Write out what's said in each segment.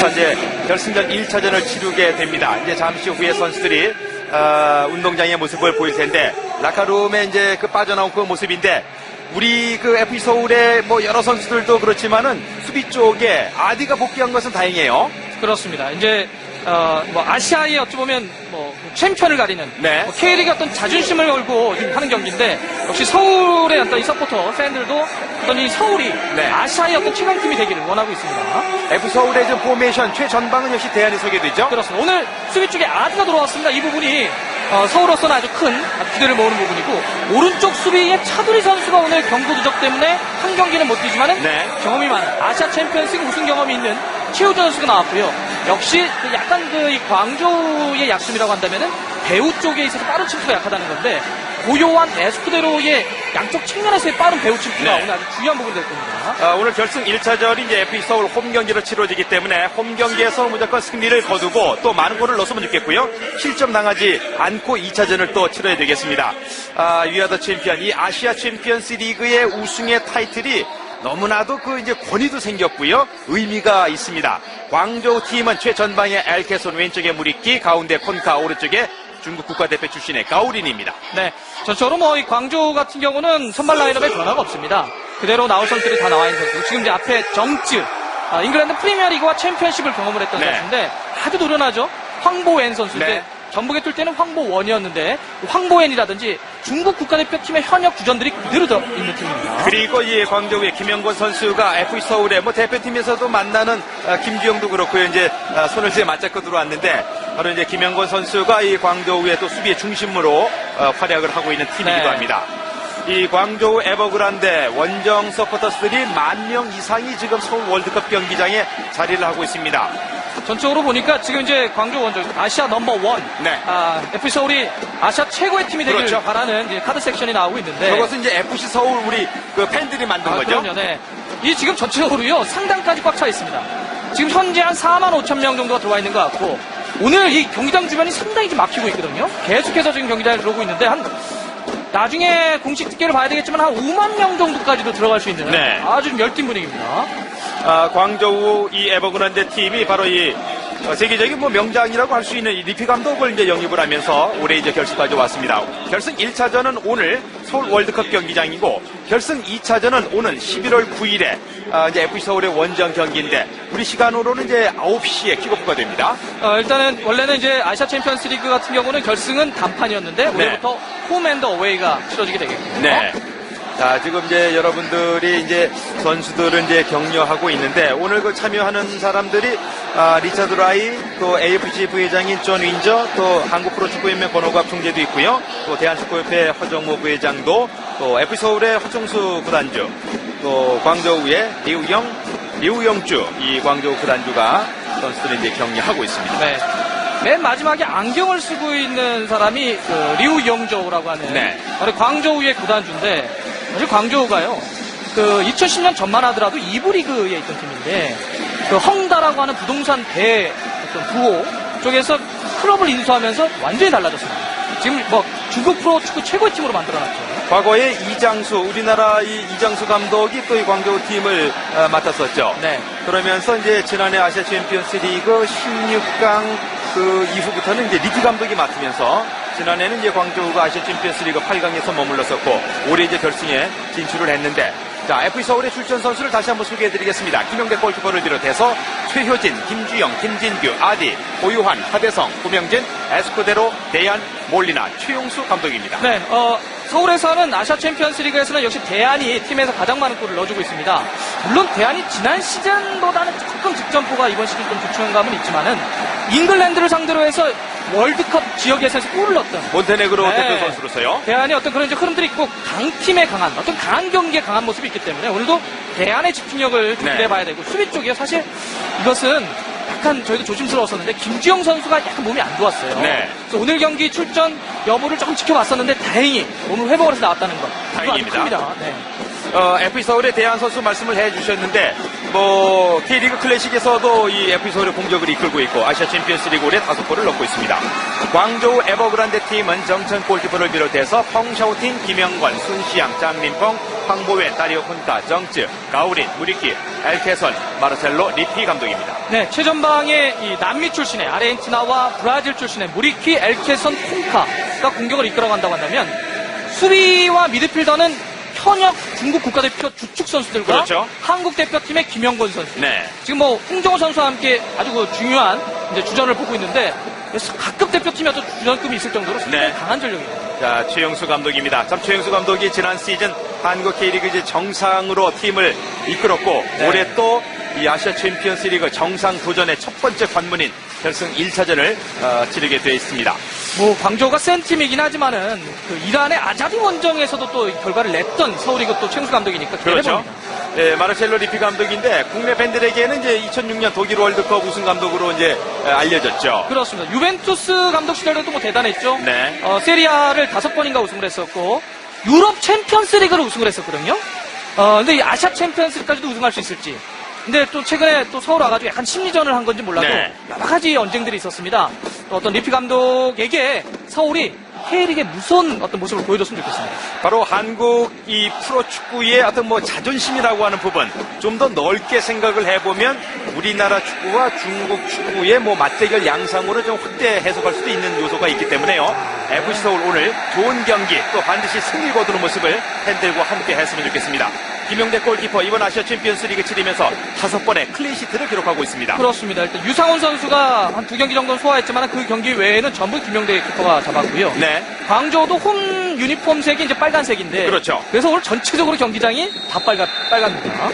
그래서 이제 결승전 1차전을 치르게 됩니다. 이제 잠시 후에 선수들이 운동장의 모습을 보일 텐데 라카룸에 이제 그 빠져나온 그 모습인데 우리 그 FC 서울의 뭐 여러 선수들도 그렇지만은 수비 쪽에 아디가 복귀한 것은 다행이에요. 그렇습니다. 이제 뭐 아시아의 어찌 보면 뭐 챔피언을 가리는 네. 뭐 K리그 어떤 자존심을 걸고 지금 하는 경기인데 역시 서울의 어떤 이 서포터 팬들도 어떤 이 서울이 네. 아시아의 어떤 최강팀이 되기를 원하고 있습니다. FC 서울의 좀 포메이션 최전방은 역시 대안이 서게 되죠. 그렇습니다. 오늘 수비 쪽에 아드가 들어왔습니다. 이 부분이 서울로서는 아주 큰 기대를 모으는 부분이고 오른쪽 수비에 차두리 선수가 오늘 경고 누적 때문에 한 경기는 못 뛰지만은 네. 경험이 많은 아시아 챔피언스리그 우승 경험이 있는 최우정 선수가 나왔고요. 역시 약간 이 광저우의 약점이라고 한다면은 배우 쪽에 있어서 빠른 침투가 약하다는 건데 고요한 에스쿠데로의 양쪽 측면에서의 빠른 배우 침투가 네. 오늘 아주 중요한 부분이 될 겁니다. 오늘 결승 1차전이 이제 FC 서울 홈 경기로 치러지기 때문에 홈 경기에서 무조건 승리를 거두고 또 많은 골을 넣었으면 좋겠고요. 실점 당하지 않고 2차전을 또 치러야 되겠습니다. 위아더 챔피언, 이 아시아 챔피언스 리그의 우승의 타이틀이 너무나도 그 이제 권위도 생겼고요. 의미가 있습니다. 광저우 팀은 최전방에 엘케손 왼쪽에 무리끼, 가운데 콘카, 오른쪽에 중국 국가대표 출신의 가오린입니다. 네, 전적으로 뭐 이 광저우 같은 경우는 선발 라인업에 변화가 없습니다. 그대로 나올 선수들이 다 나와 있는 선수. 지금 이제 앞에 정쯔, 잉글랜드 프리미어리그와 챔피언십을 경험을 했던 네. 선수인데 아주 노련하죠. 황보엔 선수인데 네. 전북에 뛸 때는 황보원이었는데 황보엔이라든지 중국 국가대표 팀의 현역 주전들이 그대로 들어 있는 팀입니다. 그리고 이 광저우의 김영권 선수가 FC 서울의 뭐 대표팀에서도 만나는 김주영도 그렇고요. 이제 손을 이제 맞잡고 들어왔는데 바로 이제 김영권 선수가 이 광저우의 또 수비의 중심으로 활약을 하고 있는 팀이기도 네. 합니다. 이 광저우 에버그란데 원정 서포터스들이 10,000명 이상이 지금 서울 월드컵 경기장에 자리를 하고 있습니다. 전적으로 보니까 지금 이제 광저우 원정 아시아 넘버 원, 네. FC 서울이 아시아 최고의 팀이 되길 그렇죠. 바라는 이제 카드 섹션이 나오고 있는데 저것은 이제 FC 서울 우리 그 팬들이 만든 거죠. 그럼요, 네. 이 지금 전체적으로요 상단까지 꽉 차 있습니다. 지금 현재 한 45,000명 정도가 들어와 있는 것 같고 오늘 이 경기장 주변이 상당히 좀 막히고 있거든요. 계속해서 지금 경기장에 들어오고 있는데 한 나중에 공식 집계를 봐야 되겠지만 한 5만 명 정도까지도 들어갈 수 있는 네. 아주 좀 열띤 분위기입니다. 광저우 이 에버그란데 팀이 바로 이 세계적인 뭐 명장이라고 할 수 있는 이 리피 감독을 이제 영입을 하면서 올해 이제 결승까지 왔습니다. 결승 1차전은 오늘 서울 월드컵 경기장이고 결승 2차전은 오는 11월 9일에 이제 FC 서울의 원정 경기인데 우리 시간으로는 이제 9시에 킥오프가 됩니다. 일단은 원래는 이제 아시아 챔피언스 리그 같은 경우는 결승은 단판이었는데 올해부터 홈앤더 어웨이가 치러지게 되겠군요. 네. 자, 지금 이제 여러분들이 이제 선수들을 이제 격려하고 있는데 오늘 그 참여하는 사람들이 리차드 라이, 또 AFC 부회장인 존 윈저, 또 한국 프로축구연맹 권호갑 총재도 있고요. 또 대한축구협회 허정모 부회장도, 또 FC 서울의 허청수 구단주, 또 광저우의 리우영주, 이 광저우 구단주가 선수들을 이제 격려하고 있습니다. 네. 맨 마지막에 안경을 쓰고 있는 사람이 그 리우영저우라고 하는 네. 바로 광저우의 구단주인데 사실 광저우가요 그 2010년 전만 하더라도 2부 리그에 있던 팀인데 그 헝다라고 하는 부동산 대 어떤 부호 쪽에서 클럽을 인수하면서 완전히 달라졌습니다. 지금 뭐 중국 프로축구 최고의 팀으로 만들어놨죠. 과거에 이장수, 우리나라 이장수 감독이 또 이 광저우 팀을 맡았었죠. 네. 그러면서 이제 지난해 아시아 챔피언스 리그 16강 그 이후부터는 이제 리피 감독이 맡으면서 지난해는 이제 광저우가 아시아 챔피언스 리그 8강에서 머물렀었고 올해 이제 결승에 진출을 했는데 자, FC 서울의 출전 선수를 다시 한번 소개해드리겠습니다. 김용대 골키퍼를 비롯해서 최효진, 김주영, 김진규, 아디, 고유환, 하대성, 구명진, 에스쿠데로, 대안, 몰리나, 최용수 감독입니다. 네, 서울에서는 아시아 챔피언스 리그에서는 역시 대안이 팀에서 가장 많은 골을 넣어주고 있습니다. 물론 대안이 지난 시즌보다는 조금 득점포가 이번 시즌 좀 부추한 감은 있지만은 잉글랜드를 상대로 해서 월드컵 지역 예선에서 골을 넣었던 몬테네그로 네. 대표 선수로서요. 대안이 어떤 그런 이제 흐름들이 있고 강팀에 강한 어떤 강한 경기에 강한 모습이 있기 때문에 오늘도 대안의 집중력을 기대해봐야 되고 수비 쪽이요. 사실 이것은 약간 저희도 조심스러웠었는데 김주영 선수가 약간 몸이 안 좋았어요. 네. 그래서 오늘 경기 출전 여부를 조금 지켜봤었는데 다행히 오늘 회복을 해서 나왔다는 것. 다행입니다. 큽니다. 네. FC 서울의 대한 선수 말씀을 해주셨는데 뭐 K리그 클래식에서도 이 FC 서울의 공격을 이끌고 있고 아시아 챔피언스리그 올해 5골을 넣고 있습니다. 광저우 에버그란데 팀은 정천 골키퍼를 비롯해서 펑샤오팅, 김영권, 순시양, 짱민펑, 황보웬, 다리오 콘타, 정쯔, 가우린, 무리키, 엘케선, 마르셀로, 리피 감독입니다. 네, 최전방에 이 남미 출신의 아르헨티나와 브라질 출신의 무리키, 엘케선, 콩카가 공격을 이끌어간다고 한다면 수비와 미드필더는 현역 중국 국가대표 주축 선수들과 그렇죠. 한국 대표팀의 김영권 선수. 네. 지금 뭐 홍정호 선수와 함께 아주 그 중요한 이제 주전을 보고 있는데 각급 대표팀이 어떤 주전급이 있을 정도로 상당히 네. 강한 전력입니다. 자, 최영수 감독입니다. 참 최영수 감독이 지난 시즌 한국 K리그 이제 정상으로 팀을 이끌었고 네. 올해 또 이 아시아 챔피언스 리그 정상 도전의 첫 번째 관문인 결승 1차전을 치르게 되어 있습니다. 뭐 광저우가 센 팀이긴 하지만은 그 이란의 아자리 원정에서도 또 결과를 냈던 서울이고 또 최영수 감독이니까 그렇죠. 네, 마르셀로 리피 감독인데 국내 팬들에게는 이제 2006년 독일 월드컵 우승 감독으로 이제 알려졌죠. 그렇습니다. 유벤투스 감독 시절에도 뭐 대단했죠. 네. 세리아를 5번인가 우승을 했었고 유럽 챔피언스 리그를 우승을 했었거든요. 근데 이 아시아 챔피언스 리그까지도 우승할 수 있을지. 근데 또 최근에 또 서울 와가지고 약간 심리전을 한 건지 몰라도 네. 여러 가지 언쟁들이 있었습니다. 또 어떤 리피 감독에게 서울이 K리그의 무서운 어떤 모습을 보여줬으면 좋겠습니다. 바로 한국 이 프로축구의 어떤 뭐 자존심이라고 하는 부분 좀 더 넓게 생각을 해보면 우리나라 축구와 중국 축구의 뭐 맞대결 양상으로 좀 확대 해석할 수도 있는 요소가 있기 때문에요. FC 서울 오늘 좋은 경기 또 반드시 승리 거두는 모습을 팬들과 함께 했으면 좋겠습니다. 김용대 골키퍼 이번 아시아 챔피언스 리그 치르면서 5번의 클린시트를 기록하고 있습니다. 그렇습니다. 일단 유상훈 선수가 한 2경기 정도는 소화했지만 그 경기 외에는 전부 김용대 키퍼가 잡았고요. 네. 광저우도 홈 유니폼색이 이제 빨간색인데. 그렇죠. 그래서 오늘 전체적으로 경기장이 다 빨갑니다.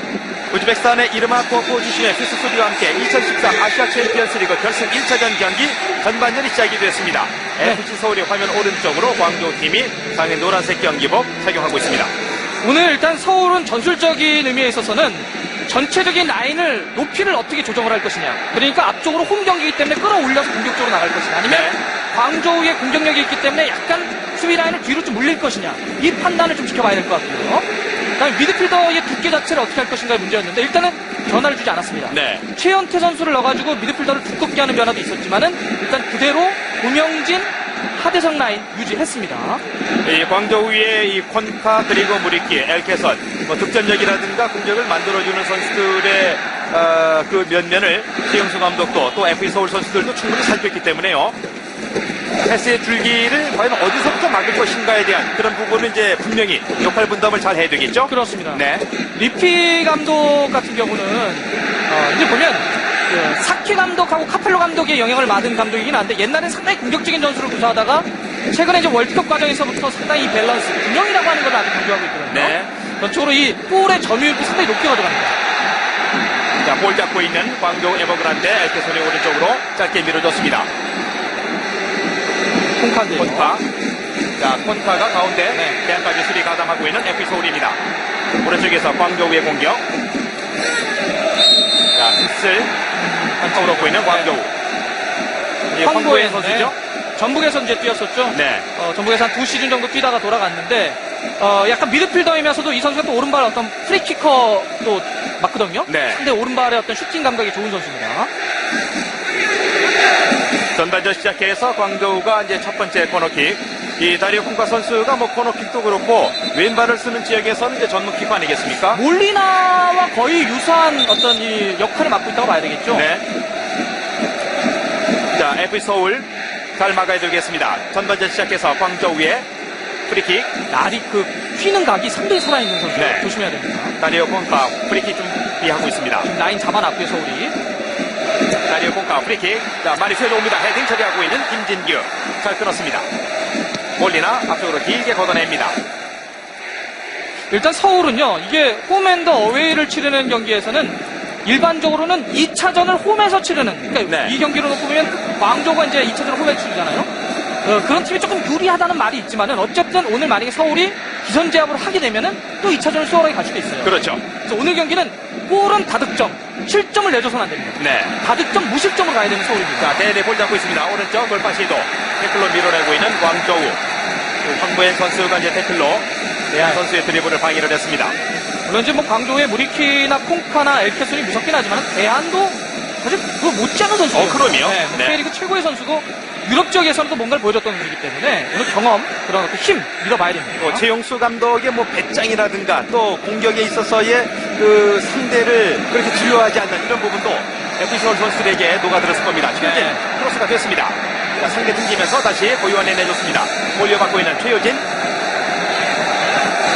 우즈베키스탄의 이르마 코코 주심의 휘스 소리와 함께 2014 아시아 챔피언스 리그 결승 1차전 경기 전반전이 시작이 됐습니다. 네. FC 서울의 화면 오른쪽으로 광저우 팀이 상해 노란색 경기복 착용하고 있습니다. 오늘 일단 서울은 전술적인 의미에 있어서는 전체적인 라인을 높이를 어떻게 조정을 할 것이냐. 그러니까 앞쪽으로 홈 경기이기 때문에 끌어올려서 공격적으로 나갈 것이냐. 아니면 네. 광저우의 공격력이 있기 때문에 약간 수비 라인을 뒤로 좀 물릴 것이냐. 이 판단을 좀 지켜봐야 될 것 같고요. 그다음에 미드필더의 두께 자체를 어떻게 할 것인가의 문제였는데 일단은 변화를 주지 않았습니다. 네. 최연태 선수를 넣어가지고 미드필더를 두껍게 하는 변화도 있었지만은 일단 그대로 고명진, 하대성 라인 유지했습니다. 이 광저우의 이 콘카 그리고 무리키, 엘케선 뭐 득점력이라든가 공격을 만들어주는 선수들의 그 면면을 최영수 감독도 또 FC 서울 선수들도 충분히 살폈기 때문에요. 패스의 줄기를 과연 어디서부터 막을 것인가에 대한 그런 부분은 이제 분명히 역할 분담을 잘 해야 되겠죠? 그렇습니다. 네. 리피 감독 같은 경우는 이제 보면 그 사키 감독하고 카펠로 감독의 영향을 받은 감독이긴 한데 옛날엔 상당히 공격적인 전술을 구사하다가 최근에 이제 월드컵 과정에서부터 상당히 이 밸런스, 균형이라고 하는 걸 아주 강조하고 있거든요. 네. 전적으로 이 볼의 점유율이 상당히 높게 가져갑니다. 자, 볼 잡고 있는 광저우 에버그란데 엘케손의 오른쪽으로 짧게 밀어줬습니다. 콩카인데요. 콘카. 자, 콘카가 가운데 네. 대안까지 수비 가담하고 있는 FC 서울입니다. 오른쪽에서 광저우의 공격. 자, 슛을 한쪽으로 놓고 있는 광저우. 이 황보현 선수죠? 전북에서 이제 뛰었었죠. 네. 전북에서 한 2시즌 정도 뛰다가 돌아갔는데 약간 미드필더이면서도 이 선수가 또 오른발 어떤 프리키커도 맞거든요. 네. 근데 오른발의 어떤 슈팅 감각이 좋은 선수입니다. 전반전 시작해서 광저우가 이제 첫 번째 코너킥. 이 다리오 콩카 선수가 뭐 코너킥도 그렇고 왼발을 쓰는 지역에서는 이제 전문 키퍼 아니겠습니까? 몰리나와 거의 유사한 어떤 이 역할을 맡고 있다고 봐야 되겠죠. 네. 자, FC 서울 잘 막아야 되겠습니다. 전반전 시작해서 광저우의 프리킥. 날이 그 휘는 각이 상당히 살아있는 선수 네. 조심해야 됩니다. 다리오 콩카 프리킥 준비하고 있습니다. 지금 라인 잡아놨고요, 서울이. 다리오 콩카 프리킥. 자, 많이 휘어옵니다. 헤딩 처리하고 있는 김진규. 잘 끊었습니다. 몰리나 앞쪽으로 길게 걷어냅니다. 일단 서울은요, 이게 홈앤더 어웨이를 치르는 경기에서는 일반적으로는 2차전을 홈에서 치르는, 그러니까 네. 이 경기로 놓고 보면 광저우가 이제 2차전을 홈에서 치르잖아요. 그런 팀이 조금 유리하다는 말이 있지만은 어쨌든 오늘 만약에 서울이 기선제압을 하게 되면은 또 2차전을 수월하게 갈 수도 있어요. 그렇죠. 그래서 오늘 경기는 골은 다득점, 실점을 내줘서는 안 됩니다. 네. 다득점, 무실점으로 가야 되는 서울입니다. 자, 대대 볼 잡고 있습니다. 오른쪽 돌파 시도. 태클로 밀어내고 있는 광저우. 황보현 선수가 이제 태클로 대한 선수의 드리블을 방해를 했습니다. 물론 이제 뭐 광저우의 무리키나 콩카나 엘케손이 무섭긴 하지만 대안도 사실 그거 못지않은 선수예요. 그럼요. 네, 뭐 네. K리그 최고의 선수고 유럽 지역에서는 또 뭔가를 보여줬던 선수이기 때문에 오늘 경험 그런 어떤 힘 믿어봐야 됩니다. 최용수 감독의 뭐 배짱이라든가 또 공격에 있어서의 그 상대를 그렇게 두려워하지 않는 이런 부분도 FC 서울 선수들에게 녹아들었을 겁니다. 최효진 크로스가 됐습니다. 자, 상대 등지면서 다시 고유원에 내줬습니다. 올려받고 있는 최효진.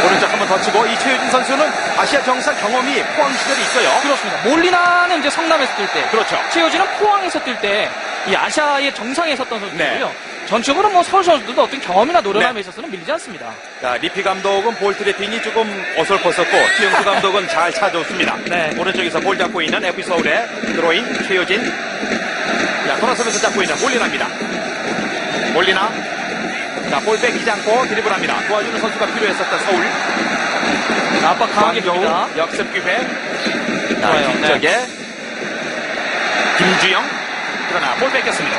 오른쪽 한번 더 치고 이 최효진 선수는 아시아 정상 경험이 포항 시절에 있어요. 그렇습니다. 몰리나는 이제 성남에서 뛸 때, 그렇죠. 최효진은 포항에서 뛸 때 이 아시아의 정상에 섰던 선수고요. 네. 전적으로 뭐 서울 선수들도 어떤 경험이나 노련함에 네. 있어서는 밀리지 않습니다. 자, 리피 감독은 볼 트래핑이 조금 어설펐었고 최용수 감독은 잘 찾아줬습니다. 네. 오른쪽에서 볼 잡고 있는 FC 서울의 드로인 최효진. 자, 돌아서면서 잡고 있는 몰리나입니다. 몰리나. 자, 볼 뺏기지 않고 드리블합니다. 도와주는 선수가 필요했었던 서울. 압박 강하게 광저우 줍니다. 역습 기회. 자, 좋아요. 뒤쪽에 김주영. 그러나 볼 뺏겼습니다.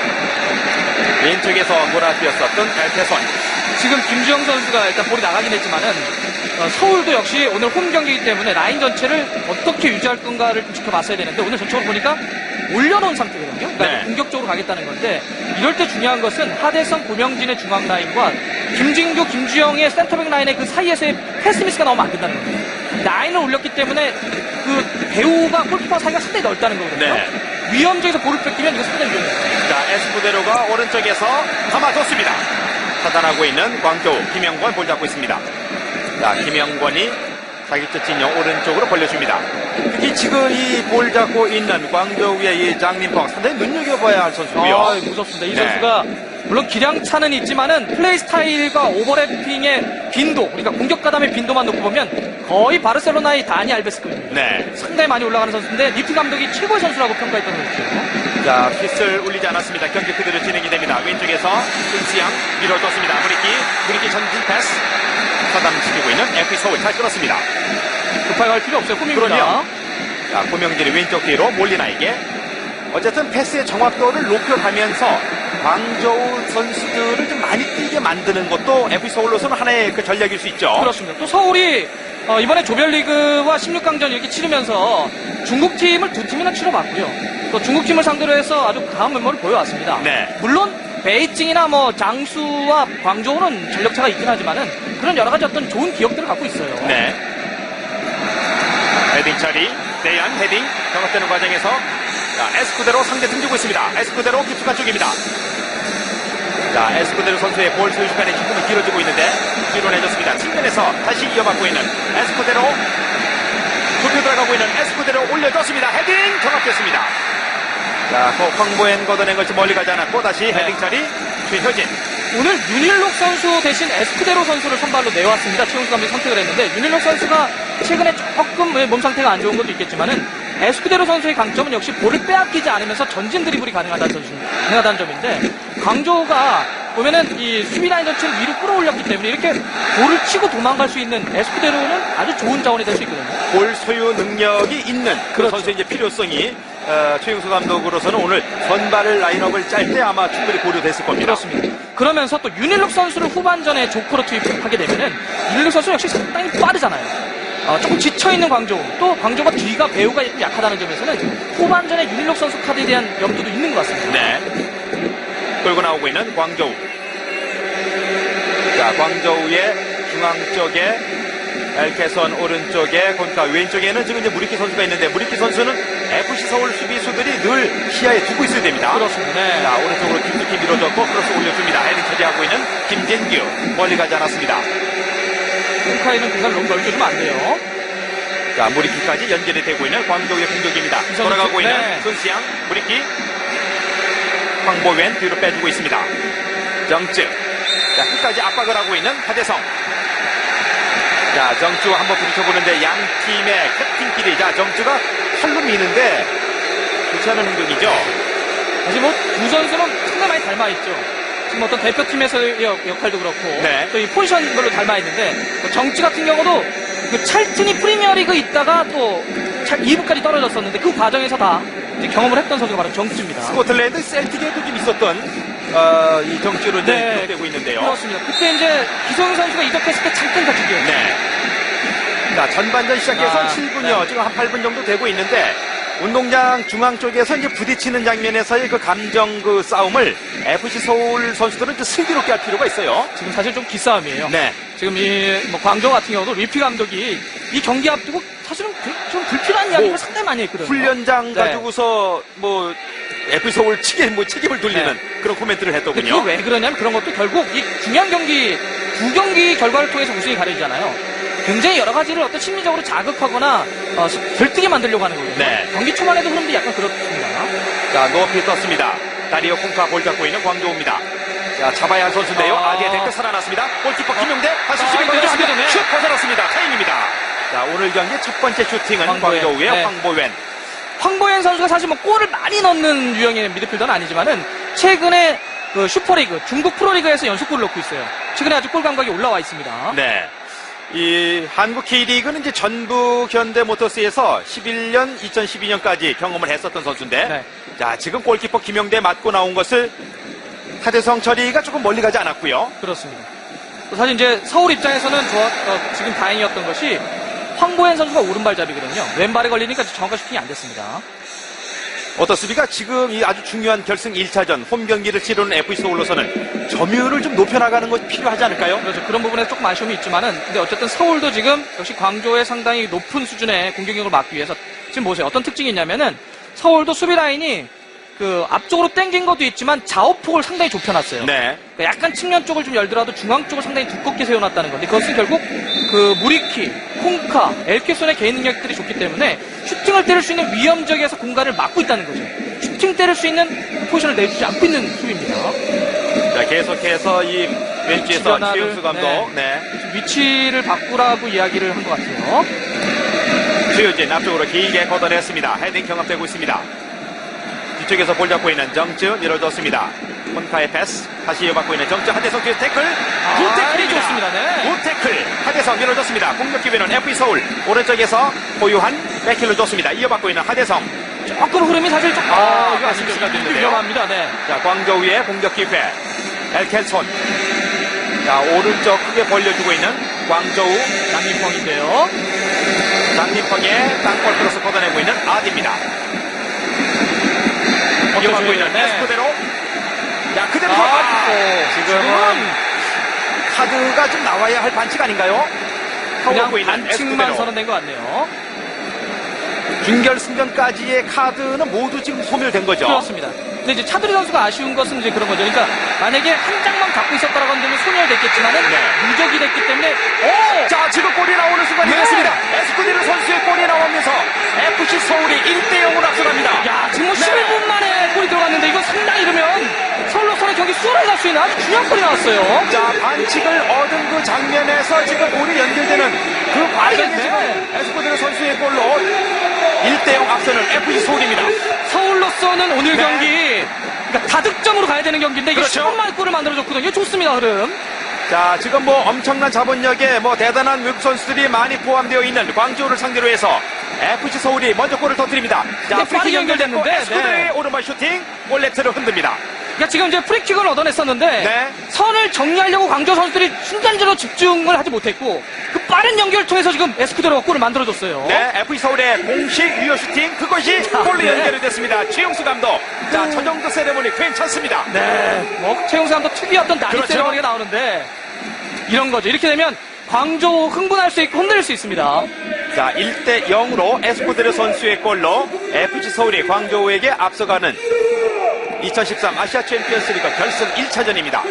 왼쪽에서 돌아뛰었었던 엘케손. 지금 김주영 선수가 일단 볼이 나가긴 했지만은 서울도 역시 오늘 홈 경기이기 때문에 라인 전체를 어떻게 유지할 건가를 좀 지켜봤어야 되는데 오늘 전적으로 보니까 올려놓은 상태거든요. 그러니까 네. 공격적으로 가겠다는 건데 이럴 때 중요한 것은 하대성, 고명진의 중앙 라인과 김진규, 김주영의 센터백 라인의 그 사이에서의 패스미스가 나오면 안 된다는 거예요. 라인을 올렸기 때문에 그 배우가 골키퍼 사이가 상당히 넓다는 거거든요. 네. 위험지에서 볼을 뺏기면 이거 상당히 위험해요. 자, 에스쿠데로가 오른쪽에서 감아줬습니다. 차단하고 있는 광저우 김영권 볼 잡고 있습니다. 자, 김영권이 자기쪽 진영 오른쪽으로 벌려줍니다. 특히 지금 이 볼 잡고 있는 광저우의 이 장림펑 상당히 눈여겨봐야 할 선수고요. 아, 무섭습니다. 이 네. 선수가 물론 기량차는 있지만은 플레이 스타일과 오버래핑의 빈도, 그러니까 공격 가담의 빈도만 놓고 보면 거의 바르셀로나의 다니 알베스급입니다. 네. 상당히 많이 올라가는 선수인데 리피 감독이 최고의 선수라고 평가했던 선수죠. 자, 휘슬 울리지 않았습니다. 경기 그대로 진행이 됩니다. 왼쪽에서 승시양 밀어줬습니다. 무리키 전진 패스 차단시키고 있는 FC 서울 잘 끊었습니다. 급하게 갈 필요 없어요. 꿈입니다. 그럼요. 자, 고명진이 왼쪽 뒤로 몰리나에게 어쨌든 패스의 정확도를 높여가면서 광저우 선수들을 좀 많이 뛰게 만드는 것도 FC 서울로서는 하나의 그 전략일 수 있죠. 그렇습니다. 또 서울이 이번에 조별리그와 16강전 이렇게 치르면서 중국 팀을 두 팀이나 치러봤고요. 또 중국 팀을 상대로 해서 아주 강한 면모를 보여왔습니다. 네. 물론 베이징이나 뭐 장수와 광저우는 전력차가 있긴 하지만은 그런 여러 가지 어떤 좋은 기억들을 갖고 있어요. 네. 헤딩 처리, 대안 헤딩 경합되는 과정에서 자, 에스쿠데로 상대 등지고 있습니다. 에스쿠데로 깊숙한 쪽입니다. 자, 에스쿠데로 선수의 볼 소유 시간이 조금 길어지고 있는데 뒤로 내줬습니다. 측면에서 다시 이어받고 있는 에스쿠데로 좁혀 들어가고 있는 에스쿠데로 올려줬습니다. 헤딩 경합됐습니다. 자, 황보엔 걷어낸 것이 멀리 가지 않았고 다시 헤딩 처리 최효진. 오늘 윤일록 선수 대신 에스쿠데로 선수를 선발로 내왔습니다. 최용수 감독이 선택을 했는데 윤일록 선수가 최근에 조금 몸 상태가 안 좋은 것도 있겠지만은 에스쿠데로 선수의 강점은 역시 볼을 빼앗기지 않으면서 전진 드리블이 가능하다는 점인데 광저우가 보면은 이 수비 라인 전체를 위로 끌어올렸기 때문에 이렇게 볼을 치고 도망갈 수 있는 에스쿠데로는 아주 좋은 자원이 될 수 있거든요. 볼 소유 능력이 있는 그 그렇죠. 선수의 이제 필요성이 최용수 감독으로서는 오늘 선발 라인업을 짤 때 아마 충분히 고려됐을 겁니다. 그렇습니다. 그러면서 또 윤일록 선수를 후반전에 조커로 투입하게 되면은 윤일록 선수 역시 상당히 빠르잖아요. 조금 지쳐있는 광저우, 또 광저우가 뒤가 배우가 좀 약하다는 점에서는 후반전에 윤일록 선수 카드에 대한 염두도 있는 것 같습니다. 네. 끌고 나오고 있는 광저우. 자, 광저우의 중앙 쪽에 엘케선 오른쪽에 그러니까 왼쪽에는 지금 이제 무리키 선수가 있는데 무리키 선수는 FC 서울 수비수들이 늘 시야에 두고 있어야 됩니다. 그렇습니다. 네. 자, 오른쪽으로 깊숙이 밀어줬고 크로스 올려줍니다. 헤딩 처리하고 있는 김진규 멀리 가지 않았습니다. 콩카이는 공간을 너무 넓게 주면 안 돼요. 자, 무리키까지 연결이 되고 있는 광저우의 공격입니다. 돌아가고 있는 네. 손시양 무리키 황보웬 뒤로 빼주고 있습니다. 정쯔. 자, 끝까지 압박을 하고 있는 하대성. 자, 정쯔와 한번 부딪혀보는데 양 팀의 캡틴끼리 자, 정쯔가 팔로 미는데 좋지 않은 행동이죠. 사실 뭐 두 선수는 상당히 많이 닮아있죠. 지금 어떤 대표팀에서의 역할도 그렇고 네. 또 이 포지션별로 닮아있는데 정치 같은 경우도 그 찰튼이 프리미어리그 있다가 또 2부까지 떨어졌었는데 그 과정에서 다 이제 경험을 했던 선수가 바로 정치입니다. 스코틀랜드 셀틱에도 좀 있었던 이 정치로 이제 네, 기록되고 있는데요. 그렇습니다. 그때 이제 기성용 선수가 이적했을 때 잠깐 같은 기억. 네. 자, 전반전 시작해서 아, 7분여, 네. 지금 한 8분 정도 되고 있는데, 운동장 중앙 쪽에서 이제 부딪히는 장면에서의 그 감정 그 싸움을 FC 서울 선수들은 좀 슬기롭게 할 필요가 있어요. 지금 사실 좀 기싸움이에요. 네. 지금 뭐 광저우 같은 경우도 리피 감독이 이 경기 앞두고 사실은 좀 불필요한 이야기를 뭐 상당히 많이 했거든요. 훈련장 네. 가지고서 뭐 FC 서울 측에 뭐 책임을 돌리는 그런 코멘트를 근데 했더군요. 그게 왜 그러냐면 그런 것도 결국 이 중요한 경기, 두 경기 결과를 통해서 우승이 가려지잖아요. 굉장히 여러 가지를 어떤 심리적으로 자극하거나 들뜨게 만들려고 하는 거거든요. 네. 경기 초반에도 흐름도 약간 그렇습니다. 자, 높이 떴습니다. 다리오 콩카 볼 잡고 있는 광저우입니다. 자, 잡아야 할 선수인데요. 아디의 댓글 살아났습니다. 골키퍼 김용대 다시 수비 이거 들어갔습니다. 되네. 슛 벗어났습니다. 타임입니다. 자, 오늘 경기 첫 번째 슈팅은 황보현. 광저우의 네. 황보웬. 황보현 선수가 사실 뭐 골을 많이 넣는 유형의 미드필더는 아니지만은 최근에 그 슈퍼리그, 중국 프로리그에서 연속골을 넣고 있어요. 최근에 아주 골 감각이 올라와 있습니다. 네. 이 한국 K리그는 이제 전북 현대모터스에서 11년, 2012년까지 경험을 했었던 선수인데, 네. 자, 지금 골키퍼 김용대 맞고 나온 것을 하대성 처리가 조금 멀리 가지 않았고요. 그렇습니다. 사실 이제 서울 입장에서는 지금 다행이었던 것이 황보현 선수가 오른발잡이거든요. 왼발에 걸리니까 정확한 슈팅이 안 됐습니다. 어떻습니까? 지금 이 아주 중요한 결승 1차전 홈 경기를 치르는 FC 서울로서는 점유율을 좀 높여나가는 것이 필요하지 않을까요? 그렇죠. 그런 부분에서 조금 아쉬움이 있지만은, 근데 어쨌든 서울도 지금 역시 광저우의 상당히 높은 수준의 공격력을 막기 위해서 지금 보세요. 어떤 특징이 있냐면은 서울도 수비 라인이 그 앞쪽으로 당긴 것도 있지만 좌우폭을 상당히 좁혀놨어요. 네. 그러니까 약간 측면 쪽을 좀 열더라도 중앙 쪽을 상당히 두껍게 세워놨다는 건데 그것은 결국 그 무리키, 콩카, 엘케손의 개인 능력들이 좋기 때문에 슈팅을 때릴 수 있는 위험지역에서 공간을 막고 있다는 거죠. 슈팅 때릴 수 있는 포지션을 내주지 않고 있는 수비입니다. 자, 계속해서 이 벤치에서 변화를, 최용수 감독, 네. 위치를 바꾸라고 이야기를 한 것 같아요. 최유진 앞쪽으로 길게 걷어냈습니다. 헤딩 경합되고 있습니다. 뒤쪽에서 볼 잡고 있는 정츠 밀어줬습니다. 콘카의 패스 다시 이어받고 있는 정츠 하대성 뒤에 태클 굿 태클입니다. 좋습니다. 네. 굿 태클 하대성 밀어줬습니다. 공격 기회는 FC 서울 오른쪽에서 고유한 백힐로 줬습니다. 이어받고 있는 하대성. 조금 흐름이 사실 좀 이거 아쉽시가 됐는데요. 위험합니다. 네. 자, 광저우의 공격 기회 엘켈손. 자, 오른쪽 크게 벌려주고 있는 광저우 장민펑인데요. 장민펑의 땅볼 크로스 걷어내고 있는 아디입니다. 이어받고 있는 네. 그대로. 야, 그대로 지금은 카드가 좀 나와야 할 반칙 아닌가요? 그냥 하고 있는 반칙만 에스쿠데로. 선언된 것 같네요. 준결승전까지의 카드는 모두 지금 소멸된 거죠. 그렇습니다. 근데 이제 차두리 선수가 아쉬운 것은 이제 그런 거죠. 그러니까 만약에 한 장만 갖고 있었다라고 한다면 소멸됐겠지만은 누적이 됐기 때문에 자, 지금 골이 나오는 순간이 네. 됐습니다. 에스쿠데로 선수의 골이 나오면서 FC 서울이 1대0으로 앞서갑니다. 야, 지금 뭐 네. 11분 만에 골이 들어갔는데 이건 상당히 이러면 서울로서는 경기 수월하게 갈 수 있는 아주 중요한 골이 나왔어요. 자, 반칙을 얻은 그 장면에서 지금 골이 연결되는 그 과정에 네. 지금 에스쿠데로 선수의 골로 1대0 앞서는 FC 서울입니다. 서울로서는 오늘 네. 경기 그러니까 다득점으로 가야 되는 경기인데 이게 그렇죠. 10분 만에 골을 만들어줬거든요. 좋습니다, 흐름. 자, 지금 뭐 엄청난 자본력에 뭐 대단한 외국 선수들이 많이 포함되어 있는 광저우를 상대로 해서 FC 서울이 먼저 골을 터뜨립니다. 자, 근데 빠르게 연결됐는데, 에스쿠데로의 네. 오른발 슈팅, 골네트를 흔듭니다. 그러니까 지금 이제 프리킥을 얻어냈었는데 네. 선을 정리하려고 광저우 선수들이 순간적으로 집중을 하지 못했고 그 빠른 연결을 통해서 지금 에스쿠데로가 골을 만들어줬어요. 네, FC 서울의 공식 유효 슈팅 그것이 골로 네. 연결이 됐습니다. 최용수 감독. 자, 저 정도 세레모니 괜찮습니다. 네, 뭐 최용수 감독 특유의 어떤 나비 그렇죠. 세레머니가 나오는데 이런 거죠. 이렇게 되면 광저우 흥분할 수 있고 흔들릴 수 있습니다. 자, 1대0으로 에스쿠데로 선수의 골로 FC 서울이 광저우에게 앞서가는 2013 아시아 챔피언스리그 결승 1차전입니다.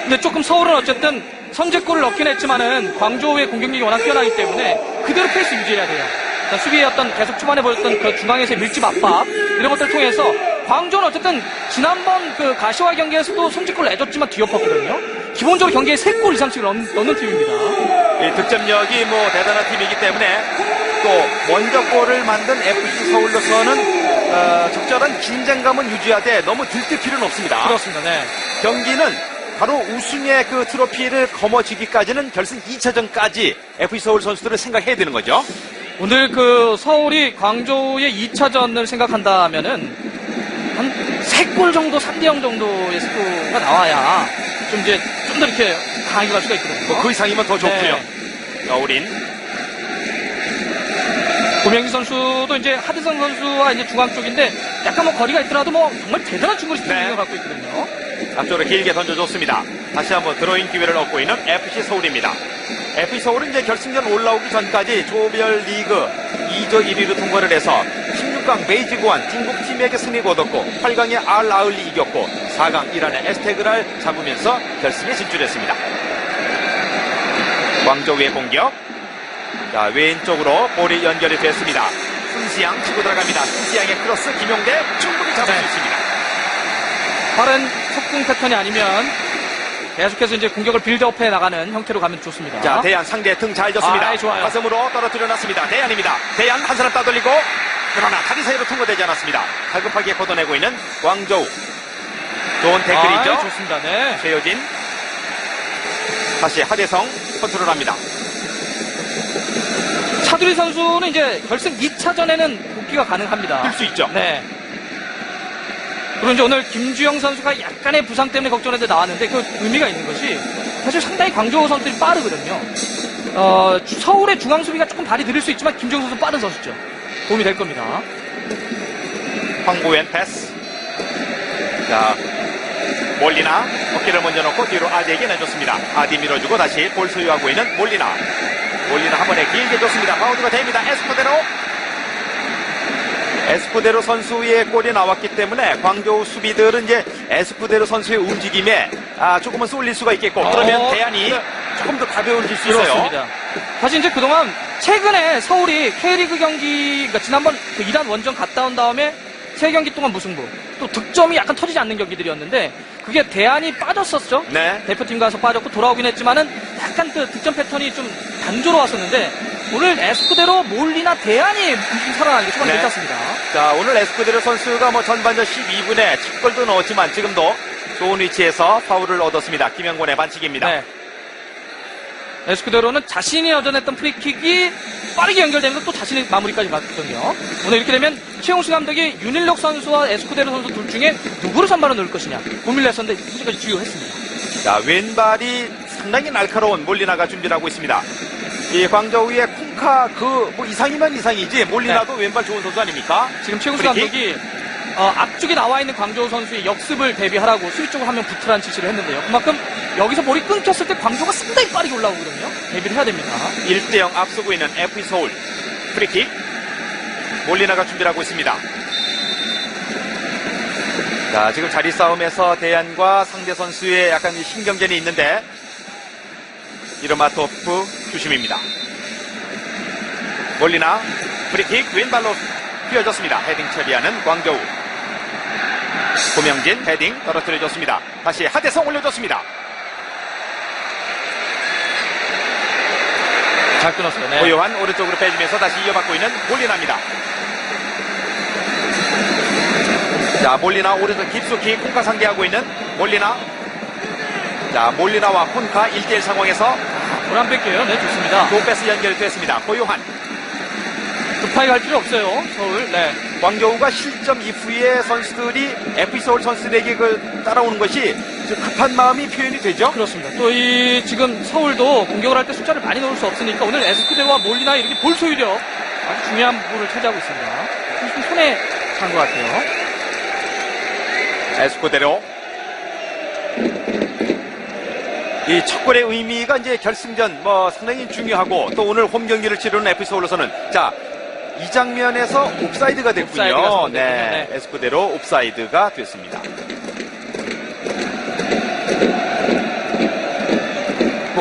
근데 조금 서울은 어쨌든 선제골을 넣긴 했지만은 광저우의 공격력이 워낙 뛰어나기 때문에 그대로 페이스 유지해야 돼요. 그러니까 수비의 어떤 계속 초반에 보였던 그 중앙에서의 밀집 압박 이런 것들을 통해서 광저우는 어쨌든 지난번 그 가시와 경기에서도 선제골을 내줬지만 뒤엎었거든요. 기본적으로 경기에 3골 이상씩을 넣는 팀입니다. 이 득점력이 뭐 대단한 팀이기 때문에 또 먼저 골을 만든 FC 서울로서는 적절한 긴장감은 유지하되 너무 들뜰 필요는 없습니다. 그렇습니다. 네. 경기는 바로 우승의 그 트로피를 거머쥐기까지는 결승 2차전까지 FC 서울 선수들은 생각해야 되는 거죠. 오늘 그 서울이 광저우의 2차전을 생각한다면은 한 3골 정도, 3대0 정도의 스코어가 나와야 좀 이제 좀 더 이렇게 강하게 갈 수가 있거든요. 뭐 그 이상이면 더 좋고요. 네. 자, 우린 고명진 선수도 이제 하대성 선수와 이제 중앙 쪽인데 약간 뭐 거리가 있더라도 뭐 정말 대단한 중거리 슈팅을 갖고 있거든요. 앞쪽으로 길게 던져줬습니다. 다시 한번 드로잉 기회를 얻고 있는 FC 서울입니다. FC 서울은 이제 결승전 올라오기 전까지 조별리그 2조 1위로 통과를 해서 16강 베이지구한 중국 팀에게 승리를 얻었고 8강에 알아울리 이겼고 4강 이란의 에스테그랄 잡으면서 결승에 진출했습니다. 광저우의 공격. 자, 왼쪽으로 볼이 연결이 됐습니다. 순시양 치고 들어갑니다. 순시양의 크로스 김용대 충분히 잡을 수 있습니다. 빠른 속공 패턴이 아니면 계속해서 이제 공격을 빌드업해 나가는 형태로 가면 좋습니다. 자, 대안 상대 등 잘 졌습니다. 좋아요. 가슴으로 떨어뜨려 놨습니다. 대안입니다. 대안 한 사람 따돌리고 그러나 다리 사이로 통과되지 않았습니다. 다급하게 걷어내고 있는 광저우. 좋은 태클이죠. 좋습니다. 네. 최효진. 다시 하대성 컨트롤합니다. 차두리 선수는 이제 결승 2차전에는 복귀가 가능합니다. 뛸 수 있죠. 네. 그리고 이제 오늘 김주영 선수가 약간의 부상 때문에 걱정했는데 나왔는데 그 의미가 있는 것이 사실 상당히 광저우 선수들이 빠르거든요. 서울의 중앙 수비가 조금 발이 느릴 수 있지만 김주영 선수 빠른 선수죠. 도움이 될 겁니다. 황고현 패스. 자, 몰리나 어깨를 먼저 놓고 뒤로 아디에게 내줬습니다. 아디 밀어주고 다시 볼 소유하고 있는 몰리나. 몰리나 한 번에 길게 줬습니다. 바운드가 됩니다. 에스쿠데로 선수의 골이 나왔기 때문에 광저우 수비들은 이제 에스쿠데로 선수의 움직임에 조금은 쏠릴 수가 있겠고 그러면 대안이 조금 더 가벼워질 수 있어요. 그렇습니다. 사실 이제 그동안 최근에 서울이 K리그 경기, 그러니까 지난번 그 이란 원정 갔다 온 다음에 3경기 동안 무승부, 또 득점이 약간 터지지 않는 경기들이었는데 그게 대안이 빠졌었죠. 네. 대표팀 가서 빠졌고 돌아오긴 했지만은 약간 그 득점 패턴이 좀 단조로웠었는데 오늘 에스쿠데로 몰리나 대안이 좀 살아나는 게 초반에 괜찮습니다. 자, 오늘 에스쿠데로 선수가 뭐 전반전 12분에 첫 골도 넣었지만 지금도 좋은 위치에서 파울을 얻었습니다. 김영권의 반칙입니다. 네. 에스쿠데로는 자신이 얻어냈던 프리킥이 빠르게 연결되면서 또 자신의 마무리까지 맞거든요. 오늘 이렇게 되면 최용수 감독이 윤일록 선수와 에스쿠데로 선수 둘 중에 누구를 선발로 넣을 것이냐 고민을 했었는데 현재까지 주요했습니다. 자, 왼발이 상당히 날카로운 몰리나가 준비를 하고 있습니다. 이 광저우의 쿵카 뭐 이상이면 이상이지 몰리나도 왼발 좋은 선수 아닙니까? 지금 최용수 프리킥? 감독이 앞쪽에 나와 있는 광저우 선수의 역습을 대비하라고 수비 쪽으로 한 명 붙으라는 지시를 했는데요. 그만큼 여기서 볼이 끊겼을 때 광저우가 상당히 빠르게 올라오거든요. 대비를 해야 됩니다. 1대0 앞서고 있는 FC 서울. 프리킥. 몰리나가 준비를 하고 있습니다. 자, 지금 자리 싸움에서 대안과 상대 선수의 약간 신경전이 있는데 이르마토프 주심입니다. 몰리나 프리킥 왼발로 휘어졌습니다. 헤딩 처리하는 광저우. 고명진 헤딩 떨어뜨려줬습니다. 다시 하대성 올려줬습니다. 잘 끊었어요. 네. 고요한 오른쪽으로 빼주면서 다시 이어받고 있는 몰리나입니다. 자, 몰리나 오른쪽 깊숙이 콩카 상대하고 있는 몰리나. 자, 몰리나와 콩카 1대1 상황에서 볼 안 뺄게요. 네, 좋습니다. 노패스 연결됐습니다. 고요한. 급하게 갈 필요 없어요. 서울. 네. 광저우가 실점 이후에 선수들이 FC 서울 선수들에게 따라오는 것이 급한 마음이 표현이 되죠? 그렇습니다. 또 지금 서울도 공격을 할 때 숫자를 많이 넣을 수 없으니까 오늘 에스쿠데로와 몰리나 이렇게 볼 소유력 아주 중요한 부분을 차지하고 있습니다. 좀 손에 간 것 같아요. 에스쿠데로. 이 첫 골의 의미가 이제 결승전 상당히 중요하고 또 오늘 홈 경기를 치르는 FC 서울로서는 자, 이 장면에서 옵사이드가 됐군요. 옵사이드가 네, 에스쿠데로 옵사이드가 됐습니다.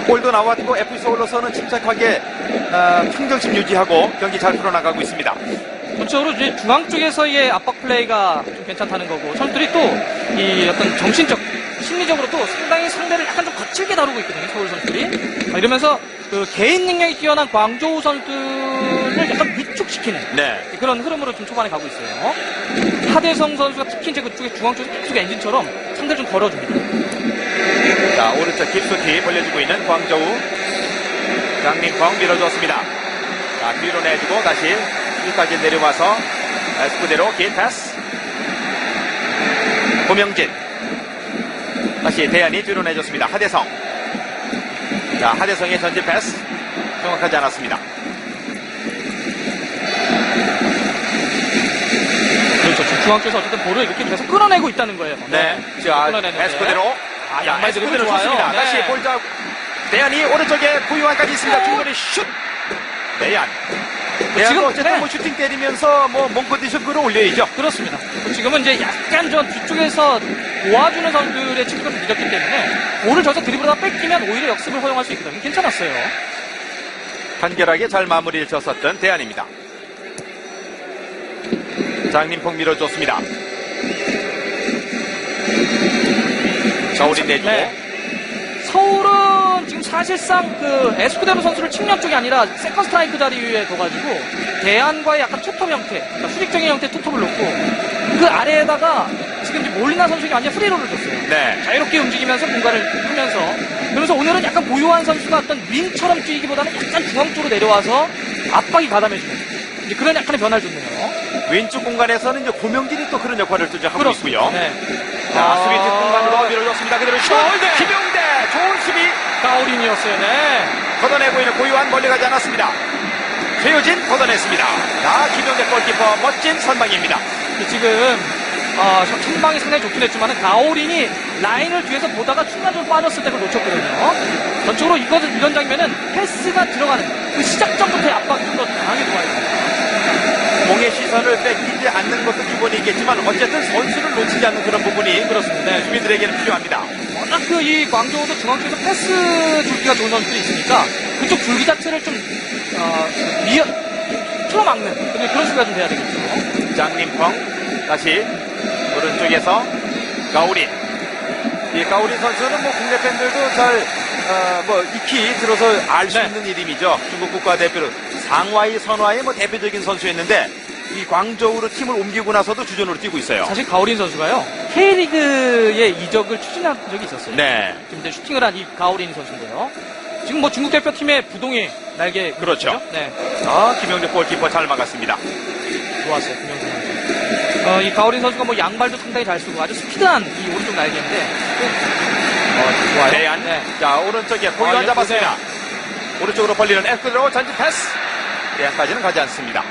골도 나왔고 FC 서울로서는 침착하게 평정심 유지하고 경기 잘 풀어나가고 있습니다. 전체적으로 이제 중앙 쪽에서의 압박 플레이가 좀 괜찮다는 거고 선수들이 또 이 어떤 정신적 심리적으로 또 상당히 상대를 약간 좀 거칠게 다루고 있거든요. 서울 선수들이 이러면서 그 개인 능력이 뛰어난 광저우 선수들을 약간 위축시키는 그런 흐름으로 좀 초반에 가고 있어요. 하대성 선수가 특히 이제 그쪽에 중앙 쪽에 계속 엔진처럼 상대를 좀 걸어줍니다. 자, 오른쪽 깊숙이 벌려주고 있는 광저우. 장민광 밀어주었습니다. 자, 뒤로 내주고 다시 수비까지 내려와서 에스쿠데로 긴 패스. 고명진. 다시 대안이 뒤로 내줬습니다. 하대성. 자, 하대성의 전진 패스. 정확하지 않았습니다. 중앙 쪽에서 어쨌든 볼을 이렇게 계속 끌어내고 있다는 거예요. 네. 자, 끌어내는데. 에스코데로. 아, 자, 양말 드리블 에스코데로 좋아요. 좋습니다. 네. 다시 볼 잡, 대안이 오른쪽에 고유한까지 있습니다. 중거리 슛! 대안. 대안도 지금, 어쨌든 네. 뭐 슈팅 때리면서 뭐 몸컨디션 끌어올려야죠. 그렇습니다. 지금은 이제 약간 저 뒤쪽에서 도와주는 선수들의 침투를 늦었기 때문에 볼을 저기서 드리블하다 뺏기면 오히려 역습을 허용할 수 있거든요. 괜찮았어요. 간결하게 잘 마무리를 졌었던 대안입니다. 장림폭 밀어줬습니다. 서울이 내주고. 네. 서울은 지금 사실상 그 에스쿠데로 선수를 측면 쪽이 아니라 세컨 스트라이크 자리에 둬가지고 대안과의 약간 투톱 형태, 그러니까 수직적인 형태의 투톱을 놓고 그 아래에다가 지금 이제 몰리나 선수가 완전 프리롤을 줬어요. 네. 자유롭게 움직이면서 공간을 풀면서 그래서 오늘은 약간 고요한 선수가 어떤 윙처럼 뛰기보다는 약간 중앙 쪽으로 내려와서 압박이 가담해주는 이제 그런 약간의 변화를 줬네요. 왼쪽 공간에서는 이제 고명진이 또 그런 역할을 또 하고 있고요. 네. 자, 수비 뒷공간으로 밀어줬습니다. 그대로 슛! 네. 김용대! 좋은 수비! 가오린이었어요. 네. 걷어내고 있는 고유한 멀리 가지 않았습니다. 최효진 걷어냈습니다. 자, 김용대 골키퍼 멋진 선방입니다. 지금 선방이 상당히 좋긴 했지만 가오린이 라인을 뒤에서 보다가 순간적으로 빠졌을 때 그걸 놓쳤거든요. 전적으로 이런 장면은 패스가 들어가는 그 시작점부터의 압박이 좀 더 강하게 들어와요. 공의 시선을 뺏기지 않는 것도 기본이겠지만 어쨌든 선수를 놓치지 않는 그런 부분이 그렇습니다. 네. 수비들에게는 필요합니다. 워낙 이 광저우도 중앙 쪽에서 패스 줄기가 좋은 선수들이 있으니까 그쪽 줄기 자체를 좀 틀어막는 그런 수비가 좀 돼야 되겠죠. 장림펑 다시 오른쪽에서 가오린. 이 가오린 선수는 뭐 국내 팬들도 잘 익히 들어서 알 수 네. 있는 이름이죠. 중국 국가대표로 상하이 선화의 뭐 대표적인 선수였는데 이 광저우로 팀을 옮기고 나서도 주전으로 뛰고 있어요. 사실 가오린 선수가요 K리그의 이적을 추진한 적이 있었어요. 네. 지금 이제 슈팅을 한 이 가오린 선수인데요. 지금 뭐 중국 대표팀의 부동의 날개. 그렇죠. 네. 김영재 골키퍼 잘 막았습니다. 좋았어요. 김영재 선수. 이 가오린 선수가 뭐 양발도 상당히 잘 쓰고 아주 스피드한 이 오른쪽 날개인데. 좋아요. 대안. 네. 자, 오른쪽에 고유한 잡았습니다. 오른쪽으로 벌리는 에스쿠데로 전진 패스. 대안까지는 가지 않습니다.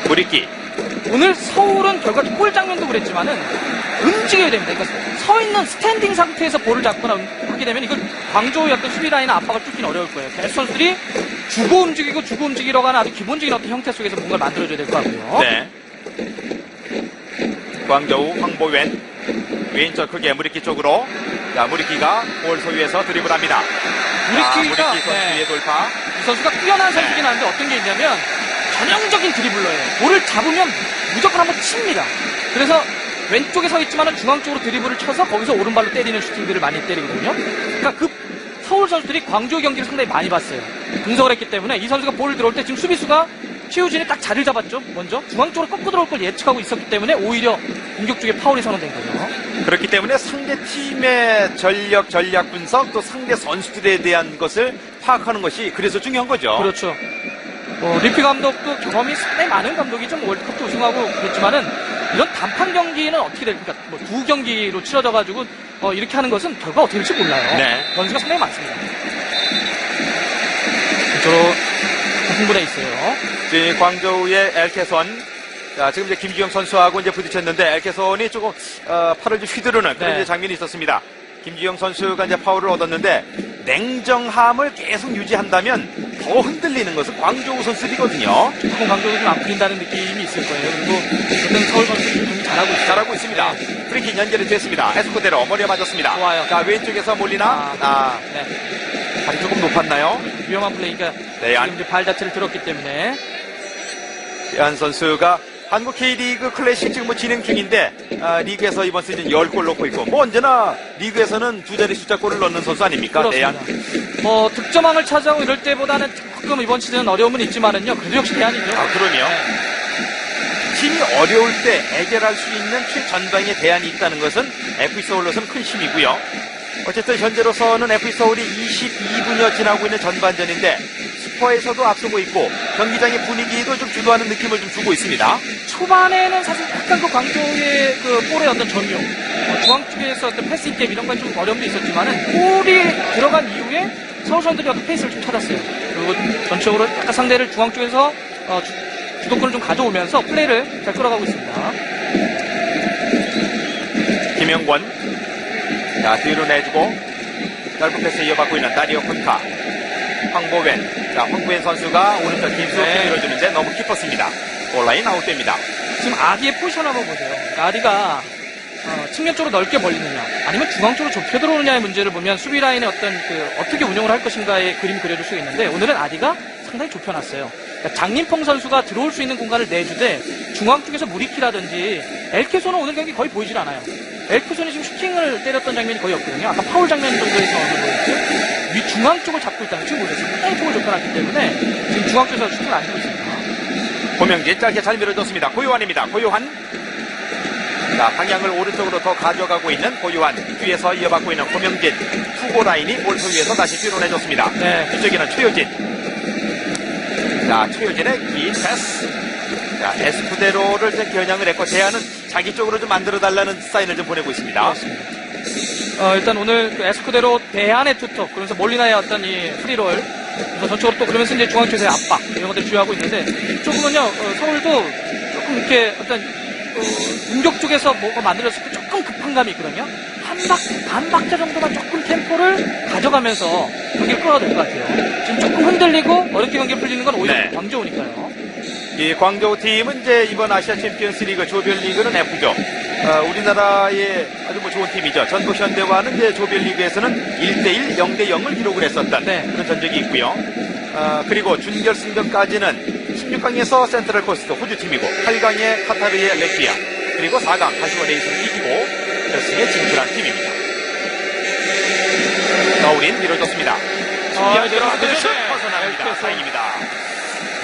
무리끼. 오늘 서울은 결과적으로 골 장면도 그랬지만은 움직여야 됩니다. 그러니까 서 있는 스탠딩 상태에서 볼을 잡거나 하게 되면 이걸 광저우의 어떤 수비 라인의 압박을 뚫기는 어려울 거예요. 계속 선수들이 주고 움직이려고 하는 아주 기본적인 어떤 형태 속에서 뭔가를 만들어줘야 될 것 같고요. 네. 광저우 황보웬 왼쪽 크게 무리끼 쪽으로. 자, 무리끼가 볼 소유에서 드리블합니다. 무리끼가 무리끼 선수의 돌파. 이 선수가 뛰어난 선수긴 한데 어떤 게 있냐면 전형적인 드리블러예요. 볼을 잡으면 무조건 한번 칩니다. 그래서 왼쪽에 서 있지만은 중앙 쪽으로 드리블을 쳐서 거기서 오른발로 때리는 슈팅들을 많이 때리거든요. 그러니까 그 서울 선수들이 광저우 경기를 상당히 많이 봤어요. 분석을 했기 때문에 이 선수가 볼을 들어올 때 지금 수비수가 최우진이 딱 자리를 잡았죠. 먼저 중앙 쪽으로 꺾고 들어올 걸 예측하고 있었기 때문에 오히려 공격 쪽에 파울이 선언된 거죠. 그렇기 때문에 상대 팀의 전략 분석 또 상대 선수들에 대한 것을 파악하는 것이 그래서 중요한 거죠. 그렇죠. 리피 감독도 경험이 상당히 많은 감독이죠. 뭐 월드컵도 우승하고 그랬지만은 이런 단판 경기는 어떻게 될까? 뭐 두 경기로 치러져가지고 이렇게 하는 것은 결과 어떻게 될지 몰라요. 네. 변수가 상당히 많습니다. 저로 흥분해 있어요. 지금 광저우의 엘케손. 자, 지금 이제 김주영 선수하고 이제 부딪혔는데 엘케손이 조금 팔을 좀 휘두르는 그런 네. 이제 장면이 있었습니다. 김주영 선수가 이제 파울을 얻었는데 냉정함을 계속 유지한다면 더 흔들리는 것은 광저우 선수들이거든요. 조금 강조도 좀 안 풀린다는 느낌이 있을 거예요. 그리고 어떤 서울 선수들이 좀 잘하고 있어요. 잘하고 있습니다. 네. 프리킥 연결이 됐습니다. 에스코데로 머리에 맞았습니다. 좋아요. 자, 왼쪽에서 몰리나. 네. 발이 조금 높았나요? 위험한 플레이가 네, 지금 이제 발 자체를 들었기 때문에 한 선수가 한국 K리그 클래식 지금 뭐 진행 중인데 리그에서 이번 시즌 10골 넣고 있고 뭐 언제나 리그에서는 두 자리 숫자골을 넣는 선수 아닙니까? 그렇습니다. 대안. 득점왕을 차지하고 이럴 때보다는 조금 이번 시즌은 어려움은 있지만은요. 그래도 역시 대안이죠. 그럼요. 네. 팀이 어려울 때 해결할 수 있는 최전방에 대안이 있다는 것은 FC서울로서는 큰 힘이고요. 어쨌든 현재로서는 FC서울이 22분여 지나고 있는 전반전인데 스코어에서도 앞서고 있고 경기장의 분위기도 좀 주도하는 느낌을 좀 주고 있습니다. 초반에는 사실 약간 그 광저우의 그 볼의 어떤 점유, 중앙 쪽에서 어떤 패스 인게임 이런 건 좀 어려움도 있었지만은 볼이 들어간 이후에 서울 선수들이 어떤 페이스를 좀 찾았어요. 그리고 전체적으로 약간 상대를 중앙 쪽에서 주도권을 좀 가져오면서 플레이를 잘 끌어가고 있습니다. 김영권. 자, 뒤로 내주고 넓은 패스 이어받고 있는 다리오 콘카. 황보웬. 자, 황보웬 선수가 오른쪽 깊숙이 밀어주는데 너무 깊었습니다. 온라인 아웃됩니다. 지금 아디의 포지션 한번 보세요. 아디가 측면 쪽으로 넓게 벌리느냐 아니면 중앙 쪽으로 좁혀 들어오느냐의 문제를 보면 수비 라인의 어떤 어떻게 운영을 할 것인가의 그림이 그려질 수 있는데 오늘은 아디가 상당히 좁혀놨어요. 그러니까 장림펑 선수가 들어올 수 있는 공간을 내주되 중앙 쪽에서 무리키라든지 엘케소는 오늘 경기 거의 보이질 않아요. 엘케소는 지금 슈팅을 때렸던 장면이 거의 없거든요. 아까 파울 장면 정도의 상황을 보였죠. 위 중앙 쪽을 잡고 있다는 지금 보세요. 상당히 폭을 좁혀놨기 때문에 지금 중앙 쪽에서 슈팅을 안 주고 있습니다. 고명진 짧게 잘 밀어줬습니다. 고요한입니다. 고요한. 자, 방향을 오른쪽으로 더 가져가고 있는 고요한. 뒤에서 이어받고 있는 고명진. 투고 라인이 볼 소유에서 다시 뒤로 내줬습니다. 네. 뒤쪽에는 최효진. 자, 최효진의 긴 패스. 자, 에스쿠데로를 좀 겨냥을 했고 대안은 자기 쪽으로 좀 만들어달라는 사인을 좀 보내고 있습니다. 그렇습니다. 일단 오늘 그 에스쿠데로 대안의 투톱, 그러면서 몰리나의 어떤 이 프리롤, 그래서 전적으로 또 그러면서 이제 중앙쪽에서의 압박, 이런 것들 주요하고 있는데, 조금은요, 서울도 조금 이렇게 어떤, 공격 쪽에서 뭐가 만들어졌을 때 조금 급한 감이 있거든요. 반 박자 정도만 조금 템포를 가져가면서 경기를 끌어야 될 것 같아요. 지금 조금 흔들리고 어렵게 경기를 풀리는 건 오히려 네. 광저우니까요. 이 광저우 팀은 이제 이번 아시아 챔피언스 리그 조별리그는 F조. 우리나라의 아주 좋은 팀이죠. 전북 현대와는 이제 조별리그에서는 1대1, 0대0을 기록을 했었던 네. 그런 전적이 있고요. 그리고 준결승전까지는 16강에서 센트럴 코스트 호주 팀이고 8강에 카타르의 레키아 그리고 4강 가시와 레이스를 이기고 결승에 진출한 팀입니다. 너울인 밀어줬습니다. 들어가듯이 벗어납니다. 다행입니다.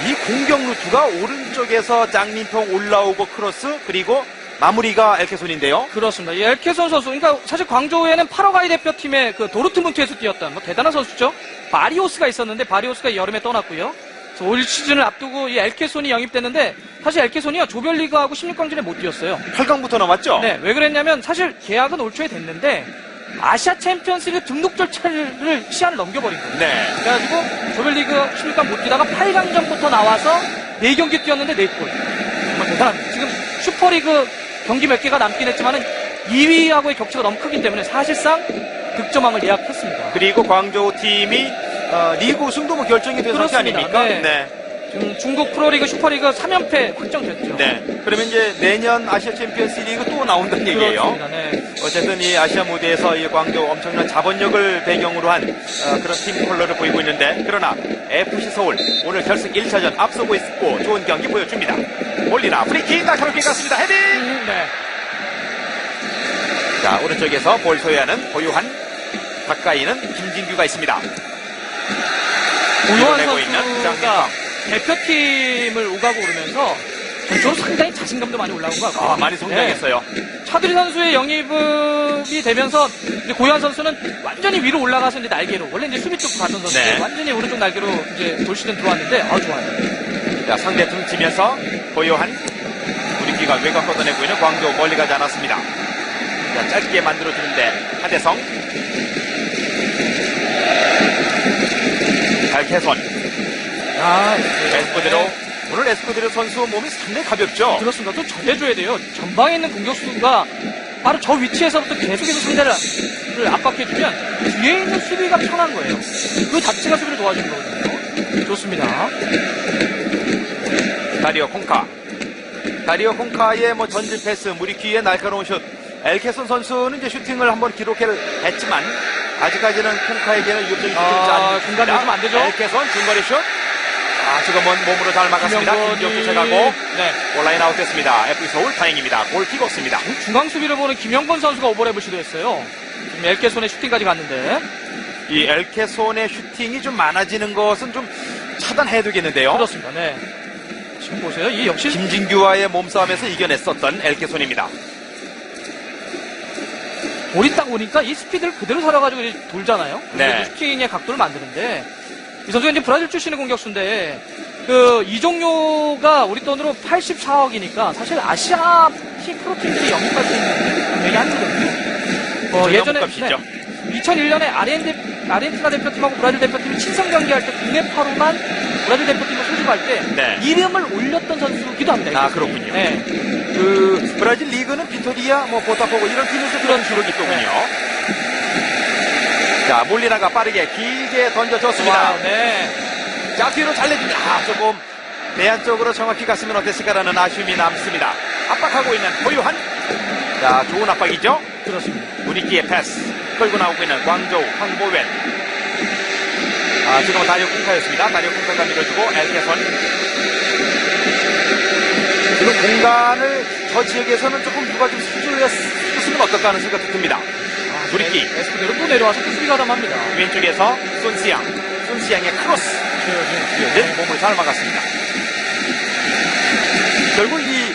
이 공격 루트가 오른쪽에서 장민평 올라오고 크로스 그리고 마무리가 엘케손인데요. 그렇습니다. 이 엘케손 선수, 그러니까 사실 광저우에는 파라과이 대표팀의 그 도르트문트에서 뛰었던 대단한 선수죠. 바리오스가 있었는데 바리오스가 여름에 떠났고요. 그래서 올 시즌을 앞두고 이 엘케손이 영입됐는데 사실 엘케손이요 조별리그하고 16강전에 못 뛰었어요. 8강부터 남았죠? 네, 왜 그랬냐면 사실 계약은 올 초에 됐는데 아시아 챔피언스리그 등록 절차를 시한을 넘겨버린 거예요. 네. 그래가지고 조별리그 16강 못 뛰다가 8강전부터 나와서 4경기 뛰었는데 4골. 정말 대단합니다. 지금 슈퍼리그 경기 몇 개가 남긴 했지만은 2위하고의 격차가 너무 크기 때문에 사실상 득점왕을 예약했습니다. 그리고 광저우 팀이 리그 우승도 결정이 된 상태 아닙니까? 네. 지금 중국 프로리그 슈퍼리그 3연패 확정됐죠. 네. 그러면 이제 내년 아시아 챔피언스 리그 또 나온다는 얘기예요. 그렇습니다. 네. 어쨌든 이 아시아 무대에서 이 광저우 엄청난 자본력을 배경으로 한 그런 팀 컬러를 보이고 있는데 그러나 FC 서울 오늘 결승 1차전 앞서고 있고 좋은 경기 보여줍니다. 몰리나 프리킥 날카롭게 갔습니다. 헤딩! 네. 자, 오른쪽에서 볼 소유하는 고유한 가까이는 김진규가 있습니다. 고요한 밀어내고 있는 선수가 장민성. 대표팀을 오가고 오르면서 전적으로 상당히 자신감도 많이 올라온 것 같고요. 많이 성장했어요. 네. 차두리 선수의 영입이 되면서 이제 고요한 선수는 완전히 위로 올라가서 이제 날개로 원래 이제 수비 쪽으로 갔던 선수 네. 완전히 오른쪽 날개로 이제 올 시즌 들어왔는데 좋아요. 자, 상대 등 치면서 고요한 우리끼가 외곽 걷어내고 있는 광저우 멀리 가지 않았습니다. 자, 짧게 만들어주는데 하대성 발캐선 에스쿠데로 오늘 에스쿠데로 선수 몸이 상당히 가볍죠. 그렇습니다. 또 전해줘야 돼요. 전방에 있는 공격수가 바로 저 위치에서부터 계속해서 상대를 압박해주면 뒤에 있는 수비가 편한 거예요. 그 자체가 수비를 도와주는 거거든요. 좋습니다. 다리오 콩카의 전진 패스, 무리키의 날카로운 슛. 엘케손 선수는 이제 슈팅을 한번 기록했지만 아직까지는 콩카에게는 유점이 되지 않습니다. 공간이 좀 안 되죠? 엘케손 중거리 슛. 지금은 몸으로 잘 막았습니다. 김경 쫓아가고 네. 온라인 아웃됐습니다. FC 서울 다행입니다. 골킥 없습니다. 중앙 수비를 보는 김영권 선수가 오버랩을 시도했어요. 지금 엘케손의 슈팅까지 갔는데 이 엘케손의 슈팅이 좀 많아지는 것은 좀 차단해야 되겠는데요. 그렇습니다. 네. 지금 보세요. 이 역시 김진규와의 몸싸움에서 이겨냈었던 엘케손입니다. 볼이 딱 오니까 이 스피드를 그대로 살아가지고 이제 돌잖아요. 네. 슈팅의 각도를 만드는데 이 선수가 이제 브라질 출신의 공격수인데 이종료가 우리 돈으로 84억이니까 사실 아시아 프로팀들이 영입할 수 있는 금액이 한정거든요. 예전에 2001년에 아르헨티나 대표팀하고 브라질 대표팀이 친선 경기할 때 국내파로만 브라질 대표팀을 소집을 출구할 때 네. 이름을 올렸던 선수기도 합니다. 아, 그렇군요. 네. 그 브라질 리그는 비토리아, 뭐 보타포고 이런 팀에서 그런 기록이 있더군요. 자, 몰리나가 빠르게 길게 던져줬습니다. 와, 네. 자, 뒤로 잘 내줍니다. 아, 조금 내한 쪽으로 정확히 갔으면 어땠을까라는 아쉬움이 남습니다. 압박하고 있는 고유한. 자, 좋은 압박이죠. 그렇습니다. 무리키의 패스 끌고 나오고 있는 광저우 황보웬. 아, 지금은 다리오 쿵카였습니다. 다리오 쿵카가 밀어주고 엘케선. 지금 공간을 저 지역에서는 조금 누가 좀 수주했으면 어떨까 하는 생각이 듭니다. 무리키 에스쿠데로 또 내려와서 또 수비 가담합니다. 왼쪽에서 손시양의 크로스. 네, 몸을 잘 막았습니다. 결국 이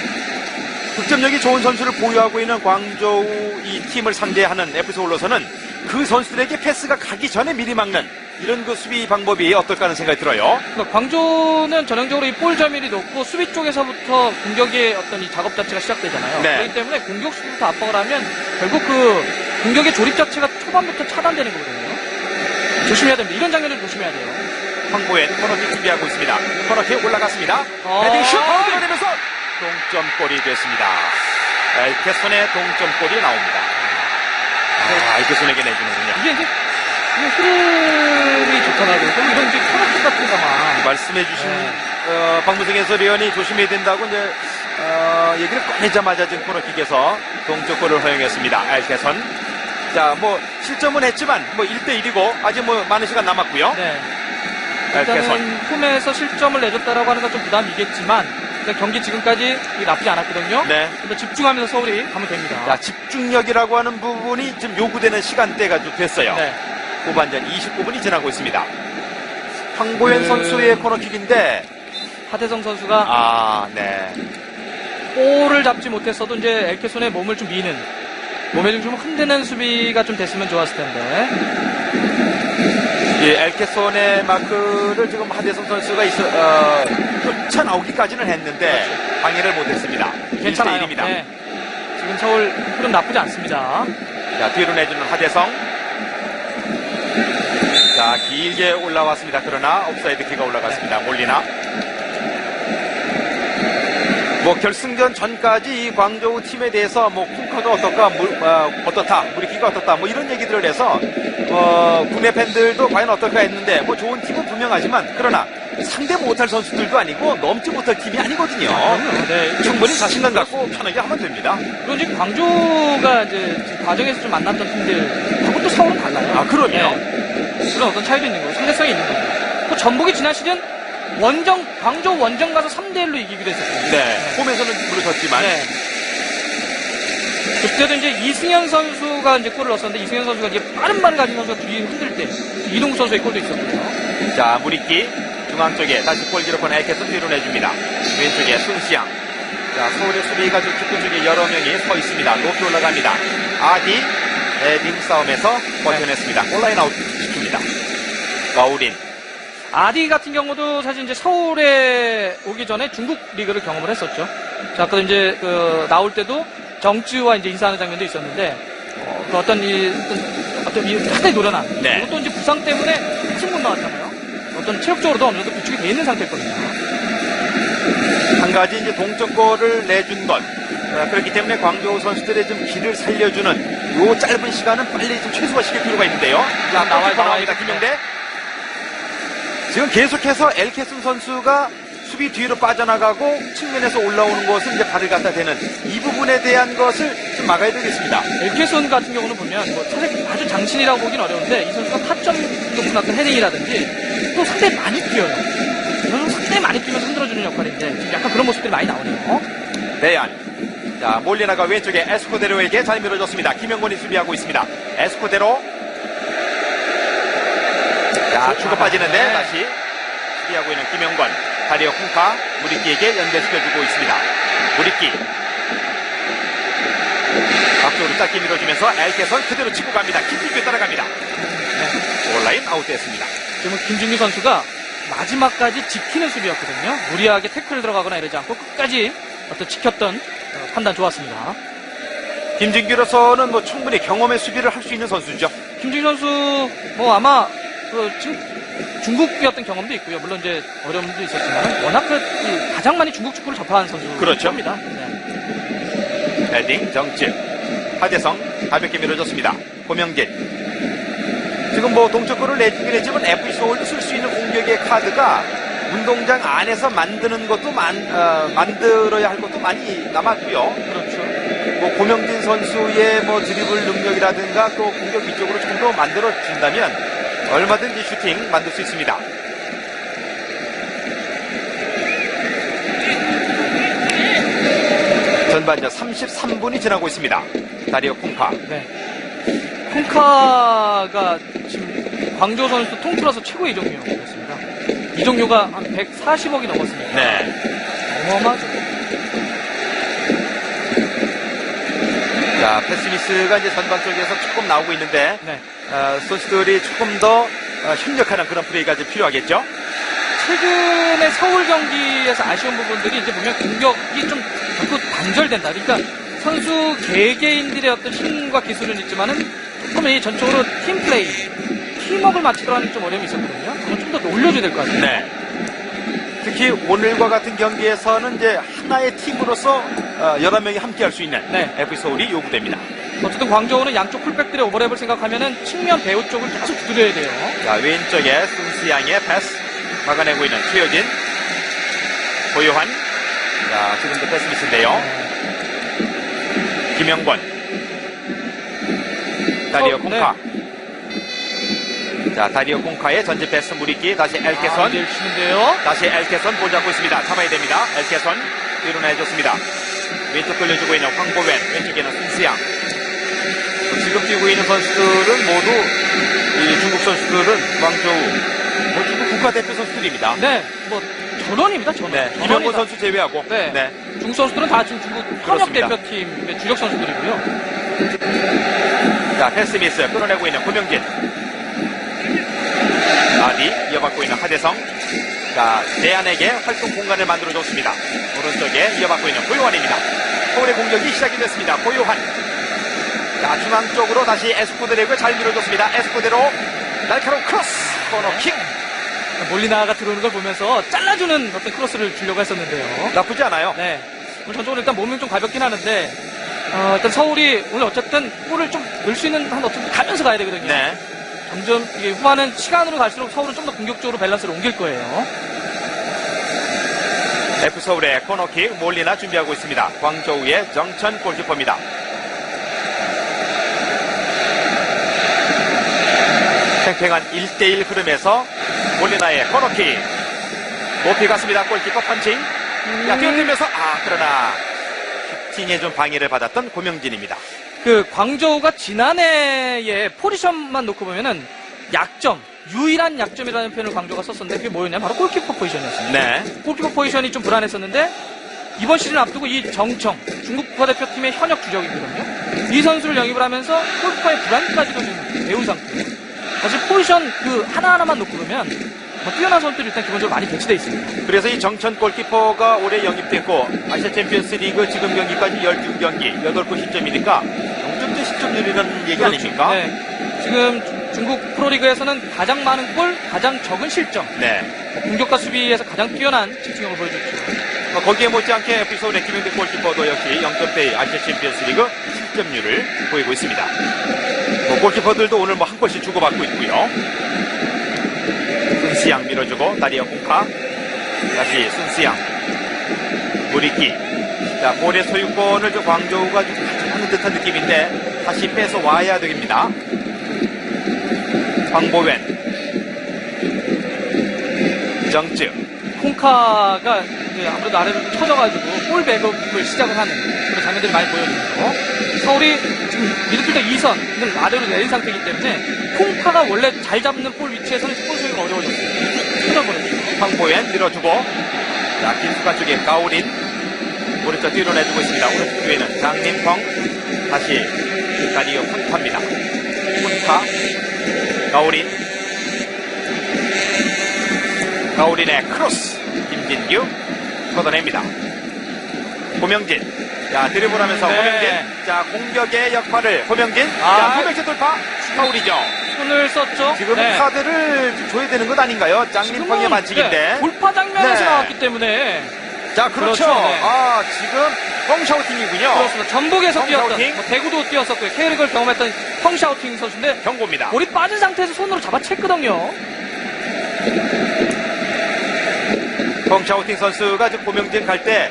득점력이 좋은 선수를 보유하고 있는 광저우 이 팀을 상대하는 FC올로서는 그 선수들에게 패스가 가기 전에 미리 막는 이런 그 수비 방법이 어떨까 하는 생각이 들어요. 그러니까 광주는 전형적으로 이 볼 점유율이 높고 수비 쪽에서부터 공격의 어떤 이 작업 자체가 시작되잖아요. 네. 그렇기 때문에 공격 수비부터 압박을 하면 결국 그 공격의 조립 자체가 초반부터 차단되는 거거든요. 조심해야 됩니다. 이런 장면을 조심해야 돼요. 황보엔 코너킥 준비하고 있습니다. 코너킥 올라갔습니다. 헤딩 슛 들어내면서 동점골이 됐습니다. 엘케손의 동점골이 나옵니다. 아, 엘케손에게 내주는군요. 이게 이제 흐름이 좋더라고요. 그럼 이런 이제 코너킥 같은 거만 말씀해주신 박무승 해설위원이 조심해야 된다고 이제 얘기를 꺼내자마자 지금 코너킥에서 동점골을 허용했습니다. 엘케손. 자, 뭐 실점은 했지만 뭐 1대1이고 아직 뭐 많은 시간 남았고요. 네. 엘케손. 일단은 홈에서 실점을 내줬다라고 하는 건 좀 부담이겠지만 일단 경기 지금까지 나쁘지 않았거든요. 네. 근데 집중하면서 서울이 가면 됩니다. 자, 집중력이라고 하는 부분이 지금 요구되는 시간대가 좀 됐어요. 네. 후반전 29분이 지나고 있습니다. 황보현 선수의 코너킥인데 하대성 선수가 네. 볼을 잡지 못했어도 이제 엘케손의 몸을 좀 미는 몸에 좀 흔드는 수비가 좀 됐으면 좋았을 텐데. 예, 엘케손의 마크를 지금 하대성 선수가 쫓아나오기까지는 했는데 방해를 못했습니다. 괜찮아요. 1대1입니다. 네. 지금 서울 흐름 나쁘지 않습니다. 자, 뒤로 내주는 하대성. 자, 길게 올라왔습니다. 그러나 옵사이드 키가 올라갔습니다. 몰리나. 뭐 결승전 전까지 이 광저우 팀에 대해서 뭐 쿵카가 어떻다, 무리키가 어떻다, 뭐 이런 얘기들을 해서 국내 팬들도 과연 어떨까 했는데 뭐 좋은 팀은 분명하지만 그러나 상대 못할 선수들도 아니고 넘지 못할 팀이 아니거든요. 네. 충분히 자신감 갖고 편하게 하면 됩니다. 그리고 지금 광주가 이제 지금 과정에서 좀 만났던 팀들하고 또 서울은 달라요. 아, 그럼요. 네. 그런 어떤 차이도 있는 거고 상대성이 있는 거고. 또 전북이 지난 시즌 광저우 원정 가서 3대1로 이기기도 했었거든요. 네. 홈에서는 부르셨지만. 네. 그때도 이제 이승현 선수가 이제 골을 넣었었는데 이승현 선수가 이제 빠른 발을 가진 선수가 뒤에 흔들 때 이동국 선수의 골도 있었거든요. 자, 무리키 중앙 쪽에 다시 골 기록한 엘케슨 뒤로 내줍니다. 왼쪽에 순시양. 자, 서울의 수비가 좀 깊은 쪽에 여러 명이 서 있습니다. 높이 올라갑니다. 아디 헤딩 싸움에서 버텨냈습니다. 온라인 아웃 시킵니다. 마우린. 아디 같은 경우도 사실 이제 서울에 오기 전에 중국 리그를 경험을 했었죠. 자, 아까 이제 나올 때도 정치와 이제 인사하는 장면도 있었는데, 어떤 이 상당히 노련한. 네. 그리고 또 이제 부상 때문에 다시 못 나왔잖아요. 어떤 체력적으로도 어느 정도 비축이 돼 있는 상태였거든요. 한 가지 이제 동점골을 내준 것. 그렇기 때문에 광저우 선수들의 좀 길을 살려주는 요 짧은 시간은 빨리 좀 최소화시킬 필요가 있는데요. 자, 나와니다 김용대. 지금 계속해서 엘케슨 선수가 수비 뒤로 빠져나가고 측면에서 올라오는 것은 이제 발을 갖다 대는 이 부분에 대한 것을 좀 막아야 되겠습니다. 엘케손 같은 경우는 보면 뭐 사실 아주 장신이라고 보긴 어려운데 이 선수가 타점 높은 어떤 헤딩이라든지 또 상당히 많이 뛰어요. 상당히 많이 뛰면서 흔들어주는 역할인데 지금 약간 그런 모습들이 많이 나오네요. 대안. 자, 몰리나가 왼쪽에 에스코데로에게 잘 밀어줬습니다. 김영권이 수비하고 있습니다. 에스코데로. 자, 주고 빠지는데 네. 다시 수비하고 있는 김영권. 다리오 쿵카 무리키에게 연결시켜주고 있습니다. 무리키. 앞쪽으로 짧게 밀어주면서 엘케선 그대로 치고 갑니다. 김준규 따라갑니다. 네. 온라인 아웃됐습니다. 지금 김준규 선수가 마지막까지 지키는 수비였거든요. 무리하게 태클을 들어가거나 이러지 않고 끝까지 어떤 지켰던 판단 좋았습니다. 김준규로서는 뭐 충분히 경험의 수비를 할 수 있는 선수죠. 김준규 선수 뭐 아마 지금 중국의 어떤 경험도 있고요. 물론 이제 어려움도 있었지만 워낙 이 가장 많이 중국 축구를 접한 선수입니다. 그렇죠. 네. 헤딩 정치. 하재성 가볍게 밀어줬습니다. 고명진. 지금 뭐 동쪽골을 내주긴 했지만 FC 서울도 쓸 수 있는 공격의 카드가 운동장 안에서 만드는 것도 만들어야 할 것도 많이 남았고요. 그렇죠. 뭐 고명진 선수의 뭐 드리블 능력이라든가 또 공격 위쪽으로 조금 더 만들어진다면 얼마든지 슈팅 만들 수 있습니다. 전반전 33분이 지나고 있습니다. 다리오 콩카. 네. 콩카가 지금 광저우 선수 통틀어서 최고 이적료였습니다. 이적료가 한 140억이 넘었습니다. 네. 어마어마하죠. 자, 패스미스가 이제 전방 쪽에서 조금 나오고 있는데 네. 선수들이 조금 더 협력하는 그런 플레이가 좀 필요하겠죠? 최근에 서울 경기에서 아쉬운 부분들이 이제 보면 공격이 좀 자꾸 단절된다. 그러니까 선수 개개인들의 어떤 힘과 기술은 있지만은 조금 이 전적으로 팀 플레이, 팀워크를 맞추더라는 좀 어려움이 있었거든요. 그건 좀 더 올려줘야 될 것 같아요. 네. 특히 오늘과 같은 경기에서는 이제 하나의 팀으로서 여러 명이 함께 할 수 있는 네. FC 서울이 요구됩니다. 어쨌든 광저우는 양쪽 풀백들의 오버랩을 생각하면은 측면 배우 쪽을 계속 두드려야 돼요. 자, 왼쪽에 승수양의 패스 막아내고 있는 최효진, 고요한. 자, 지금도 패스미스인데요. 김영권, 다리오 콩카. 자, 다리오 콩카의 전진 패스 무리기. 다시 엘케선. 이제 치는데요. 다시 엘케선 볼 잡고 있습니다. 잡아야 됩니다. 엘케선 뒤로 내줬습니다. 왼쪽 돌려주고 있는 황보웬, 왼쪽에는 승수양. 지금 뛰고 있는 선수들은 모두 이 중국 선수들은 광저우 뭐 중국 국가대표 선수들입니다. 네, 뭐 전원입니다. 전원. 네, 김영권 선수 제외하고. 네. 중국 선수들은 다 지금 중국 현역 그렇습니다. 대표팀의 주력 선수들이고요. 자, 패스미스 끌어내고 있는 고명진. 아디 이어받고 있는 하재성. 자, 대안에게 활동 공간을 만들어줬습니다. 오른쪽에 이어받고 있는 고요한입니다. 서울의 공격이 시작이 됐습니다. 고요한. 자, 중앙 쪽으로 다시 에스코드레고 잘 밀어줬습니다. 에스코드로 날카로운 크로스 코너킥. 몰리나가 들어오는 걸 보면서 잘라주는 어떤 크로스를 주려고 했었는데요. 나쁘지 않아요. 네. 오늘 전적으로 일단 몸이 좀 가볍긴 하는데, 일단 서울이 오늘 어쨌든 골을 좀 넣을 수 있는 한 어쨌든 가면서 가야 되거든요. 네. 점점 이게 후반은 시간으로 갈수록 서울은 좀 더 공격적으로 밸런스를 옮길 거예요. F 서울의 코너킥 몰리나 준비하고 있습니다. 광저우의 정천 골키퍼입니다. 팽팽한 1대1 흐름에서 몰리나의 코너킥 높이 갔습니다. 골키퍼 펀칭. 야, 뛰어들면서 그러나 슈팅에 좀 방해를 받았던 고명진입니다. 그 광저우가 지난해에 포지션만 놓고 보면은 약점, 유일한 약점이라는 표현을 광저우가 썼었는데 그게 뭐였냐면 바로 골키퍼 포지션이었습니다. 네. 골키퍼 포지션이 좀 불안했었는데 이번 시즌 앞두고 이 정청, 중국 국가대표팀의 현역 주력이거든요. 이 선수를 영입을 하면서 골키퍼의 불안까지도 좀 배운 상태. 사실 포지션 그 하나하나만 놓고 보면 뭐 뛰어난 선수들이 일단 기본적으로 많이 배치되어 있습니다. 그래서 이 정천 골키퍼가 올해 영입됐고 아시아 챔피언스 리그 지금 경기까지 12경기 8골 실점이니까 0점대 실점률이라는 얘기 아닙니까? 네. 지금 중국 프로리그에서는 가장 많은 골, 가장 적은 실점. 네. 공격과 수비에서 가장 뛰어난 집중력을 보여줬죠. 거기에 못지않게 FC 서울의 김영대 골키퍼도 역시 0점대 아시아 챔피언스 리그 실점률을 보이고 있습니다. 골키퍼들도 오늘 한 골씩 주고받고 있고요. 순시양 밀어주고 다리어 콩카 다시 순시양 무리기. 자, 볼의 소유권을 좀 광저우가 좀 가져가는 듯한 느낌인데 다시 뺏어 와야 됩니다. 황보웬 정쯔. 콩카가 이제 아무래도 아래로 좀 쳐져가지고 볼 백업을 시작을 하는 그런 장면들이 많이 보여지면서 서울이 지금 미드필더 2선을 아래로 내린 상태이기 때문에 콩카가 원래 잘 잡는 볼 위치에서는 볼 소유가 어려워졌어요. 쳐져버렸죠. 황보웬 밀어주고 자, 김수가 쪽에 가오린 오른쪽 뒤로 내주고 있습니다. 오른쪽 뒤에는 장민펑 다시 다리오 콘카입니다. 콘카 가오린 가오린의 크로스 김진규 걷어냅니다. 고명진 자, 드리블하면서 네. 고명진 자, 공격의 역할을 고명진 자, 고명진 돌파 파울이죠. 손을 썼죠. 지금 네. 카드를 좀 줘야 되는 것 아닌가요? 짱림팡의 반칙인데. 네, 돌파 장면에서 네. 나왔기 때문에 자, 그렇죠. 그렇죠, 네. 아, 지금 펑샤우팅이군요. 그렇습니다. 전북에서 뛰었던 펑샤우팅. 뭐 대구도 뛰었었고요. K리그를 경험했던 펑샤우팅 선수인데 경고입니다. 볼이 빠진 상태에서 손으로 잡아챘거든요. 펑샤우팅 선수가 지금 고명진 갈 때,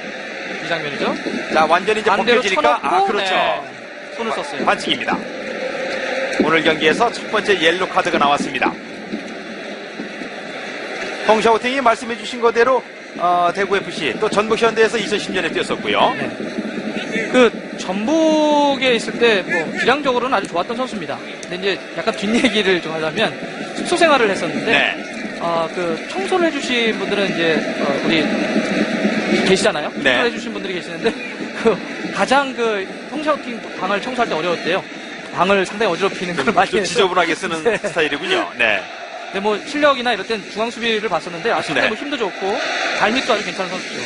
이 장면이죠. 자, 완전히 이제 반대로 벗겨지니까, 쳐놓고 그렇죠. 네, 손을 썼어요. 반칙입니다. 오늘 경기에서 첫 번째 옐로 카드가 나왔습니다. 펑샤우팅이 말씀해주신 거대로 대구FC 또 전북현대에서 2010년에 뛰었었고요. 네. 그 전북에 있을 때 뭐 기량적으로는 아주 좋았던 선수입니다. 근데 이제 약간 뒷얘기를 좀 하자면 숙소 생활을 했었는데 네. 그 청소를 해주신 분들은 이제 우리 계시잖아요. 네. 청소를 해주신 분들이 계시는데 그 가장 그 펑샤우팅 방을 청소할 때 어려웠대요. 방을 상당히 어지럽히는 걸 많이 좀 해서. 지저분하게 쓰는 네. 스타일이군요. 네. 근데 뭐 실력이나 이럴 땐 중앙 수비를 봤었는데 상당히 네. 뭐 힘도 좋고 발밑도 아주 괜찮은 선수죠.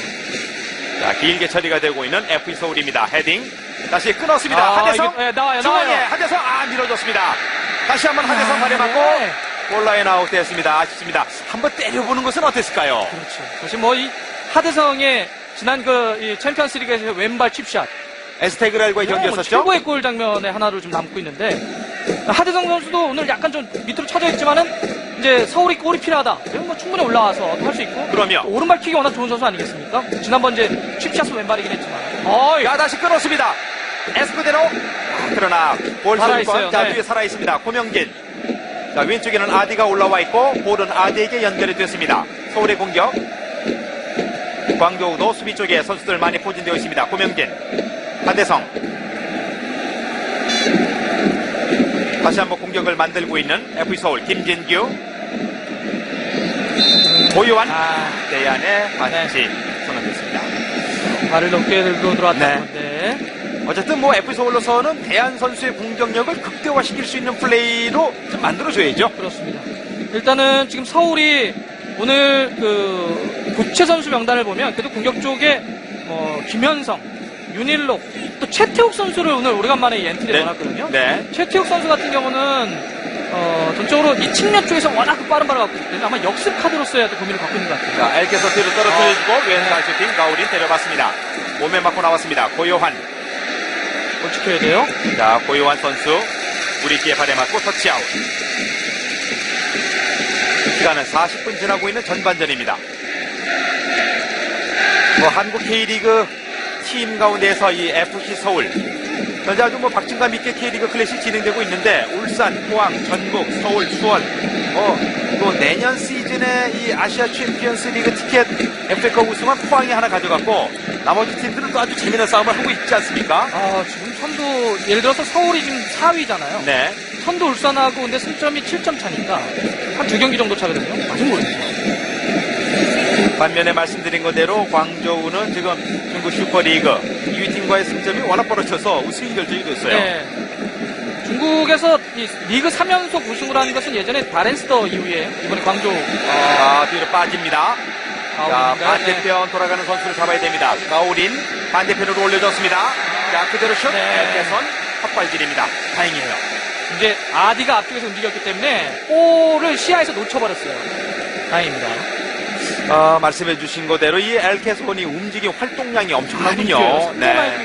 자, 길게 처리가 되고 있는 FE 서울입니다. 헤딩. 다시 끊었습니다. 아, 하대성. 이게, 네, 나와요. 중앙에 하대성. 밀어줬습니다. 다시 한번 하대성 발에 맞고 네. 골라인 아웃됐습니다. 아쉽습니다. 한번 때려보는 것은 어땠을까요? 그렇죠. 사실 뭐 이 하대성의 지난 이 챔피언스 리그에서 왼발 칩샷 에스테그랄과의 뭐 경기였었죠? 최고의 골 장면의 하나로 좀 남고 있는데 하대성 선수도 오늘 약간 좀 밑으로 쳐져 있지만은 이제 서울이 골이 필요하다. 그럼 뭐 충분히 올라와서 할 수 있고. 그럼요. 또 오른발 킥이 워낙 좋은 선수 아니겠습니까? 지난번 이제 칩샷은 왼발이긴 했지만. 야, 다시 끊었습니다. 에스쿠데로. 그러나 볼 살아있어요. 소유권 자, 네. 뒤에 살아있습니다. 고명진. 자, 왼쪽에는 아디가 올라와 있고 볼은 아디에게 연결이 됐습니다. 서울의 공격. 광저우도 수비 쪽에 선수들 많이 포진되어 있습니다. 고명진. 하대성. 다시 한번 공격을 만들고 있는 FE 서울 김진규. 고요한 대안의 반칙 선언됐습니다. 발을 높게 들고 들어왔다는 네. 건데. 어쨌든 뭐 FE 서울로서는 대안 선수의 공격력을 극대화시킬 수 있는 플레이로 좀 만들어줘야죠. 그렇습니다. 일단은 지금 서울이 오늘 그 교체 선수 명단을 보면 그래도 공격 쪽에 김현성, 윤일록, 또 최태욱 선수를 오늘 오래간만에 이 엔트리에 넣어놨거든요. 네. 최태욱 선수 같은 경우는 전적으로 이 측면 쪽에서 워낙 빠른 발을 갖고 있기 때문에 아마 역습 카드로 써야 또 고민을 갖고 있는 것 같아요. 자, 엘케서 뒤로 떨어뜨려주고 왼발 슈팅 가우린 때려봤습니다. 몸에 맞고 나왔습니다. 고요한. 뭘 지켜야 돼요? 자, 고요한 선수 우리 뒤에 발에 맞고 터치아웃. 시간은 40분 지나고 있는 전반전입니다. 뭐 한국 K리그 팀 가운데서 이 FC 서울 현재 아주 뭐 박진감 있게 K리그 클래식 진행되고 있는데 울산, 포항, 전북, 서울, 수원 또 내년 시즌에 이 아시아 챔피언스 리그 티켓 FA컵 우승은 포항이 하나 가져갔고 나머지 팀들은 또 아주 재미있는 싸움을 하고 있지 않습니까? 지금 선두 예를 들어서 서울이 지금 4위잖아요. 네. 선두 울산하고 근데 승점이 7점 차니까 한 2경기 정도 차거든요. 아직 모르겠어요. 반면에 말씀드린 그대로 광저우는 지금 중국 슈퍼리그 2위 팀과의 승점이 워낙 벌어져서 우승이 결정이 됐어요. 네. 중국에서 이 리그 3연속 우승을 한 것은 예전에 다렌스터 이후에 이번에 광저우 뒤로 빠집니다. 자, 반대편 돌아가는 선수를 잡아야 됩니다. 가오린 반대편으로 올려줬습니다. 자, 그대로 슛. 개선 헛발질입니다. 다행이에요. 이제 아디가 앞쪽에서 움직였기 때문에 볼을 시야에서 놓쳐버렸어요. 다행입니다. 말씀해 주신 거대로 이 엘케손이 움직임 활동량이 엄청나군요. 네.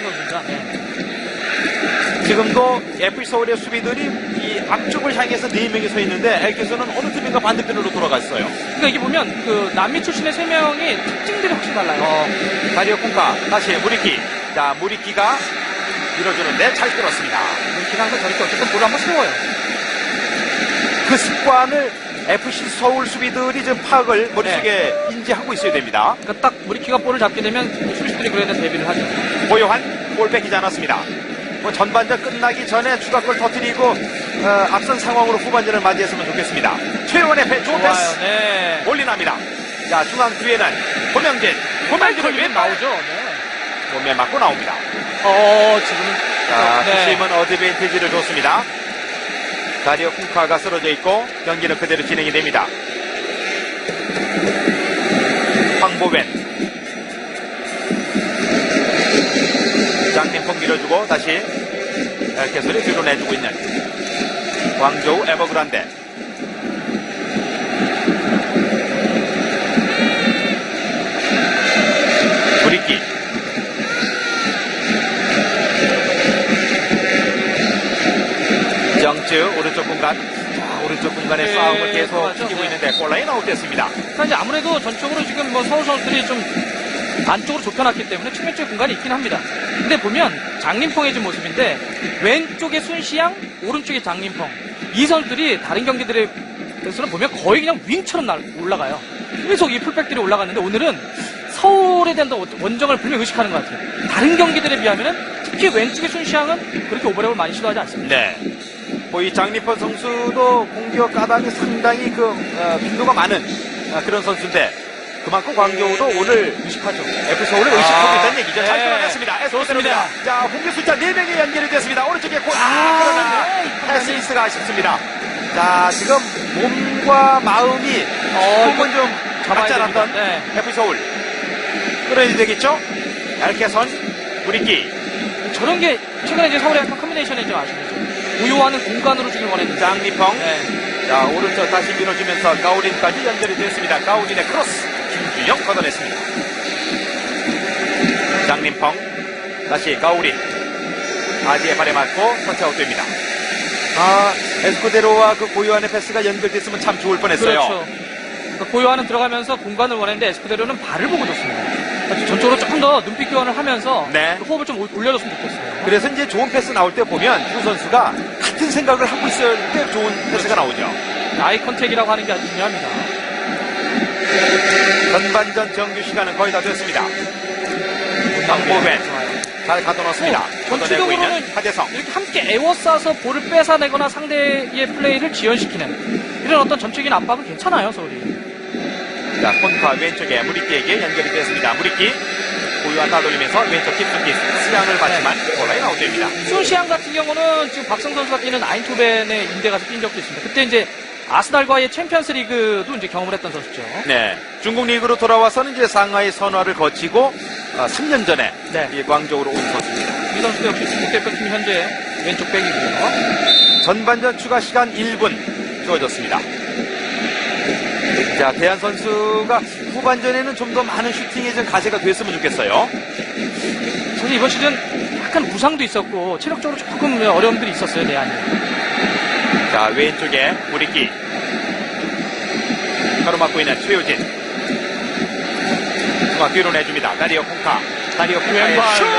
지금도 FC 서울의 수비들이 이 앞쪽을 향해서 4명이 서 있는데 엘케손은 어느 팀인가 반대편으로 돌아갔어요. 그러니까 이게 보면 그 남미 출신의 3명이 특징들이 확실히 달라요. 다리오 콩카 다시 무리키. 자, 무리키가 밀어주는데 잘 끌었습니다. 무리키가 항상 저렇게 어쨌든 볼을 한번 세워요. 그 습관을 FC 서울 수비들이 지금 파악을 머릿속에 인지하고 있어야 됩니다. 그러니까 딱 무리키가 볼을 잡게 되면 수비수들이 그래야 된 대비를 하죠. 고요한 볼 뺏기지 않았습니다. 뭐 전반전 끝나기 전에 추가골 터뜨리고 앞선 상황으로 후반전을 맞이했으면 좋겠습니다. 최원의 좋은 패스. 네. 올리납니다. 자, 중앙 뒤에는 고명진. 고명진을 왼발 나오죠. 네. 몸에 맞고 나옵니다. 지금은 자, 수심은 어드밴티지를 줬습니다. 다리오 쿵카가 쓰러져 있고 경기는 그대로 진행이 됩니다. 황보벤 장림풍 밀어주고 다시 엘케솔이 뒤로 내주고 있는 광저우 에버그란데. 브리키. 정츠 오른쪽 공간. 자, 오른쪽 공간에 네, 싸움을 계속 들어가죠. 이기고 네. 있는데 골라인 아웃됐습니다. 그러니까 이제 아무래도 전적으로 지금 뭐 서울 선수들이 좀 안쪽으로 좁혀놨기 때문에 측면 쪽 공간이 있긴 합니다. 근데 보면 장림펑의 좀 모습인데 왼쪽에 순시양, 오른쪽에 장림펑. 이 선수들이 다른 경기들에서는 보면 거의 그냥 윙처럼 올라가요. 계속 이 풀백들이 올라갔는데 오늘은 서울에 대한 원정을 분명히 의식하는 것 같아요. 다른 경기들에 비하면은 특히 왼쪽의 순시양은 그렇게 오버랩을 많이 시도하지 않습니다. 네. 뭐 이 장리퍼 선수도 공격 가당이 상당히 빈도가 많은 그런 선수인데 그만큼 광저우도 오늘 의식하죠. F서울을 의식하고 있다는 얘기죠. 잘 네. 끌어냈습니다. 좋습니다. 자, 공격 숫자 4명이 연결이 됐습니다. 오른쪽에 골. 그러나 패스미스가 아쉽습니다. 자, 지금 몸과 마음이 조금은 좀 맞지 않았던 네. F서울. 끌어내야 되겠죠? 얇게선 무리끼. 저런 게 최근에 이제 서울의 약간 컨비네이션이 좀 아쉽죠. 우유하는 공간으로 주길 원했는데. 장리펑. 네. 자, 오른쪽 다시 밀어주면서 가우린까지 연결이 됐습니다. 가우린의 크로스. 김주영 걷어냈습니다. 장림펑. 다시 가우린. 아지의 발에 맞고 터치아웃 됩니다. 에스코데로와 그 고요한의 패스가 연결됐으면 참 좋을 뻔했어요. 그렇죠. 그러니까 고요한은 들어가면서 공간을 원했는데 에스쿠데로는 발을 보고 줬습니다. 전적으로 조금 더 눈빛 교환을 하면서 네. 호흡을 좀 올려줬으면 좋겠어요. 그래서 이제 좋은 패스 나올 때 보면 두 선수가 같은 생각을 하고 있을 때 좋은 패스가 나오죠. 아이 컨택이라고 하는 게 아주 중요합니다. 전반전 정규 시간은 거의 다 됐습니다. 강보벤 잘 가둬놓습니다. 걷어내고 있는 전체적으로는 하재성. 이렇게 함께 에워싸서 볼을 뺏어내거나 상대의 플레이를 지연시키는 이런 어떤 전적인 압박은 괜찮아요, 서울이. 자, 콘카 왼쪽에 무리끼에게 연결이 됐습니다. 무리끼 고유한 따돌리면서 왼쪽 깊숙이 수양을 받지만 골라인 아웃됩니다. 순시양 같은 경우는 지금 박성 선수가 뛰는 아인토벤의 인대 가서 뛴 적도 있습니다. 그때 이제 아스날과의 챔피언스 리그도 이제 경험을 했던 선수죠. 네, 중국 리그로 돌아와서는 이제 상하이 선화를 거치고 3년 전에 네. 이 광저우로 온 선수입니다. 이 선수도 역시 중국 대표팀 현재 왼쪽 백이고요. 전반전 추가 시간 1분 주어졌습니다. 자, 대한 선수가 후반전에는 좀 더 많은 슈팅에 좀 가세가 됐으면 좋겠어요. 사실 이번 시즌 약간 부상도 있었고 체력적으로 조금 어려움들이 있었어요, 대한이. 자, 왼쪽에 무리끼 가로막고 있는 최효진. 중앙 뒤로 내줍니다. 다리어 콩카. 다리어 콩카의 왼발. 슛! 네.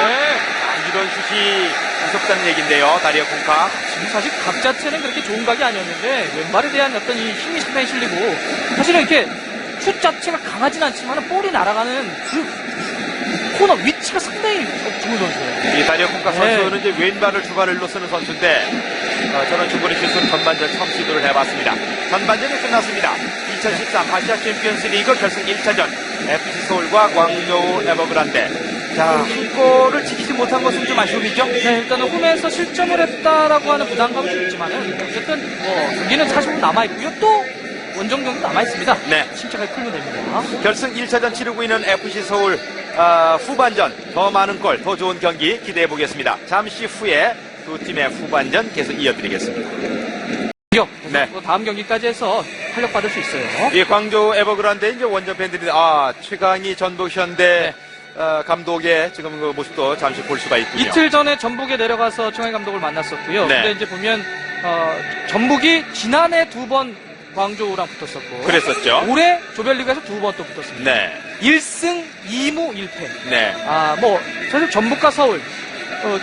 이런 슛이 무섭다는 얘기인데요. 다리어 콩카. 지금 사실 각 자체는 그렇게 좋은 각이 아니었는데 왼발에 대한 어떤 이 힘이 상당히 실리고 사실은 이렇게 슛 자체가 강하진 않지만 볼이 날아가는 그 코너 위치가 상당히 좋은 선수예요. 이 다리어 콩카 네. 선수는 이제 왼발을 주발로 쓰는 선수인데 저는 중거리 슛은 전반전 처음 시도를 해봤습니다. 전반전이 끝났습니다. 2013 아시아 챔피언스 리그 결승 1차전 FC 서울과 광저우 에버그란데. 자, 한 골을 지키지 못한 것은 좀 아쉬움이죠? 네, 일단은 홈에서 실점을 했다라고 하는 부담감은 좀 있지만은 어쨌든 경기는 40분 남아있고요. 또 원정 경기 남아있습니다. 네. 침착하게 풀면 됩니다. 결승 1차전 치르고 있는 FC 서울 후반전 더 많은 골, 더 좋은 경기 기대해 보겠습니다. 잠시 후에 두 팀의 후반전 계속 이어드리겠습니다. 네. 다음 경기까지 해서 활력 받을 수 있어요. 이 광저우 에버그란데 이제 원정 팬들이 최강희 전북현대 감독의 지금 그 모습도 잠시 볼 수가 있군요. 이틀 전에 전북에 내려가서 청해 감독을 만났었고요. 네. 근데 이제 보면 전북이 지난해 2번 광저우랑 붙었었고 그랬었죠. 올해 조별리그에서 2번 또 붙었습니다. 네, 1승 2무 1패. 네. 사실 전북과 서울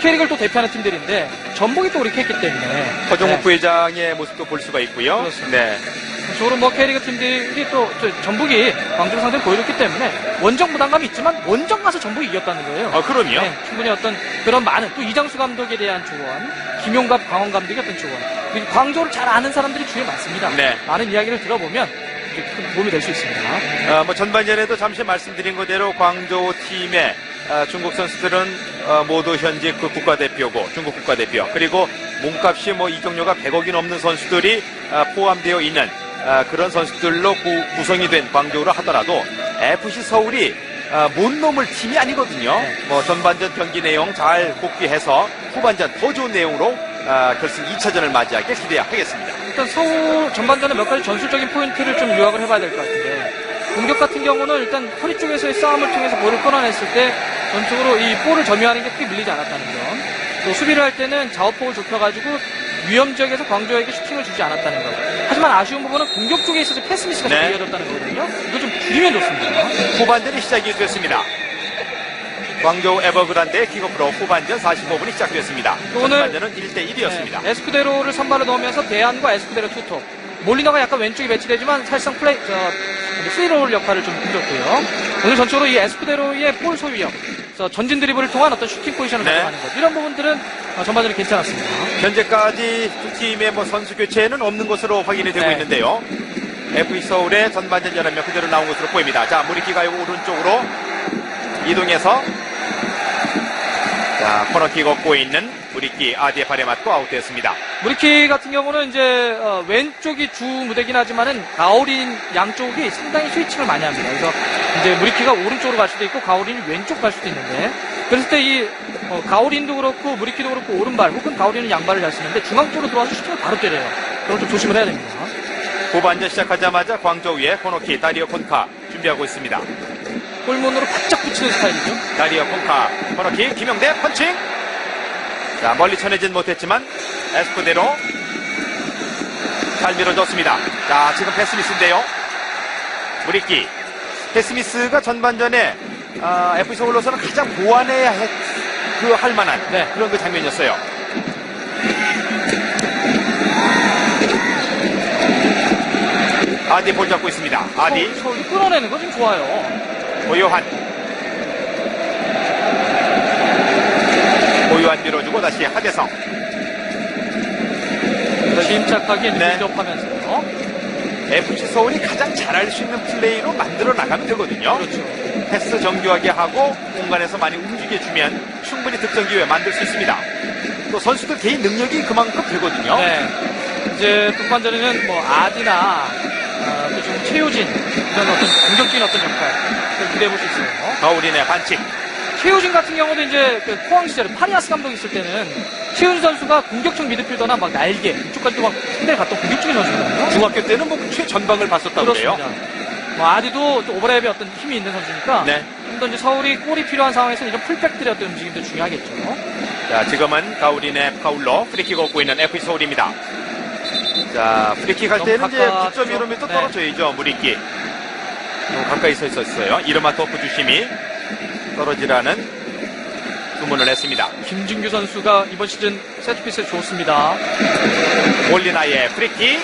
K리그를 또 대표하는 팀들인데 전북이 또 이렇게 했기 때문에 허정욱 부회장의 모습도 볼 수가 있고요. 그렇습니다. 네. 저런 K리그 팀들이 또 전북이 광주 상대를 보여줬기 때문에 원정 부담감이 있지만 원정 가서 전북이 이겼다는 거예요. 그럼요. 네, 충분히 어떤 그런 많은 또 이장수 감독에 대한 조언, 김용갑 강원 감독의 어떤 조언, 그리고 광저우를 잘 아는 사람들이 주위에 많습니다. 네. 많은 이야기를 들어보면 큰 도움이 될 수 있습니다. 전반전에도 잠시 말씀드린 그대로 광저우 팀의 중국 선수들은 모두 현직 그 국가대표고 중국 국가대표 그리고 몸값이 이적료가 100억이 넘는 선수들이 포함되어 있는 그런 선수들로 구성이 된 광저우를 하더라도 FC 서울이 못 넘을 팀이 아니거든요. 네. 전반전 경기 내용 잘 복귀해서 후반전 더 좋은 내용으로 결승 2차전을 맞이하길 기대하겠습니다. 일단 서울 전반전에 몇 가지 전술적인 포인트를 좀 요약을 해봐야 될 것 같은데, 공격 같은 경우는 일단 허리 쪽에서의 싸움을 통해서 볼을 끌어냈을 때 전적으로 이 볼을 점유하는 게 크게 밀리지 않았다는 점, 또 수비를 할 때는 좌우폭을 좁혀가지고 위험 지역에서 광저우에게 슈팅을 주지 않았다는 것. 하지만 아쉬운 부분은 공격 쪽에 있어서 패스 미스가 네. 이어졌다는 거거든요. 이거 좀 줄이면 좋습니다. 후반전이 시작이 됐습니다. 광저우 에버그란데의 킥오프로 후반전 45분이 시작됐습니다. 오늘 전반전은 1대1이었습니다. 네, 에스쿠데로를 선발로 넣으면서 대안과 에스쿠데로 투톱. 몰리너가 약간 왼쪽에 배치되지만 사실상 프리롤 역할을 좀 해줬고요. 오늘 전적으로 이 에스쿠데로의 볼 소유력, 그래서 전진 드리블을 통한 어떤 슈팅 포지션을 네. 가져가는 것, 이런 부분들은 전반전에 괜찮았습니다. 현재까지 두 팀의 선수 교체는 없는 것으로 확인이 되고 네. 있는데요. FE 서울의 전반전 11명 그대로 나온 것으로 보입니다. 자, 무리키가 오른쪽으로 이동해서 자, 코너킥 얻고 있는 무리키 아디의 발에 맞고 아웃되었습니다. 무리키 같은 경우는 이제 왼쪽이 주 무대긴 하지만은 가오린 양쪽이 상당히 스위칭을 많이 합니다. 그래서 이제 무리키가 오른쪽으로 갈 수도 있고 가오린이 왼쪽 갈 수도 있는데, 그랬을 때 이 가오린도 그렇고 무리키도 그렇고 오른발 혹은 가오린은 양발을 잘 쓰는데 중앙 쪽으로 들어와서 슈팅을 바로 때려요. 그걸 좀 조심을 해야 됩니다. 후반전 시작하자마자 광저우의 코너킥 다리오 콘카 준비하고 있습니다. 골문으로 바짝 붙이는 스타일이죠. 다리오 콘카 코너킥 김영대 펀칭. 자, 멀리 쳐내진 못했지만 에스쿠데로 잘 밀어줬습니다. 자, 지금 패스미스인데요. 무리키 패스미스가 전반전에 FC 서울로서는 가장 보완해야 할 만한 네. 그런 그 장면이었어요. 아디 볼 잡고 있습니다. 아디 서울이 끌어내는 거 좀 좋아요. 고요한 밀어주고 다시 하대성. 침착하게 네. 밀접하면서. FC 서울이 가장 잘할 수 있는 플레이로 만들어 나가면 되거든요. 그렇죠. 패스 정교하게 하고 공간에서 많이 움직여주면 충분히 득점 기회 만들 수 있습니다. 또 선수들 개인 능력이 그만큼 되거든요. 네. 이제 북반전에는 뭐 아디나 또 지금 최효진 이런 어떤 공격적인 어떤 역할을 기대해 볼 수 있어요. 가오린의 반칙. 최효진 같은 경우도 이제 그 포항 시절에 파리아스 감독 있을 때는 최효진 선수가 공격형 미드필더나 막 날개 이쪽까지도 막 상대를 갔던 공격적인 선수거든요. 중학교 때는 뭐 최전방을 봤었다고 그래요. 그렇습니다. 뭐 아디도 또 오버랩에 어떤 힘이 있는 선수니까 네. 좀 더 이제 서울이 골이 필요한 상황에서는 이런 풀백들의 어떤 움직임도 중요하겠죠. 자, 지금은 가오린의 파울로 프리킥 얻고 있는 FC 서울입니다. 자, 프리킥 할 너무 때는 이제 가깝죠. 9.15m 네. 떨어져야죠. 무리킥. 너무 가까이 서 있었어요. 이르마 토프 주심이 떨어지라는 주문을 했습니다. 김진규 선수가 이번 시즌 세트피스에 좋습니다. 몰리나의 프리킥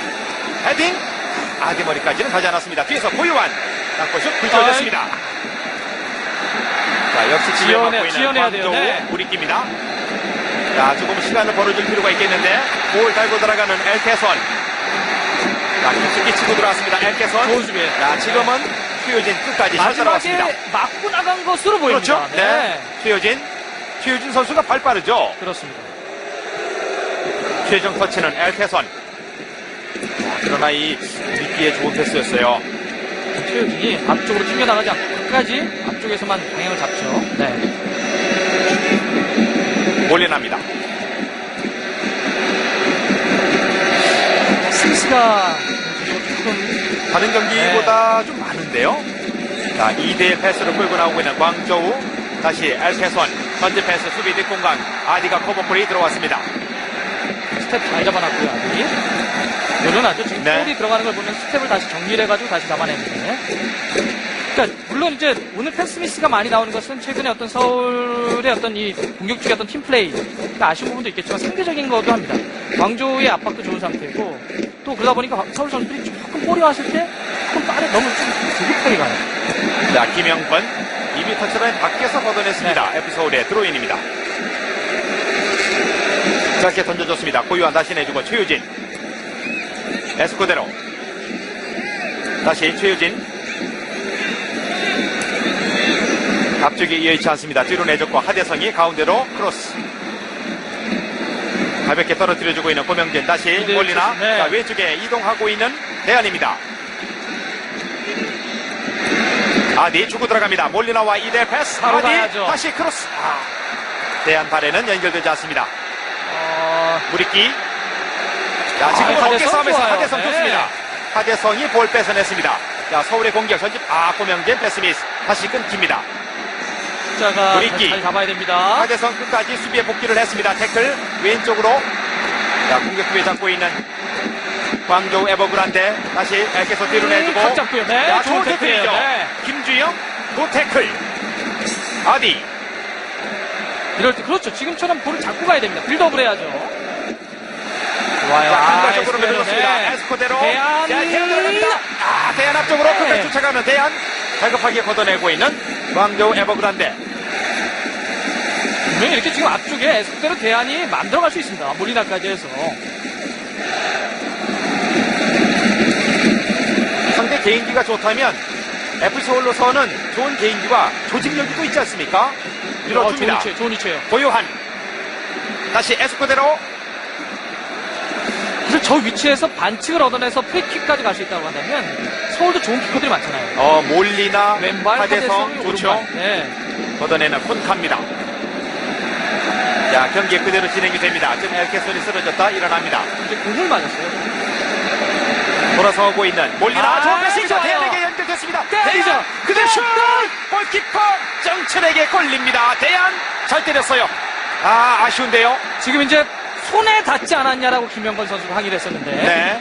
헤딩 아디 머리까지는 가지 않았습니다. 뒤에서 고요한 땅볼슛 굴절됐습니다. 자, 역시 지원받고 있는 지원해야 돼요. 광저우 네. 무리끼입니다. 자, 조금 시간을 벌어줄 필요가 있겠는데 볼 달고 들어가는 엘케선. 자, 깊숙이 치고 들어왔습니다. 엘케선. 좋은 수비예요. 자, 지금은 최효진 끝까지 잘 마지막에 따라왔습니다. 맞고 나간 것으로 보입니다. 그렇죠? 네. 최효진 선수가 발 빠르죠. 그렇습니다. 최종 터치는 엘케선. 자, 그러나 이 미끼의 좋은 패스였어요. 최효진이 앞쪽으로 튕겨나가지 않고 끝까지 앞쪽에서만 방향을 잡죠. 네. 몰려납니다. 스미스가 조금 다른 경기보다 좀 많은데요. 자, 2대1 패스를 끌고 나오고 있는 광저우. 다시 엘케선. 전진 패스 수비 뒷공간. 아디가 커버풀이 들어왔습니다. 스텝 잘 잡아놨고요. 아디. 늘어나죠. 지금 네. 골이 들어가는 걸 보면 스텝을 다시 정리를 해가지고 다시 잡아내는데. 그러니까 물론 이제 오늘 패스미스가 많이 나오는 것은 최근에 어떤 서울의 어떤 이 공격적인 어떤 팀 플레이가 아쉬운 부분도 있겠지만 상대적인 것도 합니다. 광저우의 압박도 좋은 상태고 또 그러다 보니까 서울 선수들이 조금 볼이 왔을 때 조금 너무 좀 조급하게 가요. 자, 김영권. 2m 터치라인 밖에서 걷어냈습니다. FC 서울의 드로인입니다. 짧게 던져줬습니다. 고유한 다시 내주고 최유진. 에스코데로. 다시 최유진. 앞쪽에 이어있지 않습니다. 뒤로 내줬고 하대성이 가운데로 크로스. 가볍게 떨어뜨려주고 있는 고명진. 다시 몰리나. 네. 자, 왼쪽에 이동하고 있는 대안입니다. 아디 주고 들어갑니다. 몰리나와 2대 패스. 바로 아디 가야죠. 다시 크로스. 대안 발에는 연결되지 않습니다. 무리끼. 자, 지금 어깨 하대성 싸움에서 좋아요. 하대성 네. 좋습니다. 하대성이 볼 뺏어냈습니다. 자, 서울의 공격 전집 고명진 패스미스 다시 끊깁니다. 숫자가 무리끼. 잘 잡아야 됩니다. 하대성 끝까지 수비에 복귀를 했습니다. 태클 왼쪽으로. 자, 공격 기회 잡고 있는 광저우 에버그란데 다시 앨케손 뒤로 내주고. 각 잡고요. 네, 자, 좋은 좋은 태클이죠. 태클이에요. 네. 김주영 또 태클. 아디. 이럴 때 그렇죠. 지금처럼 볼을 잡고 가야 됩니다. 빌드업을 해야죠. 좋아요. 자, 한발적으로 에스코데로, 밀어줬습니다. 네. 에스코데로. 대안. 자, 대안 들어갑니다. 대안 앞쪽으로 네. 끝까지 쫓아가는 대안. 다급하게 걷어내고 있는 광저우 에버그란데. 분명히 이렇게 지금 앞쪽에 에스코데로 대안이 만들어갈 수 있습니다. 몰리나까지 해서. 상대 개인기가 좋다면 FC서울로서는 좋은 개인기와 조직력이 또 있지 않습니까? 밀어줍니다. 좋은 위치예요. 고요한. 다시 에스코데로. 그래서 저 위치에서 반칙을 얻어내서 프리킥까지 갈 수 있다고 한다면 서울도 좋은 키커들이 많잖아요. 몰리나, 왼발, 하대성 좋죠. 오른발. 네. 걷어내는 콘카입니다. 자, 경기 그대로 진행이 됩니다. 지금 엘케손이 쓰러졌다 일어납니다. 이제 공을 맞았어요. 돌아서고 있는 몰리나 좋은 패스이죠. 좋아요. 대안에게 연결됐습니다. 때리죠. 대안 그대로 슛! 골키퍼 정철에게 걸립니다. 대안 잘 때렸어요. 아쉬운데요. 지금 이제 손에 닿지 않았냐라고 김영건 선수가 항의를 했었는데. 네.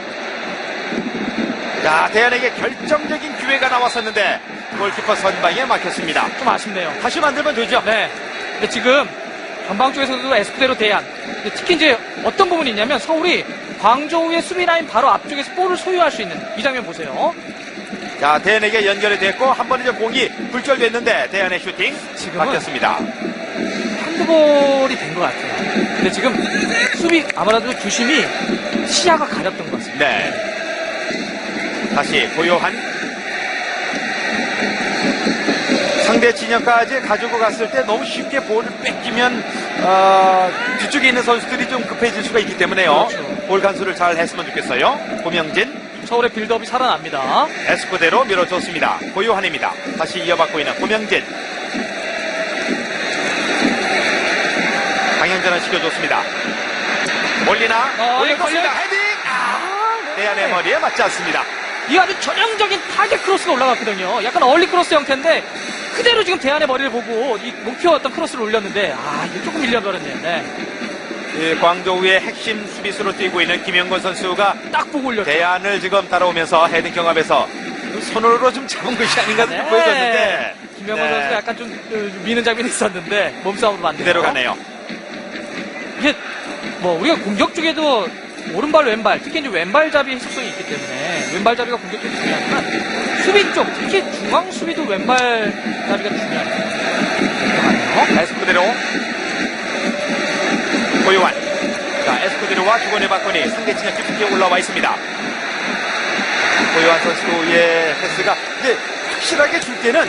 자, 대안에게 결정적인 기회가 나왔었는데 골키퍼 선방에 막혔습니다. 좀 아쉽네요. 다시 만들면 되죠. 네. 근데 지금 전방 쪽에서도 에스쿠데로 대안. 근데 특히 이제 어떤 부분이 있냐면 서울이 광저우의 수비 라인 바로 앞쪽에서 볼을 소유할 수 있는 이 장면 보세요. 자, 대안에게 연결이 됐고 한 번 이제 공이 굴절됐는데 대안의 슈팅 지금은 막혔습니다. 핸드볼이 된 것 같아요. 근데 지금 수비 아무래도 주심이 시야가 가렸던 것 같습니다. 네. 다시 고요한. 상대 진영까지 가지고 갔을 때 너무 쉽게 볼을 뺏기면 뒤쪽에 있는 선수들이 좀 급해질 수가 있기 때문에요. 그렇죠. 볼 간수를 잘 했으면 좋겠어요. 고명진 서울의 빌드업이 살아납니다. 에스코데로 밀어줬습니다. 고요한입니다. 다시 이어받고 있는 고명진. 방향전환 시켜줬습니다. 몰리나 올려줬습니다. 걸려요. 헤딩. 대안의 머리에 맞지 않습니다. 이 아주 전형적인 타겟 크로스가 올라갔거든요. 약간 얼리 크로스 형태인데 그대로 지금 대안의 머리를 보고 이 목표였던 크로스를 올렸는데 이게 조금 밀려버렸네요. 네. 이 광저우의 핵심 수비수로 뛰고 있는 김영건 선수가 딱 보고 올렸죠. 대안을 지금 따라오면서 헤딩 경합에서 손으로 좀 잡은 것이 아닌가 좀 보여졌는데 김영건 선수가 약간 좀 미는 장면이 있었는데 몸싸움으로 만들고 그대로 가네요. 이게 뭐 우리가 공격 쪽에도 오른발 왼발 특히 이제 왼발잡이 속성이 있기 때문에 왼발잡이가 공격적으로 중요하지만 수비 쪽 특히 중앙 수비도 왼발잡이가 중요해요. 에스쿠데로 고요한. 자, 에스쿠데로와 주권의 박건이 상대 진영 깊숙이 올라와 있습니다. 고요한 선수의 패스가 근데 확실하게 줄 때는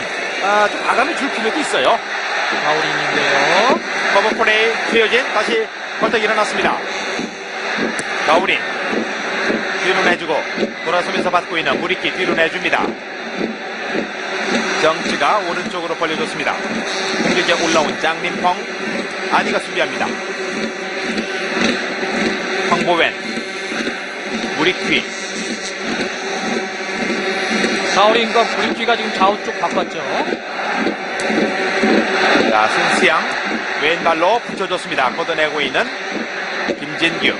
좀 과감히 줄 필요도 있어요. 가오린인데요. 커버 플레이 최효진 다시 번뜩 일어났습니다. 가우린 뒤로 내주고 돌아서면서 받고 있는 무리키 뒤로 내줍니다. 정치가 오른쪽으로 벌려줬습니다. 공격에 올라온 장민펑 아니가 수비합니다. 황보웬 무리키. 가오린과 브리키가 지금 좌우 쪽 바꿨죠. 자, 승수양 왼발로 붙여줬습니다. 걷어내고 있는 김진규.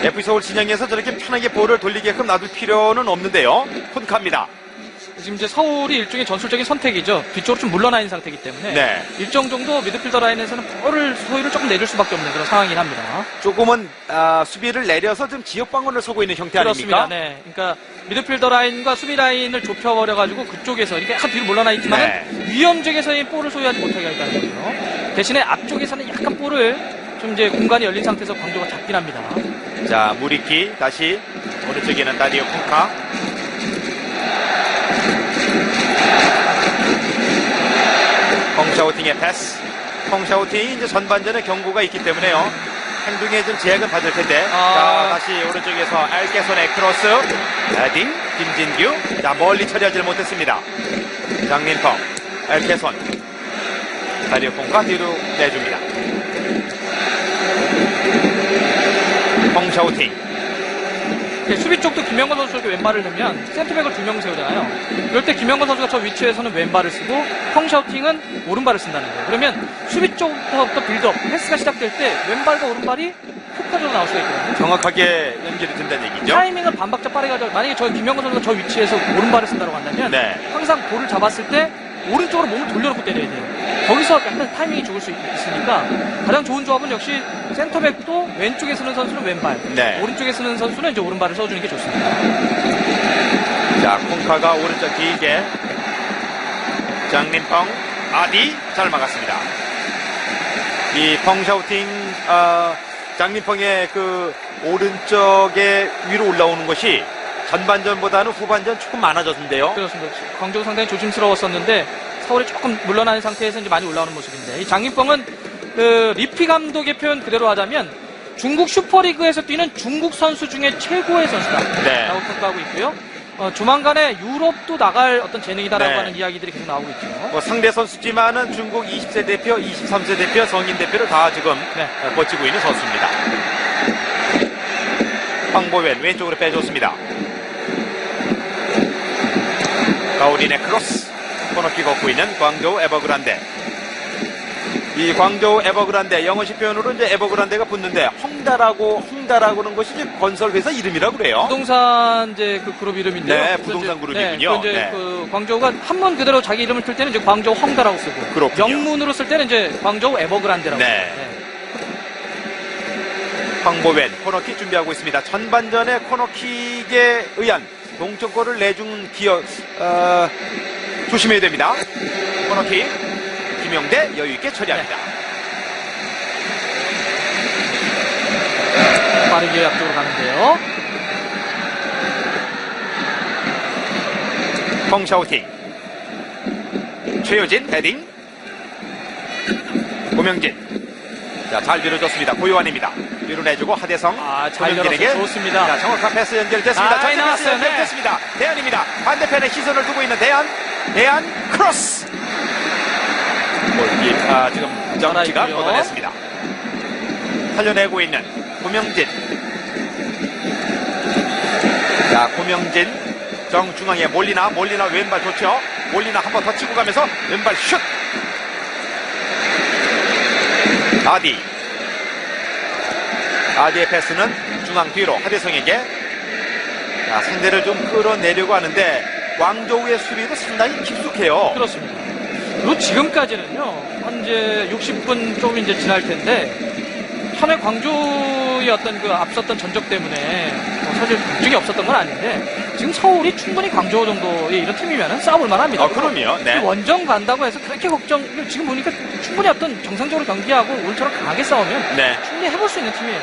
FC서울 진영에서 저렇게 편하게 볼을 돌리게끔 놔둘 필요는 없는데요. 폰카입니다. 지금 이제 서울이 일종의 전술적인 선택이죠. 뒤쪽으로 좀 물러나 있는 상태이기 때문에 네. 일정 정도 미드필더 라인에서는 볼을 소유를 조금 내줄 수밖에 없는 그런 상황이긴 합니다. 조금은 수비를 내려서 좀 지역 방어를 서고 있는 형태 그렇습니다. 아닙니까? 네. 그러니까 미드필더 라인과 수비 라인을 좁혀버려가지고 그쪽에서 이렇게 약간 뒤로 물러나 있지만 네. 위험 지역에서의 볼을 소유하지 못하게 하겠다는 거죠. 대신에 앞쪽에서는 약간 볼을 좀 이제 공간이 열린 상태에서 광조가 잡긴 합니다. 자, 무리키 다시 오른쪽에는 다리오 폰카. 펑샤우팅의 패스. 펑샤우팅이 이제 전반전에 경고가 있기 때문에요. 행동에 좀 제약은 받을 텐데. 자, 다시 오른쪽에서 알게손의 크로스. 헤딩, 김진규. 자, 멀리 처리하지 못했습니다. 장민펑, 알게손. 다리오콩과 뒤로 내줍니다. 홍샤오팅. 수비 쪽도 김영건 선수가 이렇게 왼발을 넣으면 센터백을 2명 세우잖아요. 이럴 때 김영건 선수가 저 위치에서는 왼발을 쓰고 펑샤우팅은 오른발을 쓴다는 거예요. 그러면 수비 쪽부터 빌드업, 패스가 시작될 때 왼발과 오른발이 효과적으로 나올 수가 있거든요. 정확하게 연결이 된다는 얘기죠. 타이밍을 반박자 빠르게 가져. 만약에 저 김영건 선수가 저 위치에서 오른발을 쓴다고 한다면 네. 항상 볼을 잡았을 때 오른쪽으로 몸을 돌려놓고 때려야 돼요. 거기서 약간 타이밍이 죽을 수 있으니까 가장 좋은 조합은 역시 센터백도 왼쪽에 쓰는 선수는 왼발, 네. 오른쪽에 쓰는 선수는 이제 오른발을 써주는 게 좋습니다. 자, 콩카가 오른쪽 길게. 장림펑, 아디 잘 막았습니다. 이 펑샤우팅, 장림펑의 그 오른쪽에 위로 올라오는 것이 전반전보다는 후반전 조금 많아졌는데요. 그렇습니다. 광저우 상당히 조심스러웠었는데 서울이 조금 물러나는 상태에서 이제 많이 올라오는 모습인데 이 장민뻥은 그 리피 감독의 표현 그대로 하자면 중국 슈퍼리그에서 뛰는 중국 선수 중에 최고의 선수다. 네. 라고 평가하고 있고요. 조만간에 유럽도 나갈 어떤 재능이다라고 네. 하는 이야기들이 계속 나오고 있죠. 뭐 상대 선수지만은 중국 20세 대표, 23세 대표, 성인 대표를 다 지금 네. 거치고 있는 선수입니다. 황보웬 왼쪽으로 빼줬습니다. 가오린의 크로스. 코너킥 걷고 있는 광저우 에버그란데. 이 광저우 에버그란데 영어식 표현으로 이제 에버그란데가 붙는데 헝다라고는 것이 이제 건설회사 이름이라고 그래요. 부동산 이제 그 그룹 이름인데요. 네, 그래서 부동산 이제, 그룹이군요. 네, 그 이제 네. 그 광저우가 한문 그대로 자기 이름을 틀 때는 이제 광저우 헝다라고 쓰고 그렇군요. 영문으로 쓸 때는 이제 광저우 에버그란데라고. 네. 황보웬 코너킥 준비하고 있습니다. 전반전에 코너킥에 의한 동점골을 내준 기억 조심해야 됩니다. 코너킥 김용대 여유있게 처리합니다. 빠르게 앞쪽으로 가는데요. 펑샤오팅 최효진 헤딩. 고명진 자, 잘 밀어줬습니다. 고요한입니다. 뒤로 내주고 하대성. 잘 고명진에게 열어서 좋습니다. 자, 정확한 패스 연결됐습니다. 잘 나왔어요. 연결됐습니다. 대안입니다. 반대편에 시선을 두고 있는 대안 크로스. 골킥 지금 정치가 살아있고요. 걷어냈습니다. 살려내고 있는 고명진. 자, 고명진 정중앙에 몰리나 왼발 좋죠. 몰리나 한 번 더 치고 가면서 왼발 슛. 아디의 패스는 중앙 뒤로 하대성에게. 자, 상대를 좀 끌어내려고 하는데 광저우의 수비도 상당히 깊숙해요. 그렇습니다. 그리고 지금까지는요, 현재 60분 좀 이제 지날 텐데, 처음에 광주의 어떤 그 앞섰던 전적 때문에 사실 걱정이 없었던 건 아닌데, 지금 서울이 충분히 광주 정도의 이런 팀이면은 싸울 만합니다. 그럼요. 네. 원정 간다고 해서 그렇게 걱정, 지금 보니까 충분히 어떤 정상적으로 경기하고 오늘처럼 강하게 싸우면 네. 충분히 해볼 수 있는 팀이에요.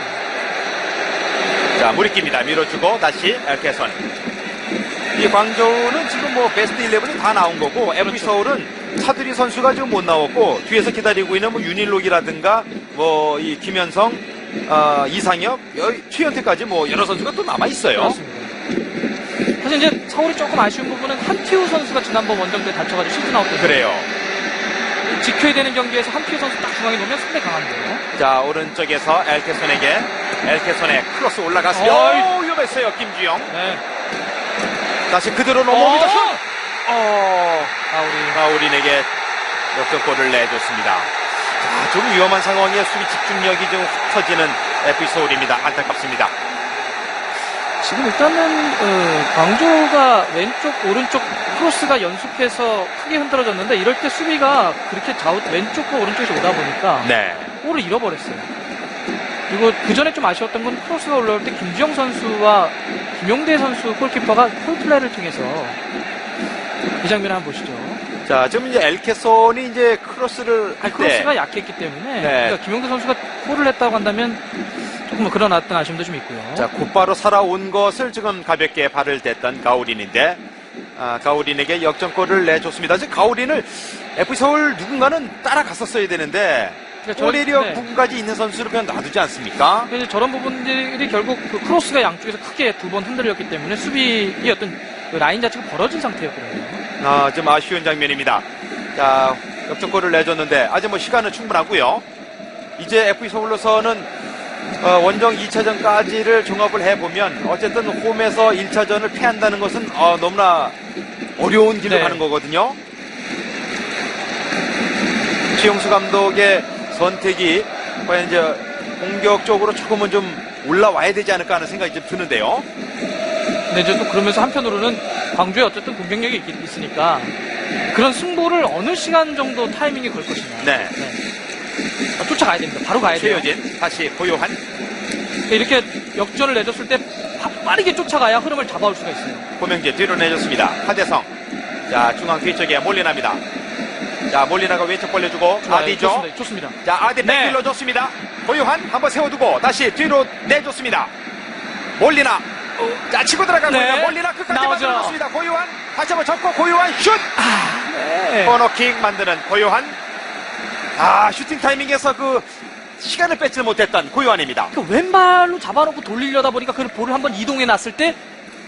자, 무리끼입니다. 밀어주고 다시 개선. 이 광저우는 지금 뭐 베스트 11이 다 나온 거고, FC 서울은 차두리 선수가 지금 못 나왔고, 뒤에서 기다리고 있는 뭐 윤일록이라든가 뭐 이 김현성, 이상엽, 최현태까지 뭐 여러 선수가 또 남아 있어요. 그렇습니다. 사실 이제 서울이 조금 아쉬운 부분은 한티우 선수가 지난번 원정 때 다쳐가지고 시즌 아웃 됐어요. 그래요. 지켜야 되는 경기에서 한티우 선수 딱 중앙에 놓으면 상당히 강한데요. 자, 오른쪽에서 엘케손의 크로스 올라갔어요. 위험했어요, 김주영. 네. 다시 그대로 넘어옵니다. 슛! 가오린에게 역전골을 내줬습니다. 자, 좀 위험한 상황에 수비 집중력이 좀 확 터지는 FC 서울입니다. 안타깝습니다. 지금 일단은 광주가 왼쪽 오른쪽 크로스가 연속해서 크게 흔들어졌는데 이럴 때 수비가 그렇게 왼쪽과 오른쪽에서 오다 보니까 네. 골을 잃어버렸어요. 그리고 그 전에 좀 아쉬웠던 건 크로스가 올라올 때 김주영 선수와 김용대 선수 골키퍼가 콜플레이를 통해서 이 장면을 한번 보시죠. 자, 지금 이제 엘케손이 이제 크로스를 할 때. 크로스가 약했기 때문에 네. 그러니까 김용대 선수가 골을 했다고 한다면 조금 그런 어떤 아쉬움도 좀 있고요. 자, 곧바로 살아온 것을 지금 가볍게 발을 댔던 가오린인데, 가오린에게 역전골을 내줬습니다. 지금 가오린을 FC 서울 누군가는 따라갔었어야 되는데, 그러니까 오히려 네. 9분까지 있는 선수를 그냥 놔두지 않습니까? 그래서 저런 부분들이 결국 그 크로스가 양쪽에서 크게 두 번 흔들렸기 때문에 수비의 어떤 그 라인 자체가 벌어진 상태였거든요. 좀 아쉬운 장면입니다. 자, 역전골을 내줬는데 아직 뭐 시간은 충분하고요. 이제 FC 서울로서는 원정 2차전까지를 종합을 해보면 어쨌든 홈에서 1차전을 패한다는 것은 너무나 어려운 길을 네. 가는 거거든요. 최용수 감독의 선택이 과연 이제 공격적으로 조금은 좀 올라와야 되지 않을까 하는 생각이 좀 드는데요. 네, 이제 또 그러면서 한편으로는 광주에 어쨌든 공격력이 있으니까 그런 승부를 어느 시간 정도 타이밍에 걸 것이냐. 네. 쫓아가야 됩니다. 바로 가야 돼요. 최효진 다시 고요한 이렇게 역전을 내줬을 때 빠르게 쫓아가야 흐름을 잡아올 수가 있어요. 고명재 뒤로 내줬습니다. 하대성. 자, 중앙 뒤쪽에 몰리나입니다. 자, 몰리나가 왼쪽 벌려주고 좋아요. 아디죠. 좋습니다. 자, 아디 네. 백길로 줬습니다. 고요한 한번 세워두고 다시 뒤로 내줬습니다. 몰리나. 자, 치고 들어가고 네. 몰리나 끝까지 나오죠. 만들어줬습니다. 고요한 다시 한번 접고 고요한 슛. 네. 코너킥 만드는 고요한. 슈팅 타이밍에서 그 시간을 뺏지 못했던 고요한입니다. 그 왼발로 잡아놓고 돌리려다 보니까 그 볼을 한번 이동해 놨을 때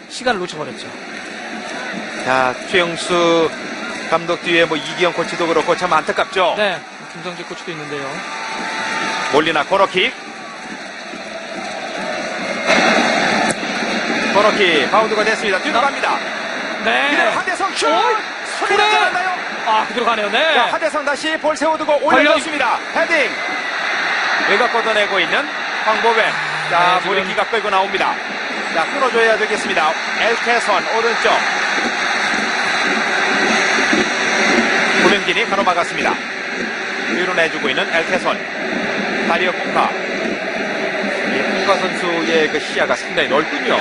시간을 놓쳐버렸죠. 자, 최영수 감독 뒤에 뭐 이기영 코치도 그렇고 참 안타깝죠. 네. 김성재 코치도 있는데요. 몰리나 코너킥. 코너킥 바운드가 됐습니다. 뒤로 갑니다. 네. 그대로 하대성 슛! 손에 그래. 닿지 않나요? 그대로 가네요. 네. 자, 하대성 다시 볼 세워두고 올려줬습니다. 헤딩. 외곽 걷어내고 있는 황보벤. 자, 네, 지금. 모리키가 끌고 나옵니다. 자, 끊어줘야 되겠습니다. 엘케선 오른쪽. 고명진이 가로막았습니다. 뒤로 내주고 있는 엘케선. 다리어 콩카. 이 콩카 선수의 그 시야가 상당히 넓군요.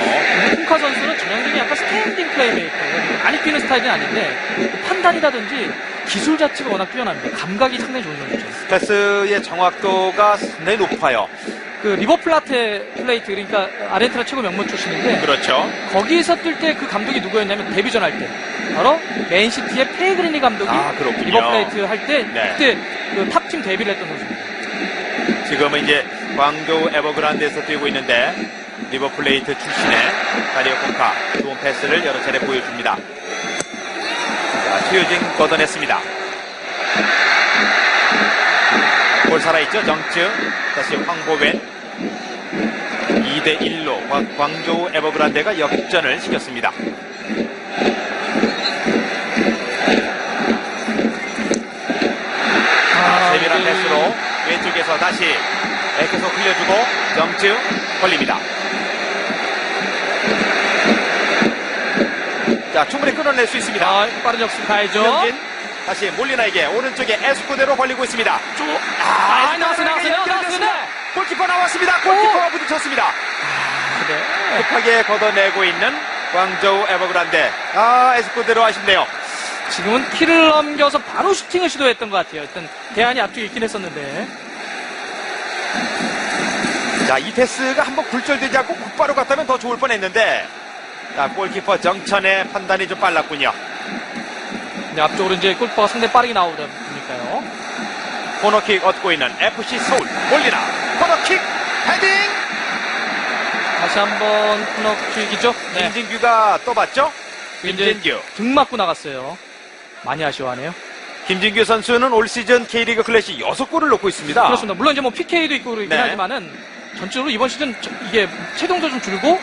콩카 선수는 전형적인 약간 스탠딩 플레이메이커예요. 많이 뛰는 스타일은 아닌데 판단이라든지 기술 자체가 워낙 뛰어납니다. 감각이 상당히 좋은 선수죠. 패스의 정확도가 상당히 높아요. 그 리버플라테 플레이트 그러니까 아르헨티나 최고 명문 출신인데 그렇죠. 거기서 뛸 때 그 감독이 누구였냐면 데뷔전 할 때 바로 맨시티의 페그리니 감독이 그렇군요. 리버플레이트 할 때 네. 그때 그 탑팀 데뷔를 했던 선수입니다. 지금은 이제 광저우 에버그란드에서 뛰고 있는데 리버플레이트 출신의 다리오 콩카 좋은 패스를 여러 차례 보여줍니다. 자, 최효진 걷어냈습니다. 볼 살아있죠. 정츠 다시 황보벤 2대1로 광저우 에버그란데가 역전을 시켰습니다. 세밀한 패스로 왼쪽에서 다시 계속 흘려주고 정츠 걸립니다. 자, 충분히 끌어낼 수 있습니다. 빠른 역습 가야죠. 고명진 다시 몰리나에게 오른쪽에 에스쿠데로 벌리고 있습니다. 나왔어요. 골키퍼 나왔습니다. 골키퍼가 부딪혔습니다. 네. 급하게 걷어내고 있는 광저우 에버그란데. 에스쿠데로 아쉽네요. 지금은 키를 넘겨서 바로 슈팅을 시도했던 것 같아요. 일단 대안이 앞쪽에 있긴 했었는데. 자, 이 패스가 한번 굴절되지 않고 곧바로 갔다면 더 좋을 뻔했는데, 자, 골키퍼 정천의 판단이 좀 빨랐군요. 네, 앞쪽으로 이제 골키퍼가 상당히 빠르게 나오다 보니까요. 코너킥 얻고 있는 FC 서울 몰리나 코너킥 헤딩. 다시 한번 코너킥이죠. 네. 김진규가 또 봤죠? 이제 김진규. 등 맞고 나갔어요. 많이 아쉬워하네요. 김진규 선수는 올 시즌 K리그 클래식 6골을 넣고 있습니다. 그렇습니다. 물론 이제 뭐 PK도 있고 그러긴 네. 하지만은 전체적으로 이번 시즌 이게 체동도 좀 줄고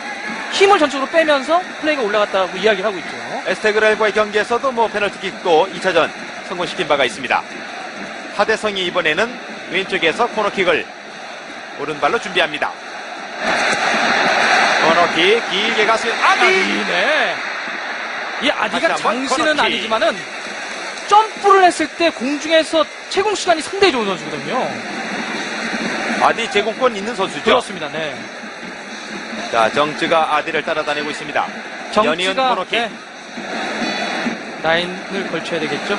힘을 전체적으로 빼면서 플레이가 올라갔다고 이야기를 하고 있죠. 에스테그랄과의 경기에서도 뭐 페널티킥도 2차전 성공시킨 바가 있습니다. 하대성이 이번에는 왼쪽에서 코너킥을 오른발로 준비합니다. 코너킥 길게 갔습니다. 아디! 네. 이 아디가 다시 한번 장신은 코너킥. 아니지만은 점프를 했을 때 공중에서 채공 시간이 상당히 좋은 선수거든요. 아디 제공권 있는 선수죠. 그렇습니다. 네. 자, 정츠가 아디를 따라다니고 있습니다. 연이은 정치가 코너킥. 네. 라인을 걸쳐야 되겠죠.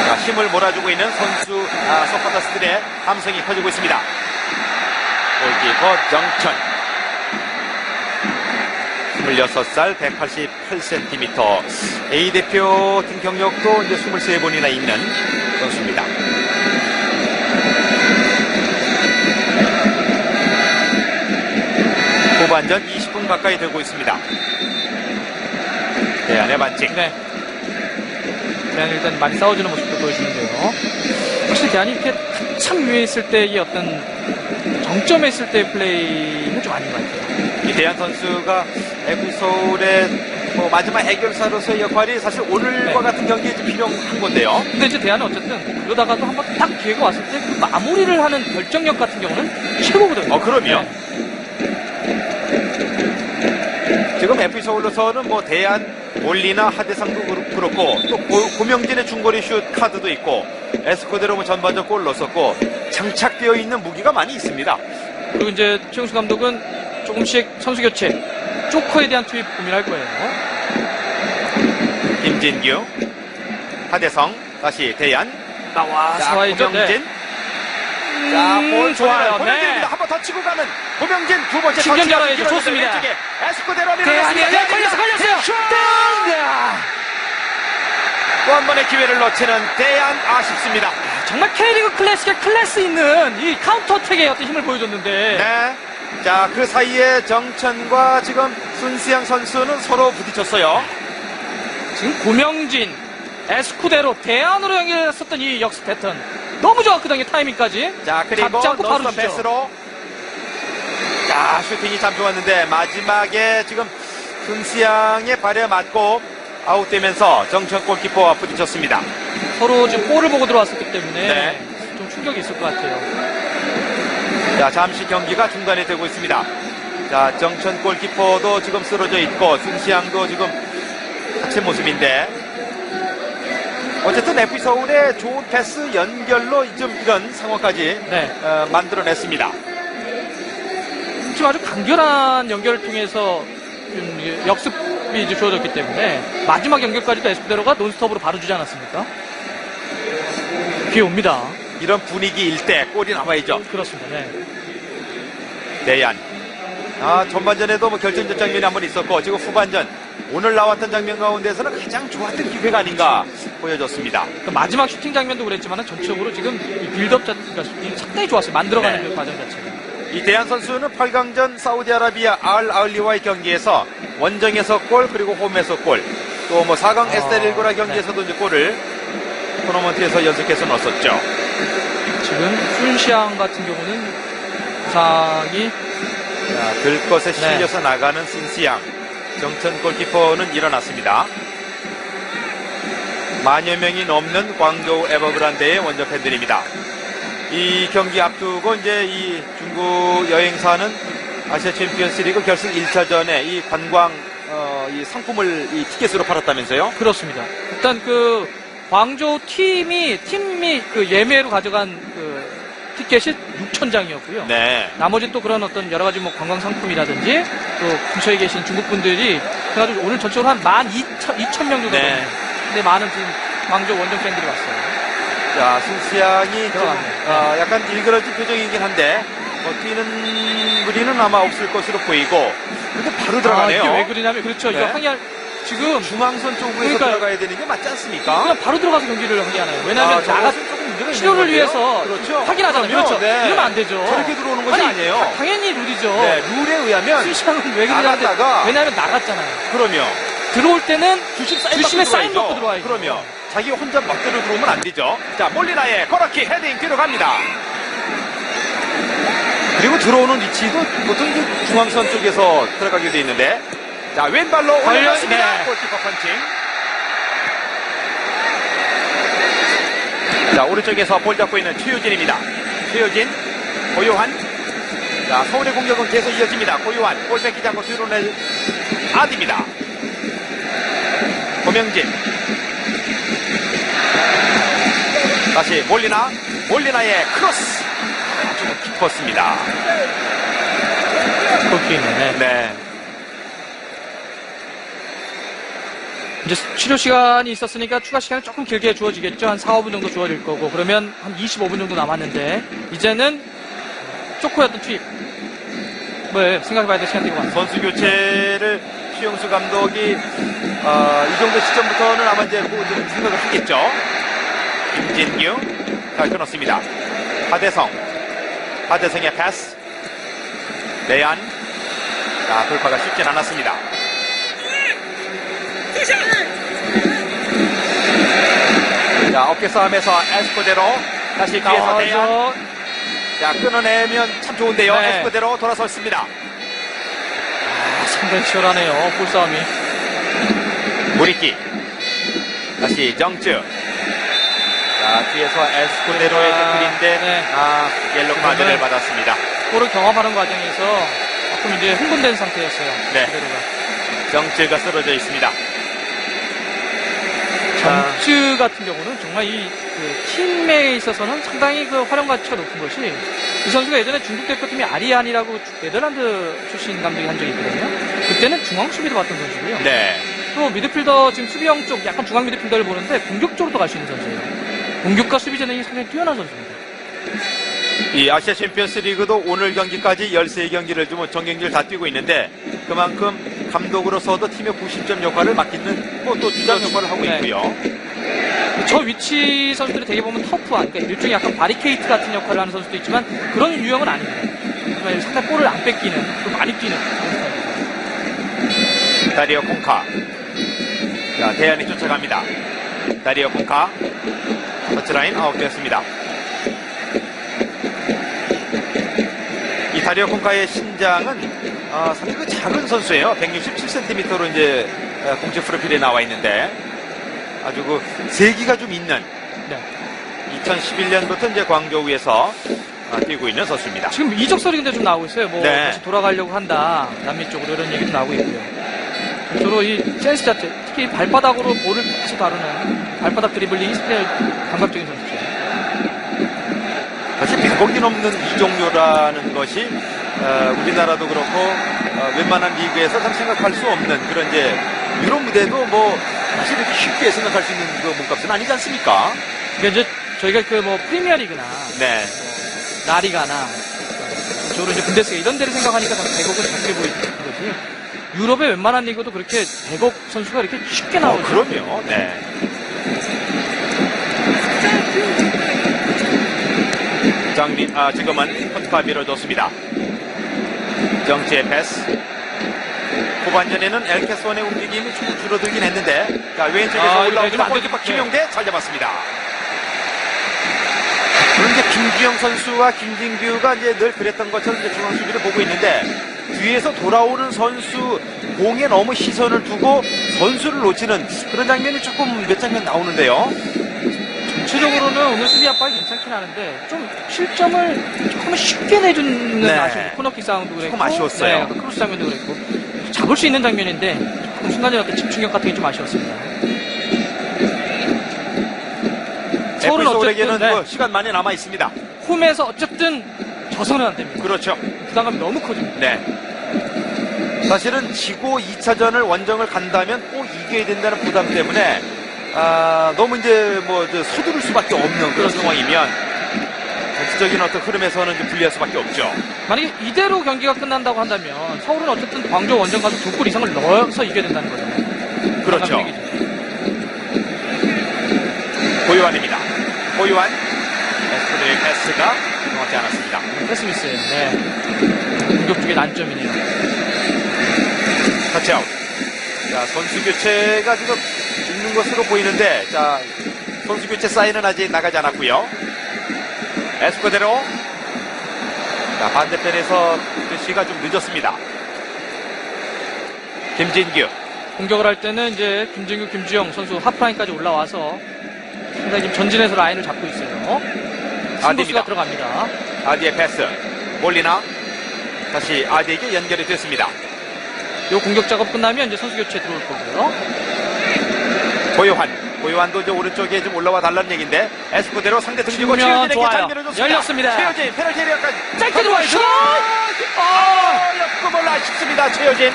자, 힘을 몰아주고 있는 선수 서포터스들의 함성이 커지고 있습니다. 골키퍼 정천 26살 188cm A대표 팀 경력도 이제 23번이나 있는 선수입니다. 후반전 20분 가까이 되고 있습니다. 대안의 반칙. 네. 대안이 일단 많이 싸워주는 모습도 보여주는데요. 확실히 대안이 이렇게 한참 위에 있을 때의 어떤 정점에 있을 때의 플레이는 좀 아닌 것 같아요. 이 대한 선수가 FC서울의 뭐 마지막 해결사로서의 역할이 사실 오늘과 네. 같은 경기에 좀 필요한 건데요. 근데 이제 대안은 어쨌든 그러다가도 한번 딱 기회가 왔을 때 그 마무리를 하는 결정력 같은 경우는 최고거든요. 그럼요. 네. 지금 FC서울로서는 뭐 대한 올리나 하대상도 그렇고 또 고명진의 중거리 슛 카드도 있고 에스코데로 뭐 전반적 골 넣었었고 장착되어 있는 무기가 많이 있습니다. 그리고 이제 최용수 감독은 조금씩 선수 교체, 조커에 대한 투입 고민할 거예요. 김진규, 하대성, 다시 대한, 자, 와이죠. 고명진. 네. 자, 볼 좋아요. 고명진입니다. 네. 한 번 더 치고 가는 고명진 두 번째 신경 터치가 잡아야죠. 길어졌어요. 좋습니다. 왼쪽에 에스코데로 대안이 밀어냈습니다. 걸렸어요. 슛! 땡! 또 한 번의 기회를 놓치는 대안 아쉽습니다. 정말 K리그 클래식의 클래스 있는 이 카운터 어택의 어떤 힘을 보여줬는데. 네. 자, 그 사이에 정천과 지금 손수양 선수는 서로 부딪혔어요. 지금 고명진, 에스쿠데로 대안으로 연결했었던 이 역습 패턴. 너무 좋았거든요, 타이밍까지. 자, 그리고 잡지 않고 바로 노스 주죠. 패스로. 자, 슈팅이 참 좋았는데 마지막에 지금 손수양의 발에 맞고 아웃되면서 정천 골키퍼와 부딪혔습니다. 서로 지금 골을 보고 들어왔었기 때문에 네. 좀 충격이 있을 것 같아요. 자, 잠시 경기가 중단이 되고 있습니다. 자, 정천 골키퍼도 지금 쓰러져 있고 손수양도 지금 다친 모습인데 어쨌든 FC서울의 좋은 패스 연결로 좀 이런 상황까지 네. 만들어냈습니다. 지금 아주 간결한 연결을 통해서 좀 이제 역습이 이제 주어졌기 때문에 마지막 연결까지도 에스쿠데로가 논스톱으로 바로 주지 않았습니까? 기회 옵니다. 이런 분위기일 때 골이 나와야죠. 그렇습니다. 네. 대안. 아, 전반전에도 뭐 결정적 장면이 한 번 있었고 지금 후반전 오늘 나왔던 장면 가운데서는 가장 좋았던 기회가 아닌가 보여졌습니다. 그 마지막 슈팅 장면도 그랬지만 전체적으로 지금 이 빌드업 자체가 상당히 좋았어요. 만들어가는 네. 그 과정 자체가. 이 대한 선수는 8강전 사우디아라비아 알리와의 경기에서 원정에서 골 그리고 홈에서 골 또 뭐 4강 에스테릴고라 경기에서도 이제 골을 토너먼트에서 연속해서 넣었었죠. 지금 순시앙 같은 경우는 부상이 자, 들것에 실려서 나가는 신시양. 정천 골키퍼는 일어났습니다. 만여 명이 넘는 광저우 에버그란데의 원정 팬들입니다. 이 경기 앞두고 이제 이 중국 여행사는 아시아 챔피언스 리그 결승 1차전에 이 관광 이 상품을 이 티켓으로 팔았다면서요? 그렇습니다. 일단 그 광저우 팀이 그 예매로 가져간 그 티켓이 6,000장이었고요. 네. 나머지 또 그런 어떤 여러 가지 뭐 관광 상품이라든지 또 근처에 계신 중국 분들이 그래가지고 오늘 전체적으로 한 12,000명 정도 네. 됩니다. 근데 많은 지금 광저우 원정 팬들이 왔어요. 자, 신시양이 들어갔네요. 약간 일그러진 표정이긴 한데 뛰는 무리는 아마 없을 것으로 보이고 근데 바로 들어가네요. 이게 왜 그러냐면 그렇죠. 네. 이거 항의할 지금 중앙선 쪽에서 그러니까요. 들어가야 되는 게 맞지 않습니까? 그냥 바로 들어가서 경기를 항의하나요? 왜냐하면 저것은 조금 문제가 있는 치료를 건데요. 위해서 그렇죠. 확인하잖아요. 그럼요. 그렇죠. 네. 이러면 안 되죠. 저렇게 들어오는 것이 아니에요. 당연히 룰이죠. 네, 룰에 의하면 순시장은 왜 그러냐면 나갔다가 왜냐하면 나갔잖아요. 그러면 들어올 때는 주심에 주심의 사인 받고 들어와야죠. 그러면 자기 혼자 멋대로 들어오면 안 되죠. 자, 몰리나의 코너킥 헤딩 뒤로 갑니다. 그리고 들어오는 위치도 보통 이제 중앙선 쪽에서 들어가게 돼 있는데 자, 왼발로 올려놨습니다. 네. 골키퍼 펀칭. 자, 오른쪽에서 볼 잡고 있는 최효진입니다. 최효진, 고요한. 자, 서울의 공격은 계속 이어집니다. 고요한, 볼 뺏기지 않고 뒤로 내 아디입니다. 고명진. 다시 몰리나의 크로스. 좀 깊었습니다. 골키네. 네. 이제 치료 시간이 있었으니까 추가 시간이 조금 길게 주어지겠죠. 한 4, 5분 정도 주어질 거고. 그러면 한 25분 정도 남았는데 이제는 쪼코였던 투입. 뭐 생각해봐야 될 시간이 되고 많습니다. 선수 교체를 최용수 감독이 이 정도 시점부터는 아마 이제 뭐 좀 생각을 하겠죠. 김진규 잘 끊었습니다. 하대성의 패스. 내안. 자, 돌파가 쉽진 않았습니다. 자, 어깨 싸움에서 에스코데로 다시 뒤에서 대한. 자, 끊어내면 참 좋은데요. 네. 에스코데로 돌아섰습니다. 상당히 치열하네요. 볼싸움이. 무리끼. 다시 정쯔. 자, 뒤에서 에스코데로의 태클인데, 네. 옐로 카드를 받았습니다. 골을 경험하는 과정에서 조금 이제 흥분된 상태였어요. 네. 그대로가. 정쯔가 쓰러져 있습니다. 정쯔 같은 경우는 정말 이 팀에 있어서는 상당히 그 활용 가치가 높은 것이 이 선수가 예전에 중국 대표팀이 아리안이라고 네덜란드 출신 감독이 한 적이 있거든요. 그때는 중앙 수비도 봤던 선수고요. 네. 또 미드필더 지금 수비형 쪽 약간 중앙 미드필더를 보는데 공격적으로도 갈 수 있는 선수예요. 공격과 수비 재능이 상당히 뛰어난 선수입니다. 이 아시아 챔피언스 리그도 오늘 경기까지 13경기를 좀 정경기를 다 뛰고 있는데 그만큼 감독으로서도 팀의 구심점 역할을 맡기는 또 주장 역할을 하고 네. 있고요. 저 위치 선수들이 되게 보면 터프한, 그러니까 일종의 약간 바리케이트 같은 역할을 하는 선수도 있지만 그런 유형은 아닙니다. 정말 상당히 볼을 안 뺏기는, 또 많이 뛰는 그런 스타일입니다. 다리오 콩카. 자, 대안이 쫓아갑니다. 다리오 콩카. 터치라인 아웃되었습니다. 이 다리오 콩카의 신장은 상당히 그 작은 선수예요. 167cm로 이제 공식 프로필에 나와 있는데 아주 그 세기가 좀 있는 네. 2011년부터 이제 광저우에서 뛰고 있는 선수입니다. 지금 이적설이 근데 좀 나오고 있어요. 뭐 네. 다시 돌아가려고 한다. 남미 쪽으로 이런 얘기도 나오고 있고요. 주로 이 센스 자체, 특히 발바닥으로 볼을 다시 다루는 발바닥 드리블링이 상당히 감각적인 선수죠. 사실 100억이 넘는 이종료라는 것이 우리나라도 그렇고 웬만한 리그에서 참 생각할 수 없는 그런 이제 유럽 무대도 뭐 사실 이렇게 쉽게 생각할 수 있는 그 몸값은 아니지 않습니까? 그러니까 이제 저희가 그 뭐 프리미어리그나 네. 라리가나 주로 이제 분데스리가 이런 데를 생각하니까 100억은 작게 보이는 거지. 유럽의 웬만한 리그도 그렇게 100억 선수가 이렇게 쉽게 나오죠. 그럼요. 네. 지금은 펀트가 밀어줬습니다. 정치의 패스. 후반전에는 엘케스원의 움직임이 조금 줄어들긴 했는데, 자, 왼쪽에서 올라오는 골키퍼 김용대 잘 잡았습니다. 그런데 김주영 선수와 김진규가 이제 늘 그랬던 것처럼 이제 중앙 수비를 보고 있는데, 뒤에서 돌아오는 선수 공에 너무 시선을 두고 선수를 놓치는 그런 장면이 조금 몇 장면 나오는데요. 전체적으로는 오늘 수비 압박이 괜찮긴 하는데 좀 실점을 조금 쉽게 내주는 네. 아쉬움. 코너킥 상황도 그랬고 조금 아쉬웠어요. 네, 크로스 장면도 그랬고 잡을 수 있는 장면인데 조금 순간적인 어떤 집중력 같은 게 좀 아쉬웠습니다. 서울은 서울에게는 어쨌든 뭐 시간 많이 남아 있습니다. 홈에서 어쨌든 져서는 안 됩니다. 그렇죠. 부담감이 너무 커집니다. 네. 사실은 지고 2차전을 원정을 간다면 꼭 이겨야 된다는 부담 때문에 너무 이제 뭐 서두를 수밖에 없는 그런 상황이면 전체적인 어떤 흐름에서는 좀 불리할 수밖에 없죠. 만약에 이대로 경기가 끝난다고 한다면 서울은 어쨌든 광저우 원정 가서 2골 이상을 넣어서 이겨야 된다는 거잖아요. 그렇죠. 고요한입니다. 고요한 에스코데의 패스가 정확지 않았습니다. 패스미스예요. 네. 공격 쪽의 난점이네요. 터치아웃. 자, 선수 교체가 지금 있는 것으로 보이는데, 자, 선수 교체 사인은 아직 나가지 않았고요. 에스코데로. 자, 반대편에서 시가 좀 늦었습니다. 김진규. 공격을 할 때는 이제 김진규, 김주영 선수 하프라인까지 올라와서 상당히 지금 전진해서 라인을 잡고 있어요. 승부수가 들어갑니다. 아디의 패스. 몰리나. 다시 아디에게 연결이 됐습니다. 이 공격 작업 끝나면 이제 선수 교체 들어올 거고요. 고요한도 이제 오른쪽에 좀 올라와 달라는 얘기인데 에스코데로 상대 등지고 최효진에게 잘 밀어줬습니다. 열렸습니다. 최효진 페널티 에리어까지 짧게 들어와요. 슛! 역금을 아쉽습니다. 최효진.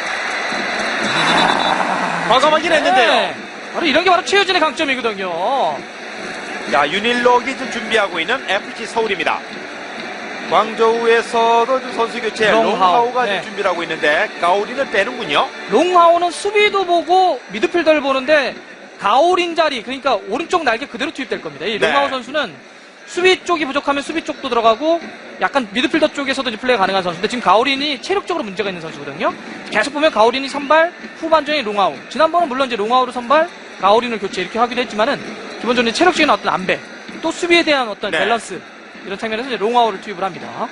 과감하긴 했는데요. 네. 바로 이런 게 바로 최효진의 강점이거든요. 자, 윤일록이 좀 준비하고 있는 FC 서울입니다. 광저우에서도 좀 선수 교체 롱하우가 네. 좀 준비를 하고 있는데 가오린을 빼는군요. 롱하우는 수비도 보고 미드필더를 보는데 가오린 자리, 그러니까 오른쪽 날개 그대로 투입될 겁니다. 이 롱하우 네. 선수는 수비 쪽이 부족하면 수비 쪽도 들어가고 약간 미드필더 쪽에서도 이제 플레이가 가능한 선수인데 지금 가오린이 체력적으로 문제가 있는 선수거든요. 계속 보면 가오린이 선발, 후반전이 롱하우. 지난번은 물론 이제 롱하우로 선발, 가오린을 교체 이렇게 하기도 했지만은 기본적으로 체력적인 어떤 안배, 또 수비에 대한 어떤 네. 밸런스, 이런 측면에서 이제 롱아웃을 투입을 합니다.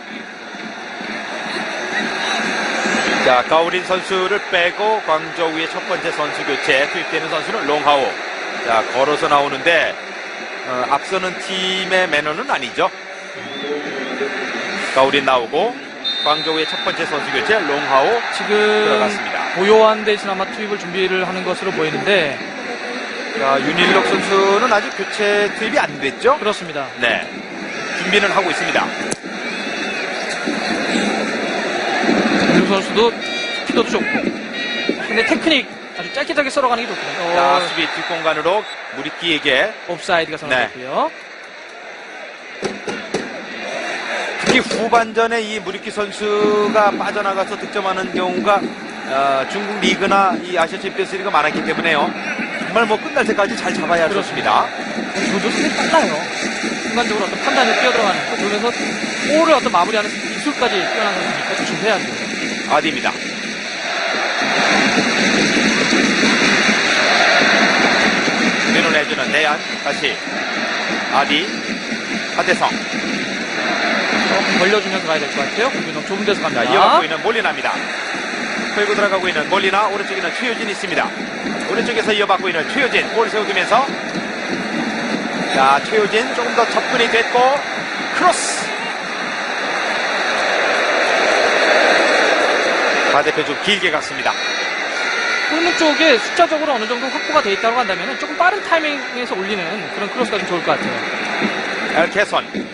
자, 가오린 선수를 빼고 광저우의 첫 번째 선수 교체 투입되는 선수는 롱하오. 자, 걸어서 나오는데 앞서는 팀의 매너는 아니죠. 가오린 나오고 광저우의 첫 번째 선수 교체 롱하오 지금 들어갔습니다. 고요한 대신 아마 투입을 준비를 하는 것으로 보이는데, 자, 윤일록 선수는 아직 교체 투입이 안 됐죠? 그렇습니다. 네, 준비는 하고 있습니다. 윤 선수도 스피드도 좋고, 근데 테크닉 아주 짧게 썰어가는 게 좋거든요. 자, 수비 뒷공간으로 무리끼에게 옵사이드가 선언됐고요. 특히 후반전에 이 무리끼 선수가 빠져나가서 득점하는 경우가 중국 리그나 이 아시아 챔피언스 리그가 많았기 때문에요. 정말 뭐 끝날 때까지 잘 잡아야 좋습니다. 저도 스피드 빨라요. 순간적으로 어떤 판단을 뛰어들어가는 거, 그러면서 골을 어떤 마무리하는 기술까지 뛰어난 선수니까 조심해야 돼요. 아디입니다. 밀어내주는 내안, 다시 아디, 하대성. 조금 벌려주면서 가야 될 것 같아요. 공격력 좁은 데서 갑니다. 자, 이어가고 있는 몰리나입니다. 끌고 들어가고 있는 몰리나, 오른쪽에는 최효진이 있습니다. 오른쪽에서 이어받고 있는 최효진, 볼 세워두면서, 자, 최효진 조금 더 접근이 됐고, 크로스! 바대표 좀 길게 갔습니다. 골문 쪽에 숫자적으로 어느 정도 확보가 돼 있다고 한다면 조금 빠른 타이밍에서 올리는 그런 크로스가 좀 좋을 것 같아요. 엘케선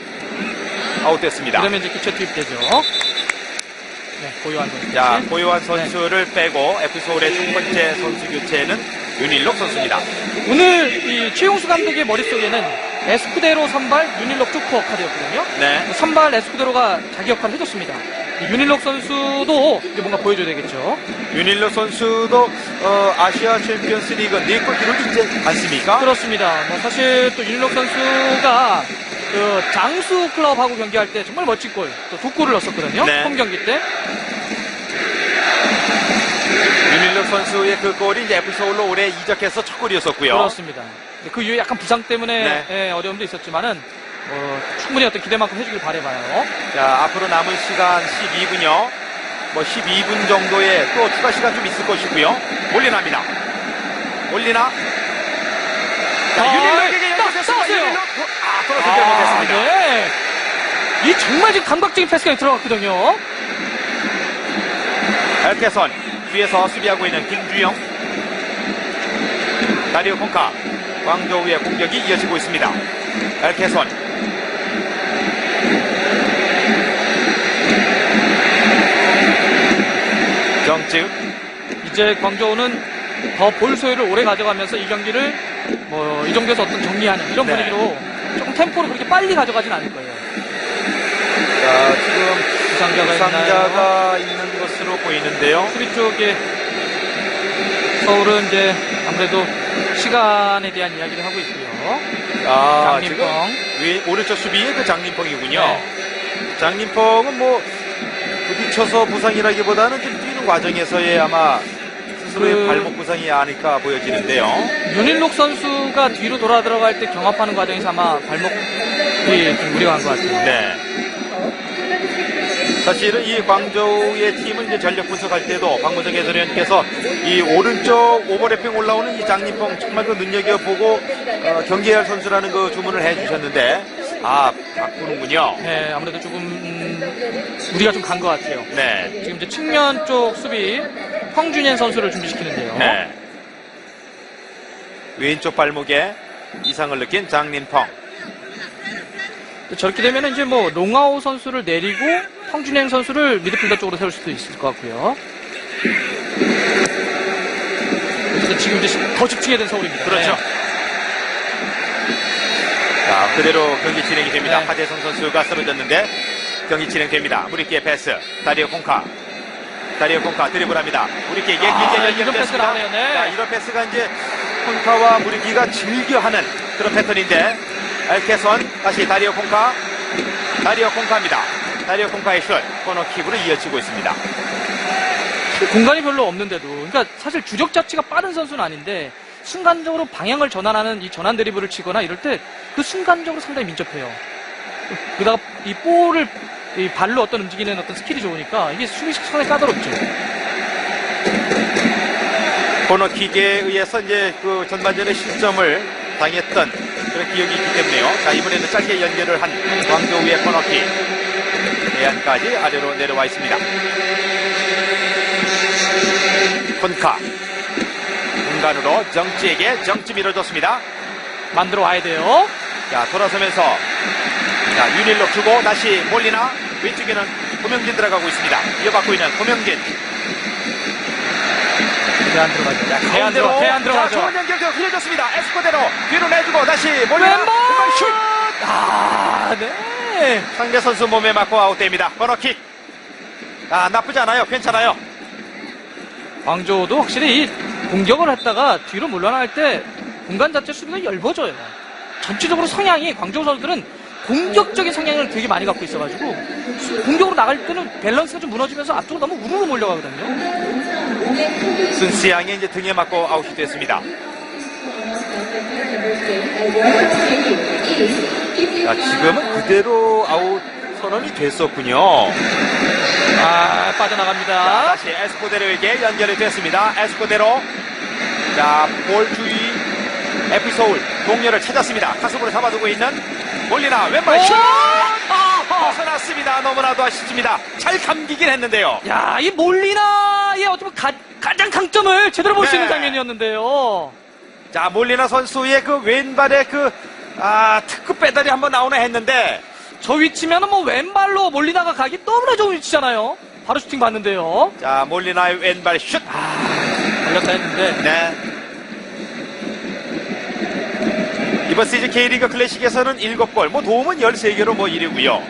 아웃됐습니다. 그러면 이제 교체 투입되죠. 네, 고요한 선수. 자, 고요한 선수를 빼고 F서울의 첫 번째 선수 교체는 윤일록 선수입니다. 오늘 이 최용수 감독의 머릿속에는 에스쿠데로 선발 윤일록 조커 카드였거든요. 네. 선발 에스쿠데로가 자기 역할을 해줬습니다. 이 윤일록 선수도 이제 뭔가 보여줘야 되겠죠. 윤일록 선수도 아시아 챔피언스 리그 4골 기록이 있지 않습니까? 그렇습니다. 뭐 사실 또 윤일록 선수가 그 장수 클럽하고 경기할 때 정말 멋진 골, 또 2골을 넣었었거든요. 네. 홈 경기 때. 윤일록 선수의 그 골이 이제 F서울로 올해 이적해서 첫 골이었었고요. 그렇습니다. 근데 그 이후에 약간 부상 때문에 네. 예, 어려움도 있었지만은 충분히 어떤 기대만큼 해주길 바라봐요. 자, 앞으로 남은 시간 12분요. 뭐 12분 정도의 또 추가 시간 좀 있을 것이고요. 올리나입니다. 올리나. 자, 윤일록에게 연결됐습니다. 윤일록. 떨어지지 못했습니다. 네. 이 정말 지금 감각적인 패스가 들어갔거든요. 엘케선 뒤에서 수비하고 있는 김주영, 다리오 콩카, 광저우의 공격이 이어지고 있습니다. 엘케선 정즉 이제 광저우는 더 볼 소유를 오래 가져가면서 이 경기를 뭐 이 정도에서 어떤 정리하는 이런 네. 분위기로 조금 템포를 그렇게 빨리 가져가진 않을 거예요. 자, 지금 부상자가 부상자가 있는 것으로 보이는데요. 수비 쪽에 서울은 이제 아무래도 시간에 대한 이야기를 하고 있고요. 아, 장림펑. 지금 오른쪽 수비의 그 장림펑이군요. 네. 장림펑은 뭐 부딪혀서 부상이라기보다는 좀 뛰는 과정에서의 아마 스스로의 발목 부상이 아닐까 보여지는데요. 윤일록 선수가 뒤로 돌아 들어갈 때 경합하는 과정에서 아마 발목이 좀 무리가 간 것 같아요. 네. 사실은 이 광저우의 팀을 이제 전력 분석할 때도 박무정 해설위원께서 이 오른쪽 오버래핑 올라오는 이 장림펑 정말 그 눈여겨보고 경기해야 할 선수라는 그 주문을 해주셨는데, 바꾸는군요. 네, 아무래도 조금 무리가 좀 간 것 같아요. 네. 지금 이제 측면 쪽 수비 황준현 선수를 준비시키는데요. 네. 왼쪽 발목에 이상을 느낀 장림펑. 저렇게 되면 이제 뭐 롱아오 선수를 내리고 황준현 선수를 미드필더 쪽으로 세울 수도 있을 것 같고요. 그래서 지금 이제 더 집중해야 되는 서울입니다. 그렇죠. 네. 자, 그대로 경기 진행이 됩니다. 네. 하재성 선수가 쓰러졌는데 경기 진행됩니다. 우리끼의 패스. 다리오 콩카 드리블합니다. 우리끼에게 길게 이런 연결됐습니다. 패스를 하네요. 네. 자, 이런 패스가 이제 콩카와 무리끼가 즐겨하는 그런 패턴인데, 엘케선 다시 다리오 콩카입니다. 다리오 콩카의 슛 코너킥으로 이어지고 있습니다. 공간이 별로 없는데도, 그러니까 사실 주력 자체가 빠른 선수는 아닌데 순간적으로 방향을 전환하는 이 전환 드리블을 치거나 이럴 때 그 순간적으로 상당히 민첩해요. 그러다가 이 볼을 이 발로 어떤 움직이는 어떤 스킬이 좋으니까 이게 수비 상당히 까다롭죠. 코너킥에 의해서 이제 그 전반전에 실점을 당했던 그런 기억이 있기 때문에요. 자, 이번에는 짧게 연결을 한 광저우의 코너킥. 대안까지 아래로 내려와 있습니다. 콘카. 공간으로 정지에게 정지 밀어줬습니다. 만들어 와야 돼요. 자, 돌아서면서 자, 윤일록 주고 다시 몰리나 왼쪽에는 고명진 들어가고 있습니다. 이어받고 있는 고명진. 대안 들어가죠. 자, 대안 자, 들어가죠. 좋은 연결도 흘려줬습니다. 에스코대로 뒤로 내주고 다시 몰리나 왼발! 슛! 아, 네. 상대 선수 몸에 맞고 아웃됩니다. 코너킥. 아, 나쁘지 않아요. 괜찮아요. 광저우도 확실히 이 공격을 했다가 뒤로 물러날 때 공간 자체 수비가 얇아져요. 전체적으로 성향이 광저우 선수들은 공격적인 성향을 되게 많이 갖고 있어가지고 공격으로 나갈 때는 밸런스가 좀 무너지면서 앞쪽으로 너무 우르르 몰려가거든요. 순수양이 이제 등에 맞고 아웃이 됐습니다. 자, 지금은 그대로 아웃 선언이 됐었군요. 아, 자, 빠져나갑니다. 다시 에스코데로에게 연결이 됐습니다. 에스코데로. 자, 볼 주위 에피소울 동료를 찾았습니다. 가슴으로 잡아두고 있는 몰리나 왼발 슛! 벗어났습니다. 너무나도 아쉽습니다. 잘 감기긴 했는데요. 야, 이 몰리나의 어쩌면 가장 강점을 제대로 볼 수 있는 네. 장면이었는데요. 자, 몰리나 선수의 그 왼발의 특급 배달이 한번 나오나 했는데, 저 위치면은 뭐 왼발로 몰리나가 가기 너무나 좋은 위치잖아요. 바로 슈팅 봤는데요. 자, 몰리나의 왼발 슛! 걸렸다 했는데. 네. 이번 시즌 K리그 클래식에서는 7골, 뭐 도움은 13개로 뭐 1위고요.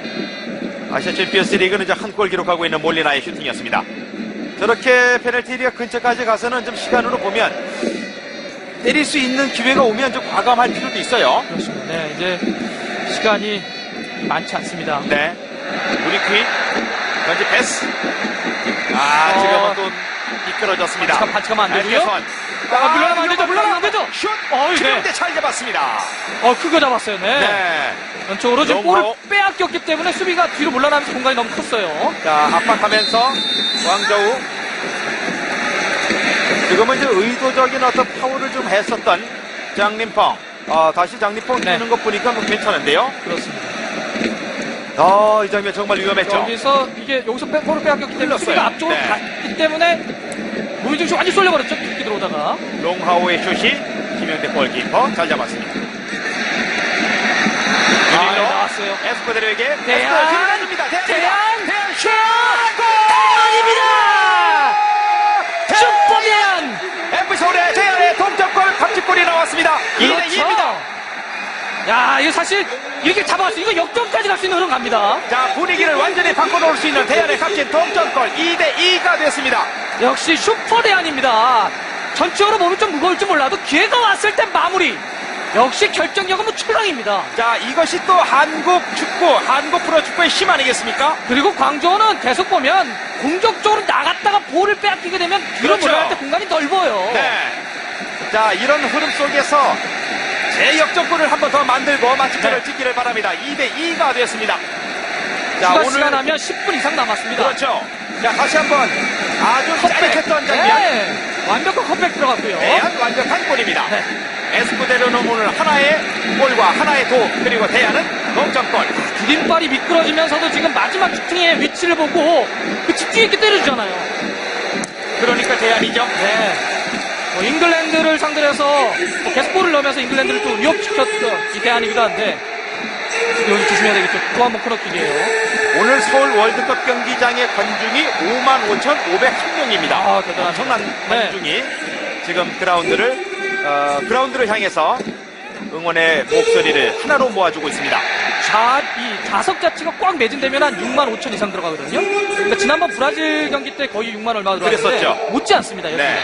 아시아 챔피언스 리그는 이제 한 골 기록하고 있는 몰리나의 슈팅이었습니다. 저렇게 페널티 에리어 근처까지 가서는 좀 시간으로 보면 때릴 수 있는 기회가 오면 좀 과감할 필요도 있어요. 그렇습니다. 네, 이제 시간이 많지 않습니다. 네. 우리 퀸 전지 패스. 아, 지금은 또 미끄러졌습니다. 반칙하면 안 되고요. 알게선. 물러나면 안 되죠. 물러나면 안 되죠. 슛! 네. 그런데 잘 잡았습니다. 크게 잡았어요. 네. 네. 전적으로 지금 롱하우. 볼을 빼앗겼기 때문에 수비가 뒤로 물러나면서 공간이 너무 컸어요. 자, 압박하면서 왕저우. 지금은 이제 의도적인 어떤 파울을 좀 했었던 장림펑. 다시 장림펑 네. 뛰는 것 보니까 뭐 괜찮은데요. 그렇습니다. 이 장면 정말 위험했죠. 여기서 볼을 빼앗겼기 때문에 흘렀어요. 수비가 앞쪽으로 네. 갔기 때문에 몸이 중심 완전히 쏠려버렸죠. 깊게 들어오다가. 롱하우의 슛이 김영대 골키퍼 잘 잡았습니다. 윤일로 나왔어요. 에스코데로에게 대안! 들어갑니다. 대안 슛! 대안입니다! 슈퍼대안! 앰프서울의 대안의 동점골 박집골이 나왔습니다. 2대2입니다. 야, 이거 사실 이렇게 잡아왔어. 이거 역전까지 갈 수 있는 흐름 갑니다. 자, 분위기를 완전히 바꿔놓을 수 있는 대안의 값진 동점골 2대2가 됐습니다. 역시 슈퍼대안입니다. 전체적으로 몸이 좀 무거울지 몰라도 기회가 왔을 때 마무리. 역시 결정력은 뭐 최강입니다. 자, 이것이 또 한국 축구, 한국 프로축구의 힘 아니겠습니까? 그리고 광저우는 계속 보면 공격적으로 나갔다가 볼을 빼앗기게 되면 뒤로 그렇죠. 물러날 때 공간이 넓어요. 네. 자, 이런 흐름 속에서 재역전골을 한 번 더 만들고 마침표를 네. 찍기를 바랍니다. 2대2가 됐습니다. 자, 추가 오늘 시간 하면 10분 이상 남았습니다. 그렇죠. 자, 다시 한번 아주 짜릿했던 장면. 네. 완벽한 컵백 들어갔고요. 대안 완벽한 골입니다. 네. 에스쿠데로는 오늘 하나의 골과 하나의 도, 그리고 대안은 동점골. 디딤발이 미끄러지면서도 지금 마지막 슈팅의 위치를 보고 그 집중 있게 때려주잖아요. 그러니까 대안이죠. 네. 잉글랜드를 상대로 해서 계속 골을 넣으면서 잉글랜드를 또 위협시켰던 이 대안이기도 한데 여기 조심해야 되겠죠. 또 한 번 코너킥이에요. 오늘 서울 월드컵 경기장의 관중이 55,501명입니다. 대단합니다. 엄청난 네. 관중이 지금 그라운드를 향해서 응원의 목소리를 하나로 모아주고 있습니다. 이 좌석 자체가 꽉 매진되면 한 6만 5천 이상 들어가거든요. 그러니까 지난번 브라질 경기 때 거의 6만 얼마 들어갔는데 그랬었죠. 못지 않습니다. 여기는. 네.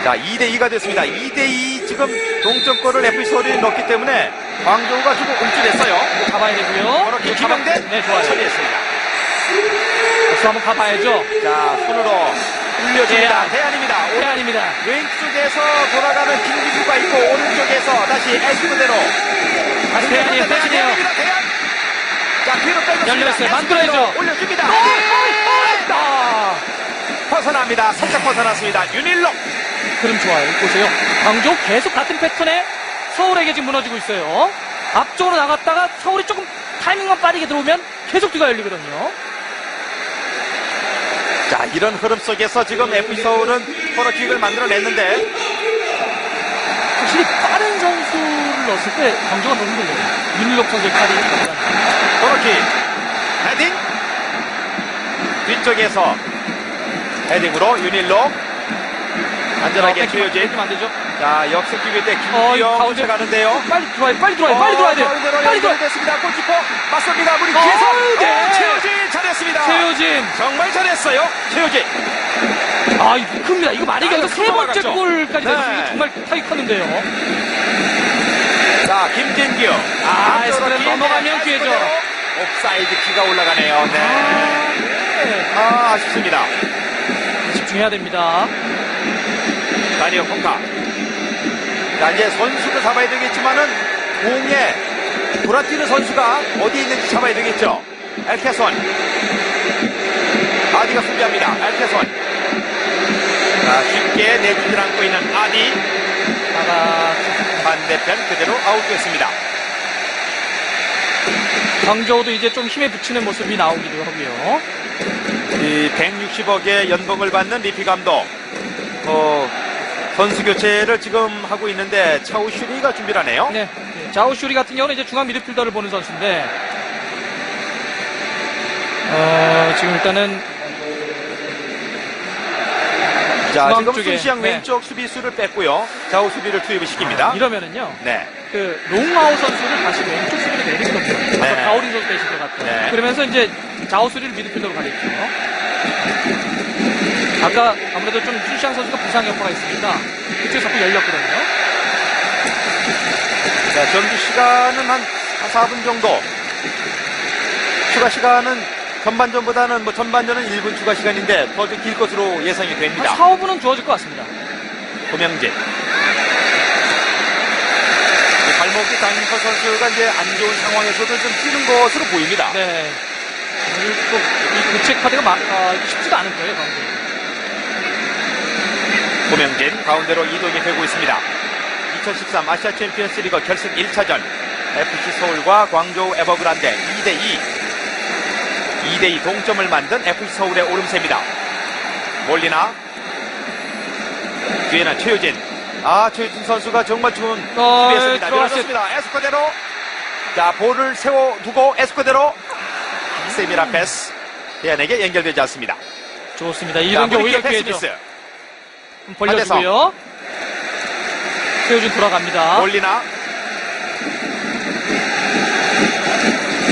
자, 2대2가 됐습니다. 2대2 지금 동점골을 FC 서울이 넣기 때문에 광저우가 조금 움찔했어요. 가봐야 되고요. 바로 김영대 네, 좋아요. 처리했습니다. 박수 한번 가봐야죠. 자, 손으로 울려줍니다. 대안입니다. 대안입니다. 왼쪽에서 돌아가는 김기수가 있고 오른쪽에서 다시 에스쿠데로. 다시 대안이에요. 대안이에요. 대안. 자, 뒤로 빼줬습니다. 열렸어요. 만들어야죠. 올려줍니다. 벗어납니다. 살짝 벗어났습니다. 윤일록. 그럼 좋아요. 보세요. 광저우 계속 같은 패턴에 서울에게 지금 무너지고 있어요. 앞쪽으로 나갔다가 서울이 조금 타이밍만 빠르게 들어오면 계속 뒤가 열리거든요. 자, 이런 흐름 속에서 지금 FC 서울은 코너킥을 만들어냈는데 확실히 빠른 선수를 넣었을 때 광저우가 너무 힘들어요. 윤일록 선수의 칼이 들어갑니다. 코너킥 헤딩 뒤쪽에서 헤딩으로 윤일록 안전하게 최효진. 뺏기면 안 되죠. 자, 역습 기회 때 김주영 가운데 쫓아가는데요. 빨리 들어와야 돼. 빨리 들어와야 돼요. 빨리 들어와야 돼. 됐습니다. 골키퍼 맞습니다. 우리 뒤에서 네. 최효진 잘했습니다. 최효진. 정말 잘했어요. 최효진. 아, 이거 큽니다. 이거 만약에 여기서 세 번째 넘어갔죠. 골까지 네. 됐으면 정말 타격하는데요. 자, 김진규. 에스프레소 넘어가면 기회죠. 옵사이드 키가 올라가네요. 네. 네. 아쉽습니다. 집중해야 됩니다. 다니엘 콩카. 자, 이제 선수도 잡아야 되겠지만은 공에 돌아뛰는 선수가 어디에 있는지 잡아야 되겠죠. 엘케손. 아디가 수비합니다. 엘케손. 자, 쉽게 내주질 않고 있는 아디. 반대편 그대로 아웃됐습니다. 광저우도 이제 좀 힘에 붙이는 모습이 나오기도 하고요. 이 160억의 연봉을 받는 리피 감독. 선수 교체를 지금 하고 있는데 차우슈리가 준비를 하네요. 네. 자오슈리 같은 경우는 이제 중앙 미드필더를 보는 선수인데, 지금 일단은 자, 중앙 지금 쪽에, 순시양 네. 왼쪽 수비수를 뺐고요. 좌우 수비를 투입을 시킵니다. 이러면은요. 네. 그 롱아웃 선수를 다시 왼쪽 수비로 내리거든요. 네. 아까 가오린 선수 대신 들어갔죠. 네. 그러면서 이제 자오슈리를 미드필더로 가겠죠. 아까 아무래도 좀 순시양 선수가 부상 여파가 있으니까 그쪽에 자꾸 열렸거든요. 자, 정규 시간은 한 4분 정도. 추가 시간은 전반전보다는 전반전은 1분 추가 시간인데 더 길 것으로 예상이 됩니다. 한 4, 5분은 주어질 것 같습니다. 고명진. 발목이 장인철 선수가 이제 안 좋은 상황에서도 좀 뛰는 것으로 보입니다. 네. 오늘 또 이 교체 카드가 쉽지가 않을 거예요, 가운데. 고명진 가운데로 이동이 되고 있습니다. 2013 아시아 챔피언스 리그 결승 1차전 FC 서울과 광저우 에버그란데 2대2 동점을 만든 FC 서울의 오름세입니다. 몰리나 뒤에는 최효진. 최효진 선수가 정말 좋은 수비했습니다. 밀어줬습니다. 에스코데로. 자, 볼을 세워두고 에스코데로 세미라 패스. 대안에게 연결되지 않습니다. 좋습니다. 이동기 오히려 기회죠. 벌려주고요. 최효진 돌아갑니다. 몰리나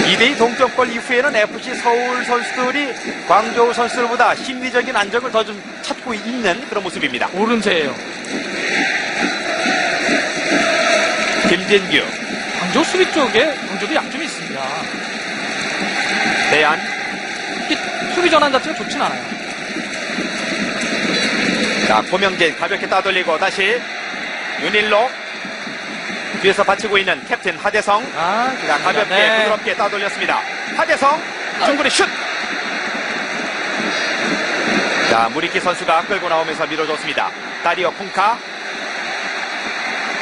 2대2 동점골 이후에는 FC 서울 선수들이 광저우 선수들보다 심리적인 안정을 더 좀 찾고 있는 그런 모습입니다. 오른세예요. 김진규. 광저우 수비 쪽에 광저우도 약점이 있습니다. 대안. 수비 전환 자체가 좋진 않아요. 자, 고명진 가볍게 따돌리고 다시 윤일로 뒤에서 받치고 있는 캡틴 하대성. 자, 가볍게 네. 부드럽게 따돌렸습니다. 하대성 중거리 슛. 자, 무리키 선수가 끌고 나오면서 밀어줬습니다. 다리오 쿵카.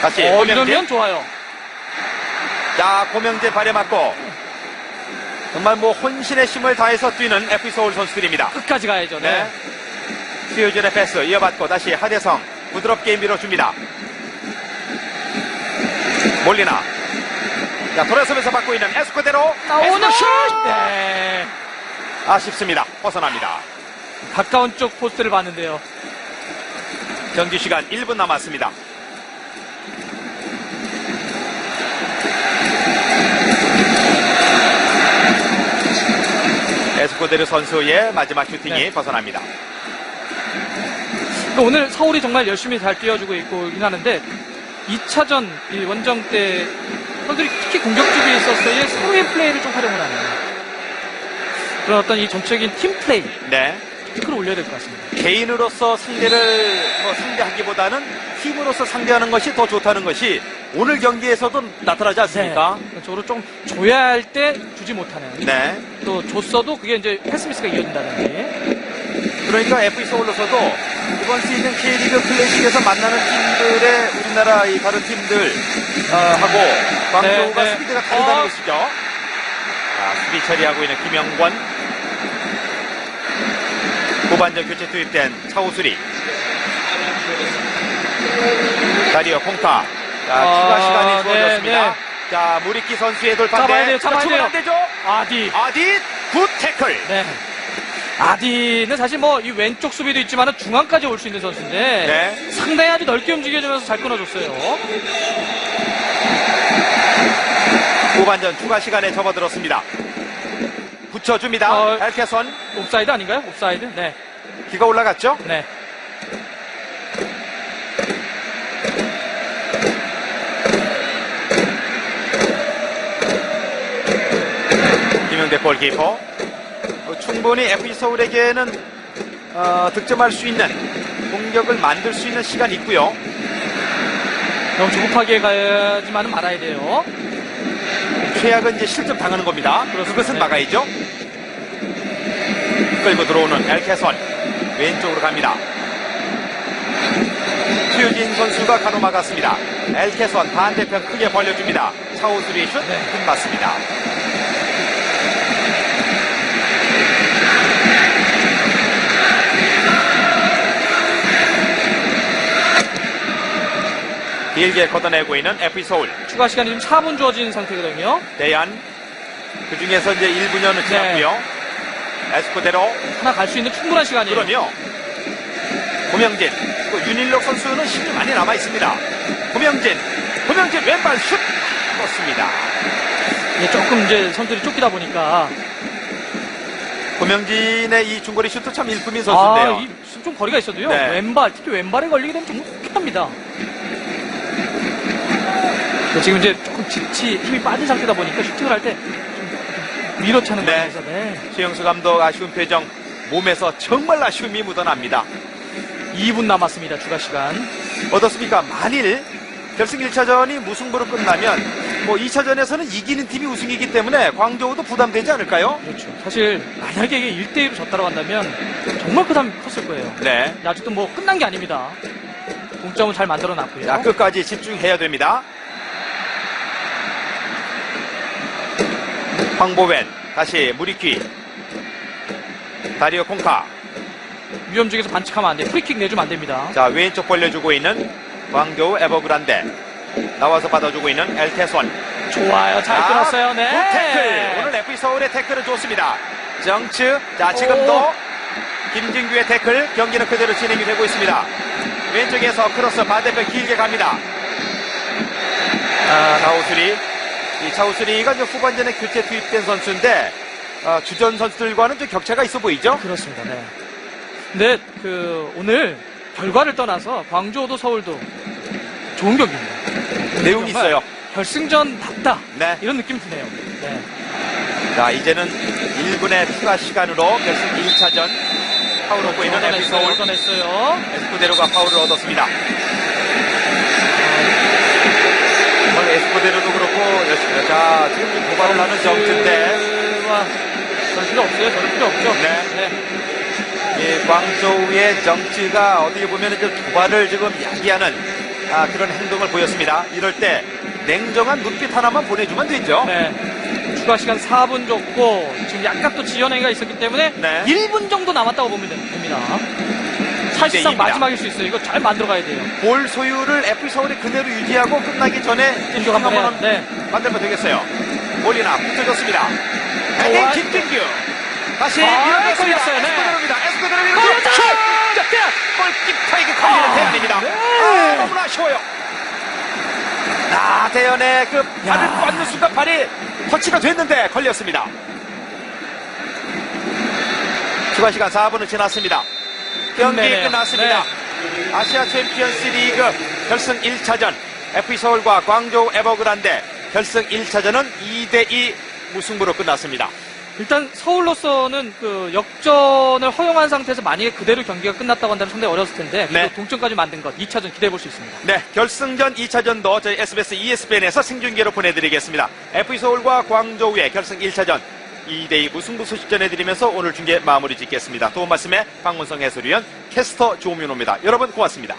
다시 고명진. 이러면 좋아요. 자, 고명진 발에 맞고 정말 혼신의 힘을 다해서 뛰는 FC 서울 선수들입니다. 끝까지 가야죠. 네. 수효진의 패스 이어받고 다시 하대성 부드럽게 밀어줍니다. 몰리나. 자, 돌아서면서 받고 있는 에스코데로. 오늘 슛! 네. 아쉽습니다. 벗어납니다. 가까운 쪽 포스트를 봤는데요. 경기 시간 1분 남았습니다. 에스코데르 선수의 마지막 슈팅이 네. 벗어납니다. 그러니까 오늘 서울이 정말 열심히 잘 뛰어주고 있긴 하는데 2차전 이 원정 때 선수들이 특히 공격적에 있어서의 서로의 플레이를 좀 활용을 하네요. 그런 어떤 이 전체적인 팀 플레이, 네. 끌어올려야 될 것 같습니다. 개인으로서 상대를 상대하기보다는 팀으로서 상대하는 것이 더 좋다는 것이 오늘 경기에서도 나타나지 않습니까? 저로 좀 줘야 할 때 주지 못하는. 네. 또 줬어도 그게 이제 패스미스가 이어진다든지. 그러니까 FE 서울로서도 이번 시즌 K리그 클래식에서 만나는 팀들의 우리나라 이 다른 팀들 하고 광저우가 네. 수비대가 다르다는 것이죠. 자, 수비 처리하고 있는 김영권. 후반전 교체 투입된 차우수리. 다리오 콩타. 자, 추가 시간이 주어졌습니다. 네. 자, 무리키 선수의 돌파인데. 잡아야 돼요, 잡아야 주면 돼요. 안 되죠? 아디. 굿 태클. 네. 아디는 사실 뭐 이 왼쪽 수비도 있지만 중앙까지 올 수 있는 선수인데 네. 상당히 아주 넓게 움직여주면서 잘 끊어줬어요. 후반전 추가 시간에 접어들었습니다. 붙여줍니다. 엘케선. 옵사이드 아닌가요? 옵사이드? 네. 기가 올라갔죠? 네. 김영대 골키퍼. 충분히 FE 서울에게는 득점할 수 있는 공격을 만들 수 있는 시간이 있고요. 너무 조급하게 가야지만은 말아야 돼요. 최악은 이제 실점 당하는 겁니다. 그것은 네. 막아야죠. 끌고 들어오는 엘케선 왼쪽으로 갑니다. 최유진 선수가 가로막았습니다. 엘케선 반대편 크게 벌려줍니다. 차오수리 슛 맞습니다. 길게 걷어내고 있는 FE 서울. 추가 시간이 지금 4분 주어진 상태거든요. 대안. 그 중에서 이제 1분여는 지났고요. 에스코데로. 하나 갈 수 있는 충분한 시간이에요. 그럼요. 고명진. 또 윤일록 선수는 힘이 많이 남아 있습니다. 고명진 왼발 슛 넣습니다. 예, 조금 이제 선수들이 쫓기다 보니까 고명진의 이 중거리 슛도 참 일품인 선수인데요. 좀 거리가 있어도요. 네. 왼발, 특히 왼발에 걸리게 되면 정말 혹합니다. 지금 이제 조금 힘이 빠진 상태다 보니까 슈팅을 할 때 좀 밀어차는 네. 과정에서 최영수 감독 아쉬운 표정. 몸에서 정말 아쉬움이 묻어납니다. 2분 남았습니다. 추가 시간. 어떻습니까? 만일 결승 1차전이 무승부로 끝나면 뭐 2차전에서는 이기는 팀이 우승이기 때문에 광저우도 부담되지 않을까요? 그렇죠. 사실 만약에 이게 1대1로 졌다고 한다면 정말 부담이 컸을 거예요. 네. 아직도 뭐 끝난 게 아닙니다. 동점은 잘 만들어 놨고요. 자, 끝까지 집중해야 됩니다. 황보웬, 다시 무리키, 다리오 콩카. 위험 중에서 반칙하면 안 돼요. 프리킥 내주면 안 됩니다. 자, 왼쪽 벌려주고 있는 광저우 에버그란데. 나와서 받아주고 있는 엘테손. 좋아요. 잘 끊었어요. 네. 굿 태클. 오늘 FE 서울의 태클은 좋습니다. 정츠. 자, 지금도 김진규의 태클. 경기는 그대로 진행이 되고 있습니다. 왼쪽에서 크로스 반대편 길게 갑니다. 차우수리. 이 차우수리가 이제 후반전에 교체 투입된 선수인데 주전 선수들과는 좀 격차가 있어 보이죠? 그렇습니다. 네. 근데 오늘 결과를 떠나서 광저우도 서울도 좋은 경기입니다. 내용이 있어요. 결승전답다. 네. 이런 느낌이 드네요. 네. 자, 이제는 1분의 추가 시간으로 결승 1차전 파울 얻고 있는 FE 서울. 얻어냈어요. 에스쿠데로가 파울을 얻었습니다. 오늘 에스쿠데로도 그렇고 열심히. 자, 지금 도발을 하는 정트인데. 저럴 필요 없어요. 저럴 필요 없죠. 네. 이 광저우의 정치가 어떻게 보면 이제 도발을 지금 야기하는 그런 행동을 보였습니다. 이럴 때 냉정한 눈빛 하나만 보내주면 되죠. 네. 추가 시간 4분 줬고 지금 약간 또 지연행위가 있었기 때문에 네. 1분 정도 남았다고 보면 됩니다. 사실상 2대2입니다. 마지막일 수 있어요. 이거 잘 만들어 가야 돼요. 볼 소유를 FE 서울이 그대로 유지하고 끝나기 전에 김종 한번 해야 돼. 만들면 되겠어요. 몰리나 붙여줬습니다. 헤딩 김진규. 다시 밀어냈습니다. 걸렸어요. 네. 에스쿠데로 밀어줘. 슛! 골키퍼에게 걸리는 대안입니다. 너무나 아쉬워요. 대현의 그 발을 꽂는 순간 발이 터치가 됐는데 걸렸습니다. 추가 시간 4분을 지났습니다. 경기 끝났습니다. 아시아 챔피언스 리그 결승 1차전 FE 서울과 광저우 에버그란데 결승 1차전은 2대2 무승부로 끝났습니다. 일단 서울로서는 그 역전을 허용한 상태에서 만약에 그대로 경기가 끝났다고 한다면 상당히 어려웠을 텐데 네. 동점까지 만든 것 2차전 기대해 볼 수 있습니다. 네, 결승전 2차전도 저희 SBS ESPN에서 생중계로 보내드리겠습니다. FC서울과 광저우의 결승 1차전 2대2 무승부 소식 전해드리면서 오늘 중계 마무리 짓겠습니다. 도움 말씀에 박문성 해설위원, 캐스터 조민호입니다. 여러분 고맙습니다.